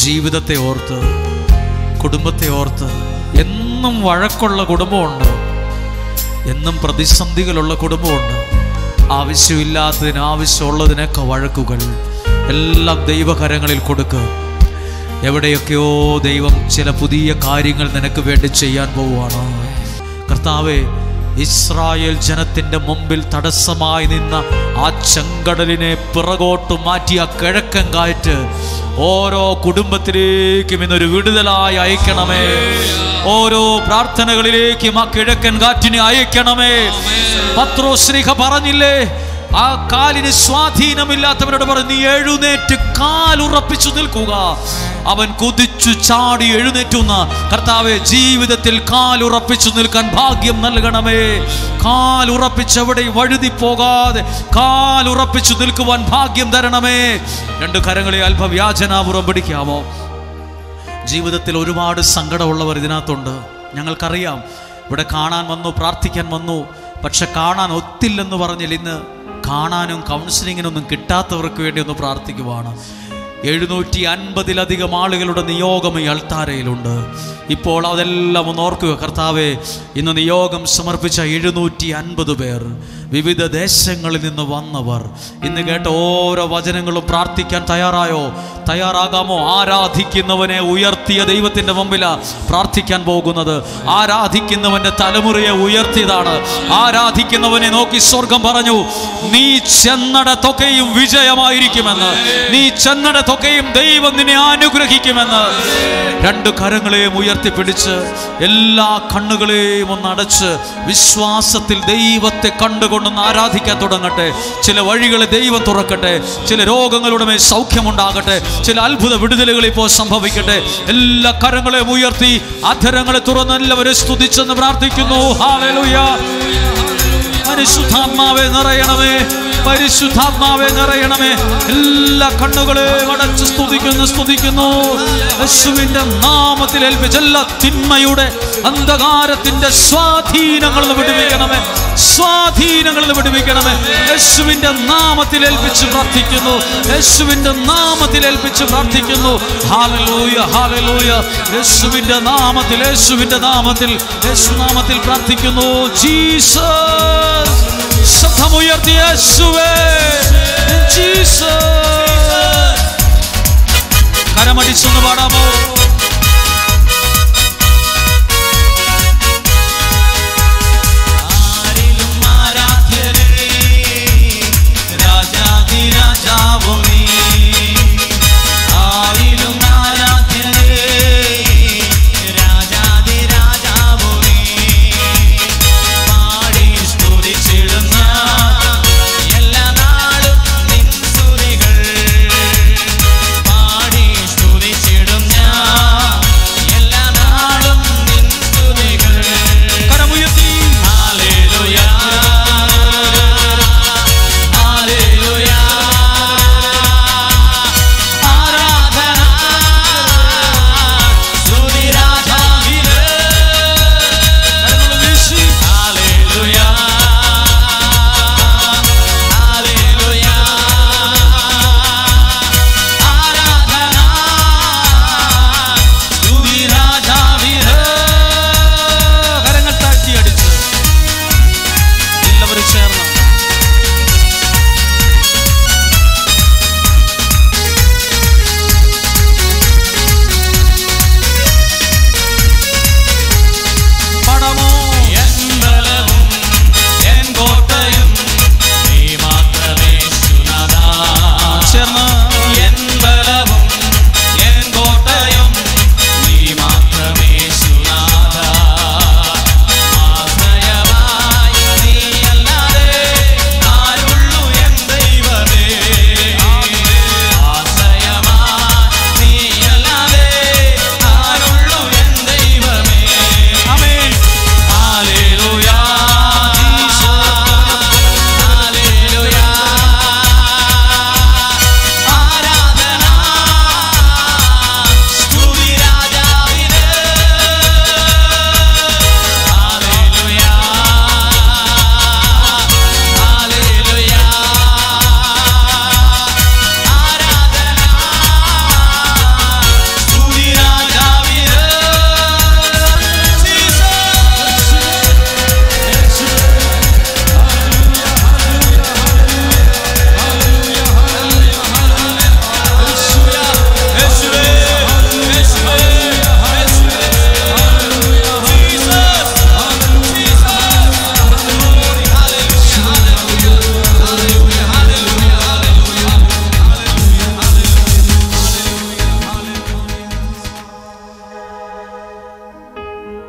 ജീവിതത്തെ ഓർത്ത്, കുടുംബത്തെ ഓർത്ത്. എന്നും വഴക്കുള്ള കുടുംബമുണ്ട്, എന്നും പ്രതിസന്ധികളുള്ള കുടുംബമുണ്ട്. ആവശ്യമില്ലാത്തതിന് ആവശ്യമുള്ളതിനൊക്കെ വഴക്കുകൾ. എല്ലാം ദൈവകരങ്ങളിൽ കൊടുക്കുക. എവിടെയൊക്കെയോ ദൈവം ചില പുതിയ കാര്യങ്ങൾ നിനക്ക് വേണ്ടി ചെയ്യാൻ പോവുകയാണ്. കർത്താവേ, ഇസ്രായേൽ ജനത്തിൻ്റെ മുമ്പിൽ തടസ്സമായി നിന്ന ആ ചെങ്കടലിനെ പിറകോട്ട് മാറ്റിയ കിഴക്കൻ കാറ്റ് ഓരോ കുടുംബത്തിലേക്കും ഇന്നൊരു വിടുതലായി അയക്കണമേ. ഓരോ പ്രാർത്ഥനകളിലേക്കും ആ കിഴക്കൻ കാറ്റിനെ അയക്കണമേ. പത്രോസ് ശ്ലീഹ പറഞ്ഞില്ലേ, ആ കാലിന് സ്വാധീനമില്ലാത്തവരോട് പറഞ്ഞു, നീ എഴുന്നേറ്റ് കാലുറപ്പിച്ചു നിൽക്കുക. അവൻ കുതിച്ചു ചാടി എഴുന്നേറ്റുന്ന കർത്താവെ, ജീവിതത്തിൽ കാലുറപ്പിച്ചു നിൽക്കാൻ ഭാഗ്യം നൽകണമേ. കാലുറപ്പിച്ചെവിടെ വഴുതി പോകാതെ കാലുറപ്പിച്ചു നിൽക്കുവാൻ ഭാഗ്യം തരണമേ. രണ്ട് കരങ്ങളെ അല്പം യാചനാപൂർവ്വം പിടിക്കാമോ? ജീവിതത്തിൽ ഒരുപാട് സങ്കടമുള്ളവർ ഇതിനകത്തുണ്ട്. ഞങ്ങൾക്കറിയാം. ഇവിടെ കാണാൻ വന്നു, പ്രാർത്ഥിക്കാൻ വന്നു, പക്ഷെ കാണാൻ ഒത്തില്ലെന്ന് പറഞ്ഞില്ല. ഇന്ന് കാണാനും കൗൺസിലിങ്ങിനൊന്നും കിട്ടാത്തവർക്ക് വേണ്ടി ഒന്ന് പ്രാർത്ഥിക്കുവാണ്. 750-ലധികം ആളുകളുടെ നിയോഗം ഈ അൾത്താരയിലുണ്ട്. ഇപ്പോൾ അതെല്ലാം ഒന്ന് ഓർക്കുക. കർത്താവെ, ഇന്ന് നിയോഗം സമർപ്പിച്ച 750 പേർ, വിവിധ ദേശങ്ങളിൽ നിന്ന് വന്നവർ, ഇന്ന് കേട്ട ഓരോ വചനങ്ങളും പ്രാർത്ഥിക്കാൻ തയ്യാറായോ? തയ്യാറാകാമോ? ആരാധിക്കുന്നവനെ ഉയർത്തിയ ദൈവത്തിൻ്റെ മുമ്പിലാണ് പ്രാർത്ഥിക്കാൻ പോകുന്നത്. ആരാധിക്കുന്നവൻ്റെ തലമുറയെ ഉയർത്തിയതാണ്. ആരാധിക്കുന്നവനെ നോക്കി സ്വർഗം പറഞ്ഞു, നീ ചെന്നിടത്തൊക്കെയും വിജയമായിരിക്കുമെന്ന്, നീ ചെന്നിടത്തൊക്കെയും ദൈവം നിന്നെ അനുഗ്രഹിക്കുമെന്ന്. രണ്ട് കരങ്ങളെയും ഉയർത്തിപ്പിടിച്ച് എല്ലാ കണ്ണുകളെയും ഒന്ന് അടച്ച് വിശ്വാസത്തിൽ ദൈവത്തെ കണ്ടുകൊണ്ടൊന്ന് ആരാധിക്കാൻ തുടങ്ങട്ടെ. ചില വഴികളെ ദൈവം തുറക്കട്ടെ. ചില രോഗങ്ങളുടെ മേൽ സൗഖ്യമുണ്ടാകട്ടെ. ചില അത്ഭുത വിടുതലുകൾ ഇപ്പോൾ സംഭവിക്കട്ടെ. എല്ലാ കരങ്ങളെയും ഉയർത്തി അധരങ്ങളെ തുറന്ന് എല്ലാവരും സ്തുതിച്ചെന്ന് പ്രാർത്ഥിക്കുന്നു. ഹല്ലേലൂയ. പരിശുദ്ധാത്മാവേ നിറയണമേ, പരിശുദ്ധാത്മാവേ നിറയണമേ. എല്ലാ കണ്ണുകളെയും അടച്ച് സ്തുതിക്കുന്നു. യേശുവിന്റെ നാമത്തിൽ ഏൽപ്പിച്ച എല്ലാ തിന്മയുടെ അന്ധകാരത്തിന്റെ സ്വാധീനങ്ങളിൽ വിടുവിക്കണമേ, സ്വാധീനങ്ങളിൽ വിടുവിക്കണമേ. യേശുവിന്റെ നാമത്തിൽ ഏൽപ്പിച്ച് പ്രാർത്ഥിക്കുന്നു, യേശുവിന്റെ നാമത്തിൽ ഏൽപ്പിച്ച് പ്രാർത്ഥിക്കുന്നു. Hallelujah, hallelujah. യേശുവിന്റെ നാമത്തിൽ, യേശുവിന്റെ നാമത്തിൽ, യേശുനാമത്തിൽ പ്രാർത്ഥിക്കുന്നു. ജീസസ്. ശബ്ദമുയർത്തി യേശുവേ, ജീസസ്. കരമടിച്ചൊന്ന് പാടാമോ? എല്ലാ നാളും നിൻ സ്തുതികൾ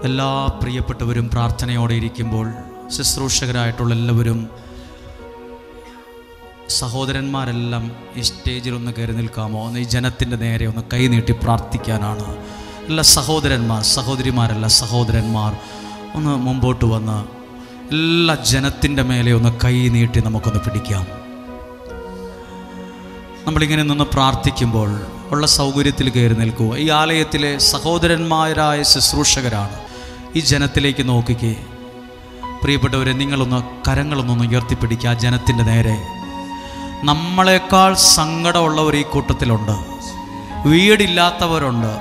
എല്ലാ പ്രിയപ്പെട്ടവരും പ്രാർത്ഥനയോടെ ഇരിക്കുമ്പോൾ ശുശ്രൂഷകരായിട്ടുള്ള എല്ലാവരും, സഹോദരന്മാരെല്ലാം ഈ സ്റ്റേജിലൊന്ന് കയറി നിൽക്കാമോ? ഒന്ന് ഈ ജനത്തിൻ്റെ നേരെ ഒന്ന് കൈ നീട്ടി പ്രാർത്ഥിക്കാനാണ്. എല്ലാ സഹോദരന്മാർ, സഹോദരിമാരല്ല, സഹോദരന്മാർ ഒന്ന് മുമ്പോട്ട് വന്ന് എല്ലാ ജനത്തിൻ്റെ മേലെ ഒന്ന് കൈ നീട്ടി നമുക്കൊന്ന് പിടിക്കാം. നമ്മളിങ്ങനെ നിന്ന് പ്രാർത്ഥിക്കുമ്പോൾ ഉള്ള സൗകര്യത്തിൽ കയറി നിൽക്കുക. ഈ ആലയത്തിലെ സഹോദരന്മാരായ ശുശ്രൂഷകരാണ്. ഈ ജനത്തിലേക്ക് നോക്കിക്കേ പ്രിയപ്പെട്ടവരെ, നിങ്ങളൊന്ന് കരങ്ങളൊന്നൊന്ന് ഉയർത്തിപ്പിടിക്കുക. ആ ജനത്തിൻ്റെ നേരെ നമ്മളെക്കാൾ സങ്കടമുള്ളവർ ഈ കൂട്ടത്തിലുണ്ട്. വീടില്ലാത്തവരുണ്ട്.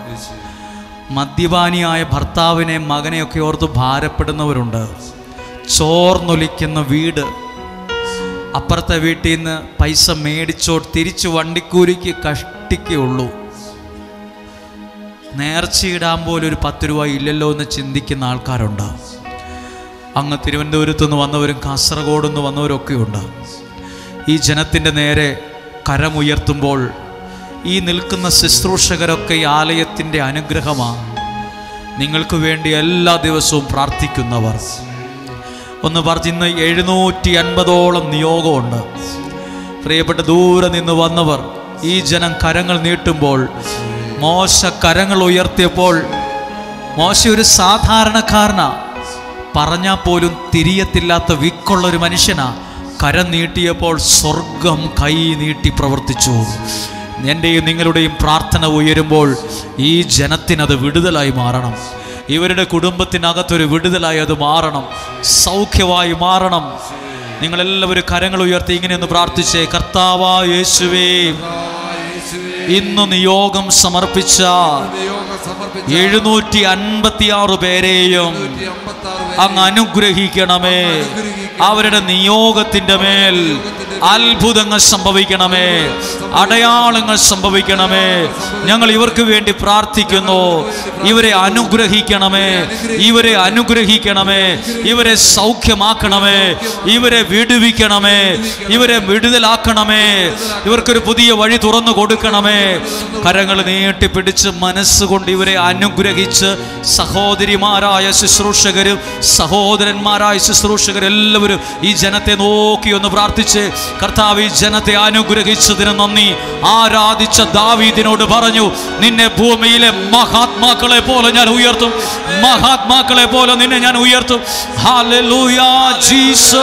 മദ്യപാനിയായ ഭർത്താവിനെ മകനെയൊക്കെ ഓർത്ത് ഭാരപ്പെടുന്നവരുണ്ട്. ചോർന്നൊലിക്കുന്ന വീട്, അപ്പുറത്തെ വീട്ടിൽ നിന്ന് പൈസ മേടിച്ചോ തിരിച്ചു വണ്ടിക്കൂലിക്ക് കഷ്ടിക്കേ ഉള്ളൂ. നേർച്ചയിടാൻ പോലും ഒരു 10 രൂപ ഇല്ലല്ലോ എന്ന് ചിന്തിക്കുന്ന ആൾക്കാരുണ്ട്. അങ്ങ് തിരുവനന്തപുരത്തു നിന്ന് വന്നവരും കാസർഗോഡ് നിന്ന് വന്നവരൊക്കെ ഉണ്ട്. ഈ ജനത്തിൻ്റെ നേരെ കരമുയർത്തുമ്പോൾ ഈ നിൽക്കുന്ന ശുശ്രൂഷകരൊക്കെ ഈ ആലയത്തിൻ്റെ അനുഗ്രഹമാണ്. നിങ്ങൾക്ക് വേണ്ടി എല്ലാ ദിവസവും പ്രാർത്ഥിക്കുന്നവർ ഒന്ന് പറഞ്ഞ് 750ഓളം നിയോഗമുണ്ട്. പ്രിയപ്പെട്ട ദൂരെ നിന്ന് വന്നവർ ഈ ജനം കരങ്ങൾ നീട്ടുമ്പോൾ, മോശ കരങ്ങൾ ഉയർത്തിയപ്പോൾ, മോശ ഒരു സാധാരണക്കാരനാ, പറഞ്ഞാൽ പോലും തിരിയത്തില്ലാത്ത വിക്കുള്ളൊരു മനുഷ്യനാ. കരം നീട്ടിയപ്പോൾ സ്വർഗം കൈ നീട്ടി പ്രവർത്തിച്ചു. എൻ്റെയും നിങ്ങളുടെയും പ്രാർത്ഥന ഉയരുമ്പോൾ ഈ ജനത്തിനത് വിടുതലായി മാറണം. ഇവരുടെ കുടുംബത്തിനകത്തൊരു വിടുതലായി അത് മാറണം, സൗഖ്യമായി മാറണം. നിങ്ങളെല്ലാവരും കരങ്ങൾ ഉയർത്തി ഇങ്ങനെയൊന്ന് പ്രാർത്ഥിച്ചേ. കർത്താവായ യേശുവേ, ഇന്ന് നിയോഗം സമർപ്പിച്ച 756 പേരെയും അങ്ങ് അനുഗ്രഹിക്കണമേ. അവരുടെ നിയോഗത്തിൻ്റെ മേൽ അത്ഭുതങ്ങൾ സംഭവിക്കണമേ, അടയാളങ്ങൾ സംഭവിക്കണമേ. ഞങ്ങൾ ഇവർക്ക് വേണ്ടി പ്രാർത്ഥിക്കുന്നു. ഇവരെ അനുഗ്രഹിക്കണമേ, ഇവരെ അനുഗ്രഹിക്കണമേ, ഇവരെ സൗഖ്യമാക്കണമേ, ഇവരെ വിടുവിക്കണമേ, ഇവരെ വിടുതലാക്കണമേ, ഇവർക്കൊരു പുതിയ വഴി തുറന്നു കൊടുക്കണമേ. കരങ്ങൾ നീട്ടിപ്പിടിച്ച് മനസ്സുകൊണ്ട് ഇവരെ അനുഗ്രഹിച്ച് സഹോദരിമാരായ ശുശ്രൂഷകരും സഹോദരന്മാരായ ശുശ്രൂഷകരെല്ലാവരും ഈ ജനത്തെ നോക്കി ഒന്ന് പ്രാർത്ഥിച്ച്, കർത്താവ് ഈ ജനത്തെ അനുഗ്രഹിച്ചതിന് നന്ദി. ആരാധിച്ച ദാവീദിനോട് പറഞ്ഞു, നിന്നെ ഭൂമിയിലെ മഹാത്മാക്കളെ പോലെ ഞാൻ ഉയർത്തും, മഹാത്മാക്കളെ പോലെ നിന്നെ ഞാൻ ഉയർത്തും. Hallelujah Jesus.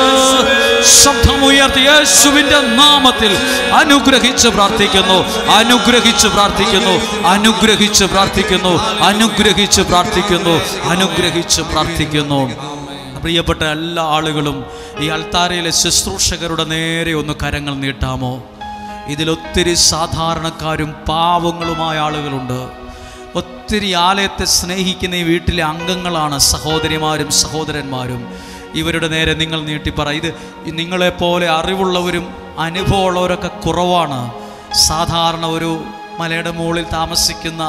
ശബ്ദമുയർത്തി യേശുവിന്റെ നാമത്തിൽ അനുഗ്രഹിച്ച് പ്രാർത്ഥിക്കുന്നു, അനുഗ്രഹിച്ച് പ്രാർത്ഥിക്കുന്നു, അനുഗ്രഹിച്ച് പ്രാർത്ഥിക്കുന്നു, അനുഗ്രഹിച്ച് പ്രാർത്ഥിക്കുന്നു, അനുഗ്രഹിച്ച് പ്രാർത്ഥിക്കുന്നു. പ്രിയപ്പെട്ട എല്ലാ ആളുകളും ഈ അൾത്താരയിലെ ശുശ്രൂഷകരുടെ നേരെ ഒന്ന് കരങ്ങൾ നീട്ടാമോ? ഇതിലൊത്തിരി സാധാരണക്കാരും പാവങ്ങളുമായ ആളുകളുണ്ട്. ഒത്തിരി ആലയത്തെ സ്നേഹിക്കുന്ന ഈ വീട്ടിലെ അംഗങ്ങളാണ് സഹോദരിമാരും സഹോദരന്മാരും. ഇവരുടെ നേരെ നിങ്ങൾ നീട്ടിപ്പറ. ഇത് നിങ്ങളെപ്പോലെ അറിവുള്ളവരും അനുഭവമുള്ളവരൊക്കെ കുറവാണ്. സാധാരണ ഒരു മലയുടെ മുകളിൽ താമസിക്കുന്ന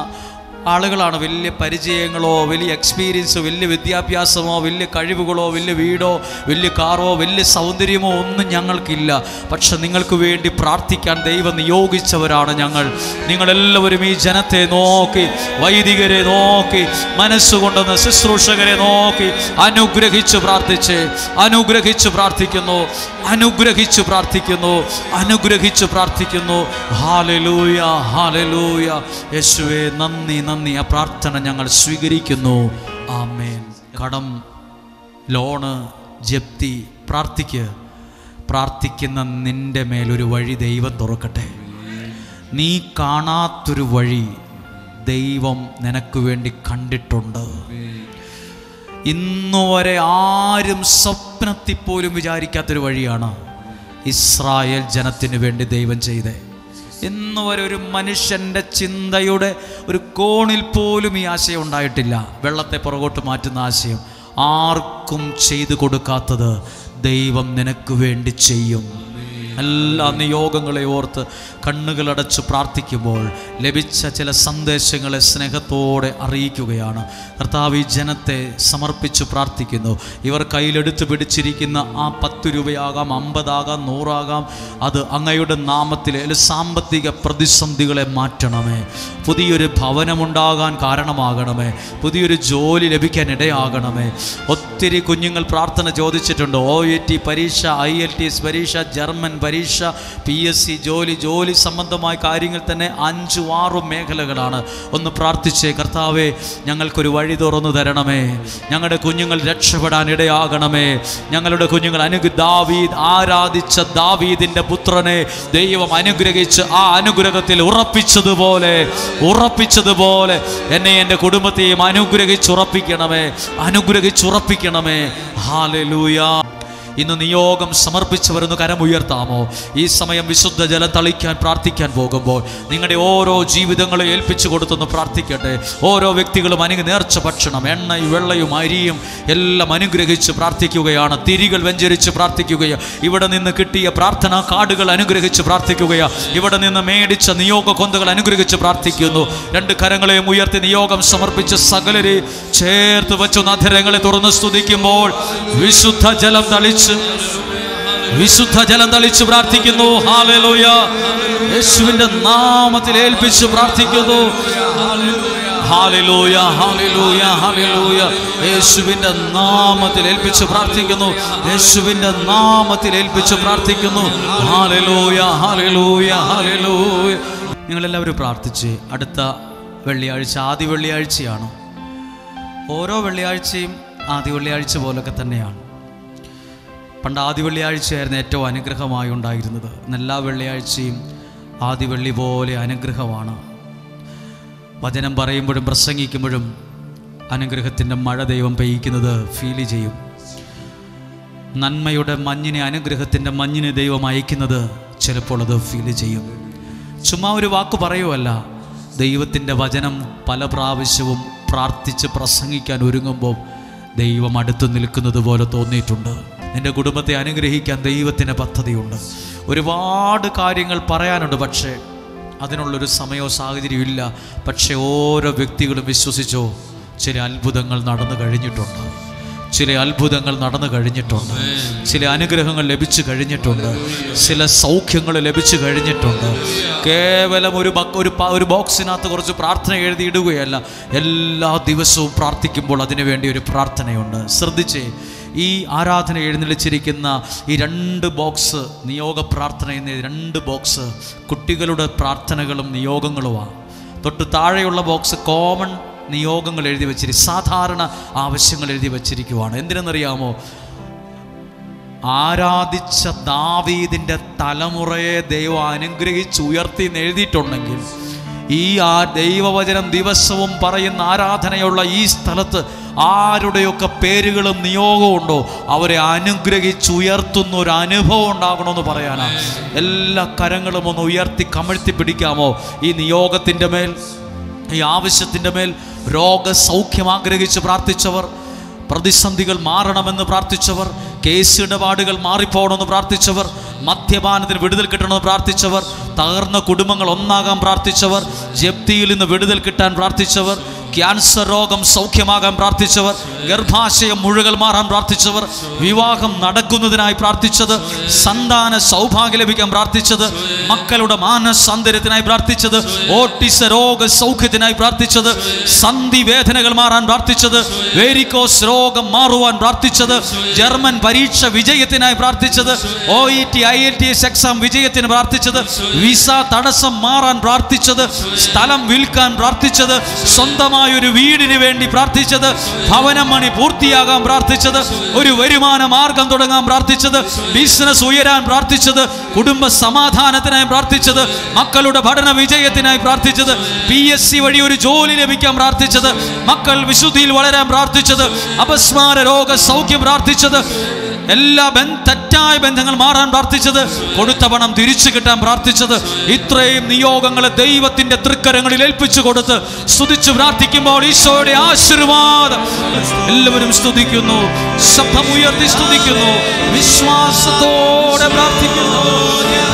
ആളുകളാണ്. വലിയ പരിചയങ്ങളോ വലിയ എക്സ്പീരിയൻസോ വലിയ വിദ്യാഭ്യാസമോ വലിയ കഴിവുകളോ വലിയ വീടോ വലിയ കാറോ വലിയ സൗന്ദര്യമോ ഒന്നും ഞങ്ങൾക്കില്ല. പക്ഷെ നിങ്ങൾക്ക് വേണ്ടി പ്രാർത്ഥിക്കാൻ ദൈവം നിയോഗിച്ചവരാണ് ഞങ്ങൾ. നിങ്ങളെല്ലാവരും ഈ ജനത്തെ നോക്കി, വൈദികരെ നോക്കി, മനസ്സുകൊണ്ടെന്ന് ശുശ്രൂഷകരെ നോക്കി അനുഗ്രഹിച്ച് പ്രാർത്ഥിച്ച്, അനുഗ്രഹിച്ച് പ്രാർത്ഥിക്കുന്നു, അനുഗ്രഹിച്ച് പ്രാർത്ഥിക്കുന്നു, അനുഗ്രഹിച്ച് പ്രാർത്ഥിക്കുന്നു. Hallelujah, hallelujah. യേശുവേ നന്ദി, നന്ദി. ആ പ്രാർത്ഥന ഞങ്ങൾ സ്വീകരിക്കുന്നു. ആമേൻ. കടം, ലോണ്, ജപ്തി, പ്രാർത്ഥിക്കുന്ന നിന്റെ മേലൊരു വഴി ദൈവം തുറക്കട്ടെ. നീ കാണാത്തൊരു വഴി ദൈവം നിനക്ക് വേണ്ടി കണ്ടിട്ടുണ്ട്. ഇന്നുവരെ ആരും സ്വപ്നത്തിൽ പോലും വിചാരിക്കാത്തൊരു വഴിയാണ് ഇസ്രായേൽ ജനത്തിന് വേണ്ടി ദൈവം ചെയ്തേ. ഇന്നുവരെ ഒരു മനുഷ്യൻ്റെ ചിന്തയുടെ ഒരു കോണിൽ പോലും ഈ ആശയം ഉണ്ടായിട്ടില്ല. വെള്ളത്തെ പുറകോട്ട് മാറ്റുന്ന ആശയം ആർക്കും ചെയ്തു കൊടുക്കാത്തത് ദൈവം നിനക്ക് വേണ്ടി ചെയ്യും. എല്ലാ നിയോഗങ്ങളെ ഓർത്ത് കണ്ണുകളടച്ച് പ്രാർത്ഥിക്കുമ്പോൾ ലഭിച്ച ചില സന്ദേശങ്ങളെ സ്നേഹത്തോടെ അറിയിക്കുകയാണ്. കർത്താവ് ഈ ജനത്തെ സമർപ്പിച്ച് പ്രാർത്ഥിക്കുന്നു. ഇവർ കയ്യിലെടുത്ത് പിടിച്ചിരിക്കുന്ന ആ 10 രൂപയാകാം, 50 ആകാം, 100 ആകാം, അത് അങ്ങയുടെ നാമത്തിൽ സാമ്പത്തിക പ്രതിസന്ധികളെ മാറ്റണമേ. പുതിയൊരു ഭവനമുണ്ടാകാൻ കാരണമാകണമേ. പുതിയൊരു ജോലി ലഭിക്കാൻ ഇടയാകണമേ. ഒത്തിരി കുഞ്ഞുങ്ങൾ പ്രാർത്ഥന ചോദിച്ചിട്ടുണ്ട്. OET പരീക്ഷ, IELTS പരീക്ഷ, ജർമ്മൻ പരീക്ഷ, PSC ജോലി സംബന്ധമായ കാര്യങ്ങൾ തന്നെ 5-6 മേഖലകളാണ്. ഒന്ന് പ്രാർത്ഥിച്ചേ, കർത്താവേ ഞങ്ങൾക്കൊരു വഴി തുറന്നു തരണമേ. ഞങ്ങളുടെ കുഞ്ഞുങ്ങൾ രക്ഷപ്പെടാൻ ഇടയാകണമേ. ഞങ്ങളുടെ കുഞ്ഞുങ്ങൾ ദാവീദ് ആരാധിച്ച ദാവീദിന്റെ പുത്രനെ ദൈവം അനുഗ്രഹിച്ച് ആ അനുഗ്രഹത്തിൽ ഉറപ്പിച്ചതുപോലെ എന്നെ എൻ്റെ കുടുംബത്തെയും അനുഗ്രഹിച്ചുറപ്പിക്കണമേ. ഹല്ലേലൂയ. ഇന്ന് നിയോഗം സമർപ്പിച്ചവരൊന്ന് കരമുയർത്താമോ? ഈ സമയം വിശുദ്ധ ജലം തളിക്കാൻ പ്രാർത്ഥിക്കാൻ പോകുമ്പോൾ നിങ്ങളുടെ ഓരോ ജീവിതങ്ങളെ ഏൽപ്പിച്ചു കൊടുത്തൊന്ന് പ്രാർത്ഥിക്കട്ടെ. ഓരോ വ്യക്തികളും നേർച്ച ഭക്ഷണം, എണ്ണയും വെള്ളയും അരിയും എല്ലാം അനുഗ്രഹിച്ച് പ്രാർത്ഥിക്കുകയാണ്. തിരികൾ വെഞ്ചരിച്ച് പ്രാർത്ഥിക്കുകയാണ്. ഇവിടെ നിന്ന് കിട്ടിയ പ്രാർത്ഥനാ കാർഡുകൾ അനുഗ്രഹിച്ച് പ്രാർത്ഥിക്കുകയാണ്. ഇവിടെ നിന്ന് മേടിച്ച നിയോഗ കൊന്തകൾ അനുഗ്രഹിച്ച് പ്രാർത്ഥിക്കുന്നു. 2 കരങ്ങളെയും ഉയർത്തി നിയോഗം സമർപ്പിച്ച് സകലരെ ചേർത്ത് വെച്ചു അധരങ്ങളെ തുറന്ന് സ്തുതിക്കുമ്പോൾ വിശുദ്ധ ജലം തളിച്ച് പ്രാർത്ഥിക്കുന്നു. ഹല്ലേലൂയ. യേശുവിന്റെ നാമത്തിൽ ഏൽപ്പിച്ച് പ്രാർത്ഥിക്കുന്നു. Hallelujah, hallelujah, hallelujah. യേശുവിന്റെ നാമത്തിൽ ഏൽപ്പിച്ച് പ്രാർത്ഥിക്കുന്നു. യേശുവിന്റെ നാമത്തിൽ ഏൽപ്പിച്ച് പ്രാർത്ഥിക്കുന്നു. Hallelujah, hallelujah, hallelujah. നിങ്ങളെല്ലാവരും പ്രാർത്ഥിച്ച് അടുത്ത വെള്ളിയാഴ്ച ആദ്യ വെള്ളിയാഴ്ചയാണ്. ഓരോ വെള്ളിയാഴ്ചയും ആദ്യ വെള്ളിയാഴ്ച പോലൊക്കെ തന്നെയാണ്. പണ്ട് ആദ്യ വെള്ളിയാഴ്ചയായിരുന്നു ഏറ്റവും അനുഗ്രഹമായി ഉണ്ടായിരുന്നത്. എല്ലാ വെള്ളിയാഴ്ചയും ആദ്യ വെള്ളി പോലെ അനുഗ്രഹമാണ്. വചനം പറയുമ്പോഴും പ്രസംഗിക്കുമ്പോഴും അനുഗ്രഹത്തിൻ്റെ മഴ ദൈവം പെയ്യിക്കുന്നത് ഫീൽ ചെയ്യും. നന്മയുടെ മഞ്ഞിനെ, അനുഗ്രഹത്തിൻ്റെ മഞ്ഞിനെ ദൈവം അയക്കുന്നത് ചിലപ്പോൾ അത് ഫീൽ ചെയ്യും. ചുമ്മാ ഒരു വാക്ക് പറയുമല്ല, ദൈവത്തിൻ്റെ വചനം പല പ്രാവശ്യവും പ്രാർത്ഥിച്ച് പ്രസംഗിക്കാൻ ഒരുങ്ങുമ്പോൾ ദൈവം അടുത്ത് നിൽക്കുന്നത് പോലെ തോന്നിയിട്ടുണ്ട്. എൻ്റെ കുടുംബത്തെ അനുഗ്രഹിക്കാൻ ദൈവത്തിന് പദ്ധതിയുണ്ട്. ഒരുപാട് കാര്യങ്ങൾ പറയാനുണ്ട്, പക്ഷേ അതിനുള്ളൊരു സമയമോ സാഹചര്യവും ഇല്ല. പക്ഷേ ഓരോ വ്യക്തികളും വിശ്വസിച്ചോ, ചില അത്ഭുതങ്ങൾ നടന്നു കഴിഞ്ഞിട്ടുണ്ട്. ചില അനുഗ്രഹങ്ങൾ ലഭിച്ചു കഴിഞ്ഞിട്ടുണ്ട്. ചില സൗഖ്യങ്ങൾ ലഭിച്ചു കഴിഞ്ഞിട്ടുണ്ട്. കേവലം ഒരു ബോക്സിനകത്ത് കുറച്ച് പ്രാർത്ഥന എഴുതിയിടുകയല്ല. എല്ലാ ദിവസവും പ്രാർത്ഥിക്കുമ്പോൾ അതിനു വേണ്ടി ഒരു പ്രാർത്ഥനയുണ്ട്. ശ്രദ്ധിച്ചേ, ഈ ആരാധന എഴുന്നള്ളിച്ചിരിക്കുന്ന ഈ 2 ബോക്സ് നിയോഗ പ്രാർത്ഥന എന്ന 2 ബോക്സ് കുട്ടികളുടെ പ്രാർത്ഥനകളും നിയോഗങ്ങളുമാണ്. തൊട്ട് താഴെയുള്ള ബോക്സ് കോമൺ നിയോഗങ്ങൾ എഴുതി വച്ചിരിക്കും, സാധാരണ ആവശ്യങ്ങൾ എഴുതി വച്ചിരിക്കുവാണ്. എന്തിനെന്നറിയാമോ? ആരാധിച്ച ദാവീദിൻ്റെ തലമുറയെ ദൈവം അനുഗ്രഹിച്ച് ഉയർത്തി എഴുതിയിട്ടുണ്ടെങ്കിൽ ഈ ദൈവവചനം ദിവസവും പറയുന്ന ആരാധനയുള്ള ഈ സ്ഥലത്ത് ആരുടെയൊക്കെ പേരുകളും നിയോഗവും ഉണ്ടോ അവരെ അനുഗ്രഹിച്ചുയർത്തുന്ന ഒരു അനുഭവം ഉണ്ടാകണമെന്ന് പറയാനാണ്. എല്ലാ കരങ്ങളും ഒന്ന് ഉയർത്തി കമഴ്ത്തി പിടിക്കാമോ? ഈ നിയോഗത്തിൻ്റെ മേൽ, ഈ ആവശ്യത്തിൻ്റെ മേൽ രോഗസൗഖ്യം ആഗ്രഹിച്ച് പ്രാർത്ഥിച്ചവർ, പ്രതിസന്ധികൾ മാറണമെന്ന് പ്രാർത്ഥിച്ചവർ, കേസ് ഇടപാടുകൾ മാറിപ്പോകണമെന്ന് പ്രാർത്ഥിച്ചവർ, മദ്യപാനത്തിന് വിടുതൽ കിട്ടണമെന്ന് പ്രാർത്ഥിച്ചവർ, തകർന്ന കുടുംബങ്ങൾ ഒന്നാകാൻ പ്രാർത്ഥിച്ചവർ, ജപ്തിയിൽ നിന്ന് വിടുതൽ കിട്ടാൻ പ്രാർത്ഥിച്ചവർ, ക്യാൻസർ രോഗം സൗഖ്യമാകാൻ പ്രാർത്ഥിച്ചവർ, ഗർഭാശയം മുഴുവൻ മാറാൻ പ്രാർത്ഥിച്ചവർ, വിവാഹം നടക്കുന്നതിനായി പ്രാർത്ഥിച്ചത്, സന്താന സൗഭാഗ്യം ലഭിക്കാൻ പ്രാർത്ഥിച്ചത്, മക്കളുടെ മാനസാന്തരത്തിനായി പ്രാർത്ഥിച്ചത്, ഓട്ടിസ രോഗ സൗഖ്യത്തിനായി പ്രാർത്ഥിച്ചത്, സന്ധി വേദനകൾ മാറാൻ പ്രാർത്ഥിച്ചത്, വേരിക്കോസ് രോഗം മാറുവാൻ പ്രാർത്ഥിച്ചത്, ജർമ്മൻ പരീക്ഷ വിജയത്തിനായി പ്രാർത്ഥിച്ചത്, OET IELTS എക്സാം വിജയത്തിന് പ്രാർത്ഥിച്ചത്, വിസ തടസ്സം മാറാൻ പ്രാർത്ഥിച്ചത്, സ്ഥലം വിൽക്കാൻ പ്രാർത്ഥിച്ചത്, സ്വന്തമായി ഒരു വീടിന് വേണ്ടി പ്രാർത്ഥിച്ചത്, ഭവനം മണി പൂർത്തിയാകാൻ പ്രാർത്ഥിച്ചത്, ഒരു വരുമാന മാർഗം തുടങ്ങാൻ പ്രാർത്ഥിച്ചത്, ബിസിനസ് ഉയരാൻ പ്രാർത്ഥിച്ചത്, കുടുംബ സമാധാനത്തിനായി പ്രാർത്ഥിച്ചത്, മക്കളുടെ പഠന വിജയത്തിനായി പ്രാർത്ഥിച്ചത്, PSC വഴി ഒരു ജോലി ലഭിക്കാൻ പ്രാർത്ഥിച്ചത്, മക്കൾ വിശുദ്ധിയിൽ വളരാൻ പ്രാർത്ഥിച്ചത്, അപസ്മാര രോഗ സൗഖ്യം പ്രാർത്ഥിച്ചത്, എല്ലാ തെറ്റായ തെറ്റായ ബന്ധങ്ങൾ മാറാൻ പ്രാർത്ഥിച്ചത്, കൊടുത്ത പണം തിരിച്ചു കിട്ടാൻ പ്രാർത്ഥിച്ചത്, ഇത്രയും നിയോഗങ്ങളെ ദൈവത്തിന്റെ തൃക്കരങ്ങളിൽ ഏൽപ്പിച്ചു കൊടുത്ത് സ്തുതിച്ച് പ്രാർത്ഥിക്കുമ്പോൾ ഈശോയുടെ ആശീർവാദം എല്ലാവരും സ്തുതിക്കുന്നു, ശബ്ദമുയർത്തി സ്തുതിക്കുന്നു, വിശ്വാസത്തോടെ പ്രാർത്ഥിക്കുന്നു.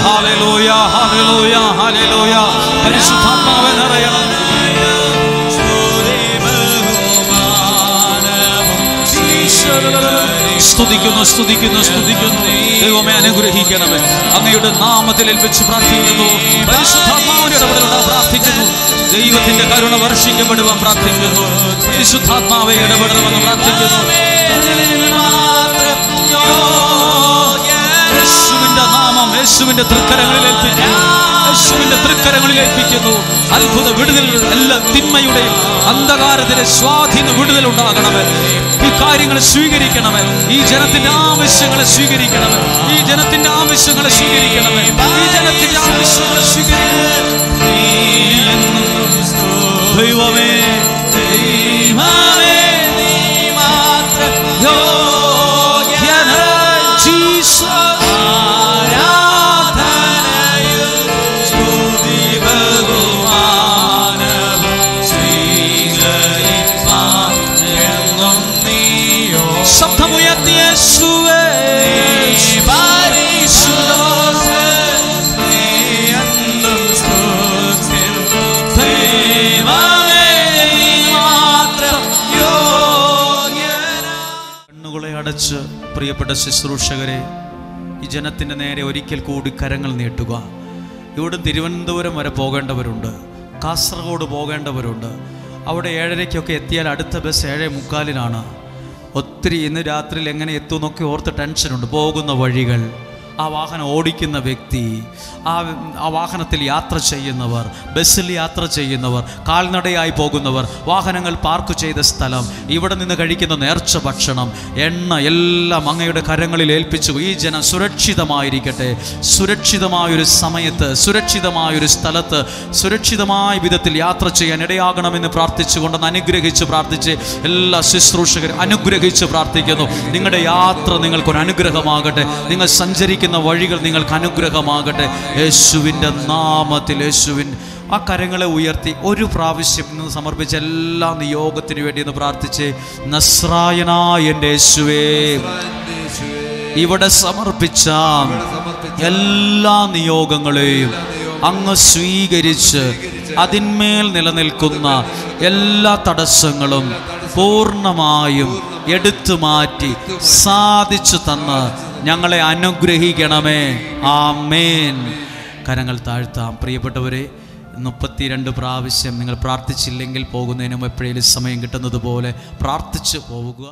Hallelujah, hallelujah, hallelujah. പരിശുദ്ധാത്മാവേ നിറയണം. സ്തുതിക്കുന്നു, സ്തുതിക്കുന്നു, സ്തുതിക്കുന്നു. ദൈവമേ അനുഗ്രഹിക്കണമേ. അങ്ങയുടെ നാമത്തിൽ ഏൽപ്പിച്ച് പ്രാർത്ഥിക്കുന്നു. പരിശുദ്ധാത്മാവിന്റെ ഇടപെടലുണ്ടാ പ്രാർത്ഥിക്കുന്നു. ദൈവത്തിന്റെ കരുണ വർഷിക്കപ്പെടുവാൻ പ്രാർത്ഥിക്കുന്നു. പരിശുദ്ധാത്മാവെ ഇടപെടണമെന്ന് പ്രാർത്ഥിക്കുന്നു. യേശുവിന്റെ നാമം യേശുവിന്റെ തൃക്കരങ്ങളിൽ ഏൽപ്പിക്കുന്നു. യേശുവിന്റെ തൃക്കരങ്ങളിൽ ഏൽപ്പിക്കുന്നു. അത്ഭുത വിടുതൽ, എല്ലാ തിന്മയുടെയും അന്ധകാരത്തിലെ സ്വാധീന വിടുതൽ ഉണ്ടാകണമേ. ഈ കാര്യങ്ങളെ സ്വീകരിക്കണമേ. ഈ ജനത്തിന്റെ ആവശ്യങ്ങളെ സ്വീകരിക്കണമേ. ഈ ജനത്തിന്റെ ആവശ്യങ്ങളെ സ്വീകരിക്കണമേ. ഈ ജനത്തിന്റെ ആവശ്യങ്ങളെ സ്വീകരിക്കണമേ. ദൈവമേ, ദൈവമേ, നീ മാത്രം യോഗ്യനായ ജീസസ്. ശബ്ദമുയർത്തി യേശുവേ, കണ്ണുകളെ അടച്ച് പ്രിയപ്പെട്ട ശുശ്രൂഷകരെ, ഈ ജനത്തിൻ്റെ നേരെ ഒരിക്കൽ കൂടി കരങ്ങൾ നീട്ടുക. ഇവിടെ തിരുവനന്തപുരം വരെ പോകേണ്ടവരുണ്ട്, കാസർഗോഡ് പോകേണ്ടവരുണ്ട്. അവിടെ 7:30 എത്തിയാൽ അടുത്ത ബസ് 7:45. ഒത്തിരി ഇന്ന് രാത്രിയിൽ എങ്ങനെ എത്തുമെന്നൊക്കെ ഓർത്ത് ടെൻഷനുണ്ട്. പോകുന്ന വഴികൾ, ആ വാഹനം ഓടിക്കുന്ന വ്യക്തി, ആ വാഹനത്തിൽ യാത്ര ചെയ്യുന്നവർ, ബസ്സിൽ യാത്ര ചെയ്യുന്നവർ, കാൽനടയായി പോകുന്നവർ, വാഹനങ്ങൾ പാർക്ക് ചെയ്ത സ്ഥലം, ഇവിടെ നിന്ന് കഴിക്കുന്ന നേർച്ച ഭക്ഷണം, എണ്ണ എല്ലാം അങ്ങയുടെ കരങ്ങളിൽ ഏൽപ്പിച്ചു. ഈ ജനം സുരക്ഷിതമായിരിക്കട്ടെ. സുരക്ഷിതമായൊരു സമയത്ത്, സുരക്ഷിതമായൊരു സ്ഥലത്ത്, സുരക്ഷിതമായ വിധത്തിൽ യാത്ര ചെയ്യാൻ ഇടയാകണമെന്ന് പ്രാർത്ഥിച്ചുകൊണ്ടെന്ന് അനുഗ്രഹിച്ച് പ്രാർത്ഥിച്ച് എല്ലാ ശുശ്രൂഷകരും അനുഗ്രഹിച്ച് പ്രാർത്ഥിക്കുന്നു. നിങ്ങളുടെ യാത്ര നിങ്ങൾക്കൊരു അനുഗ്രഹമാകട്ടെ. നിങ്ങൾ സഞ്ചരിക്കുന്ന വഴികൾ നിങ്ങൾക്ക് അനുഗ്രഹമാകട്ടെ. യേശുവിൻ്റെ നാമത്തിൽ, ആ കരങ്ങളെ ഉയർത്തി ഒരു പ്രാവശ്യം ഇന്ന് സമർപ്പിച്ച എല്ലാ നിയോഗത്തിനു വേണ്ടി ഒന്ന് പ്രാർത്ഥിച്ച്, നസ്രായനായ എൻ്റെ യേശുവേ, ഇവിടെ സമർപ്പിച്ച എല്ലാ നിയോഗങ്ങളെയും അങ്ങ് സ്വീകരിച്ച് അതിന്മേൽ നിലനിൽക്കുന്ന എല്ലാ തടസ്സങ്ങളും പൂർണ്ണമായും എടുത്തു മാറ്റി സാധിച്ചു തന്ന് ഞങ്ങളെ അനുഗ്രഹിക്കണമേ. ആമേൻ. കരങ്ങൾ താഴ്ത്താം. പ്രിയപ്പെട്ടവരെ, 32 പ്രാവശ്യം നിങ്ങൾ പ്രാർത്ഥിച്ചില്ലെങ്കിൽ പോകുന്നതിനും എപ്പോഴേലും സമയം കിട്ടുന്നത് പോലെ പ്രാർത്ഥിച്ചു പോവുക.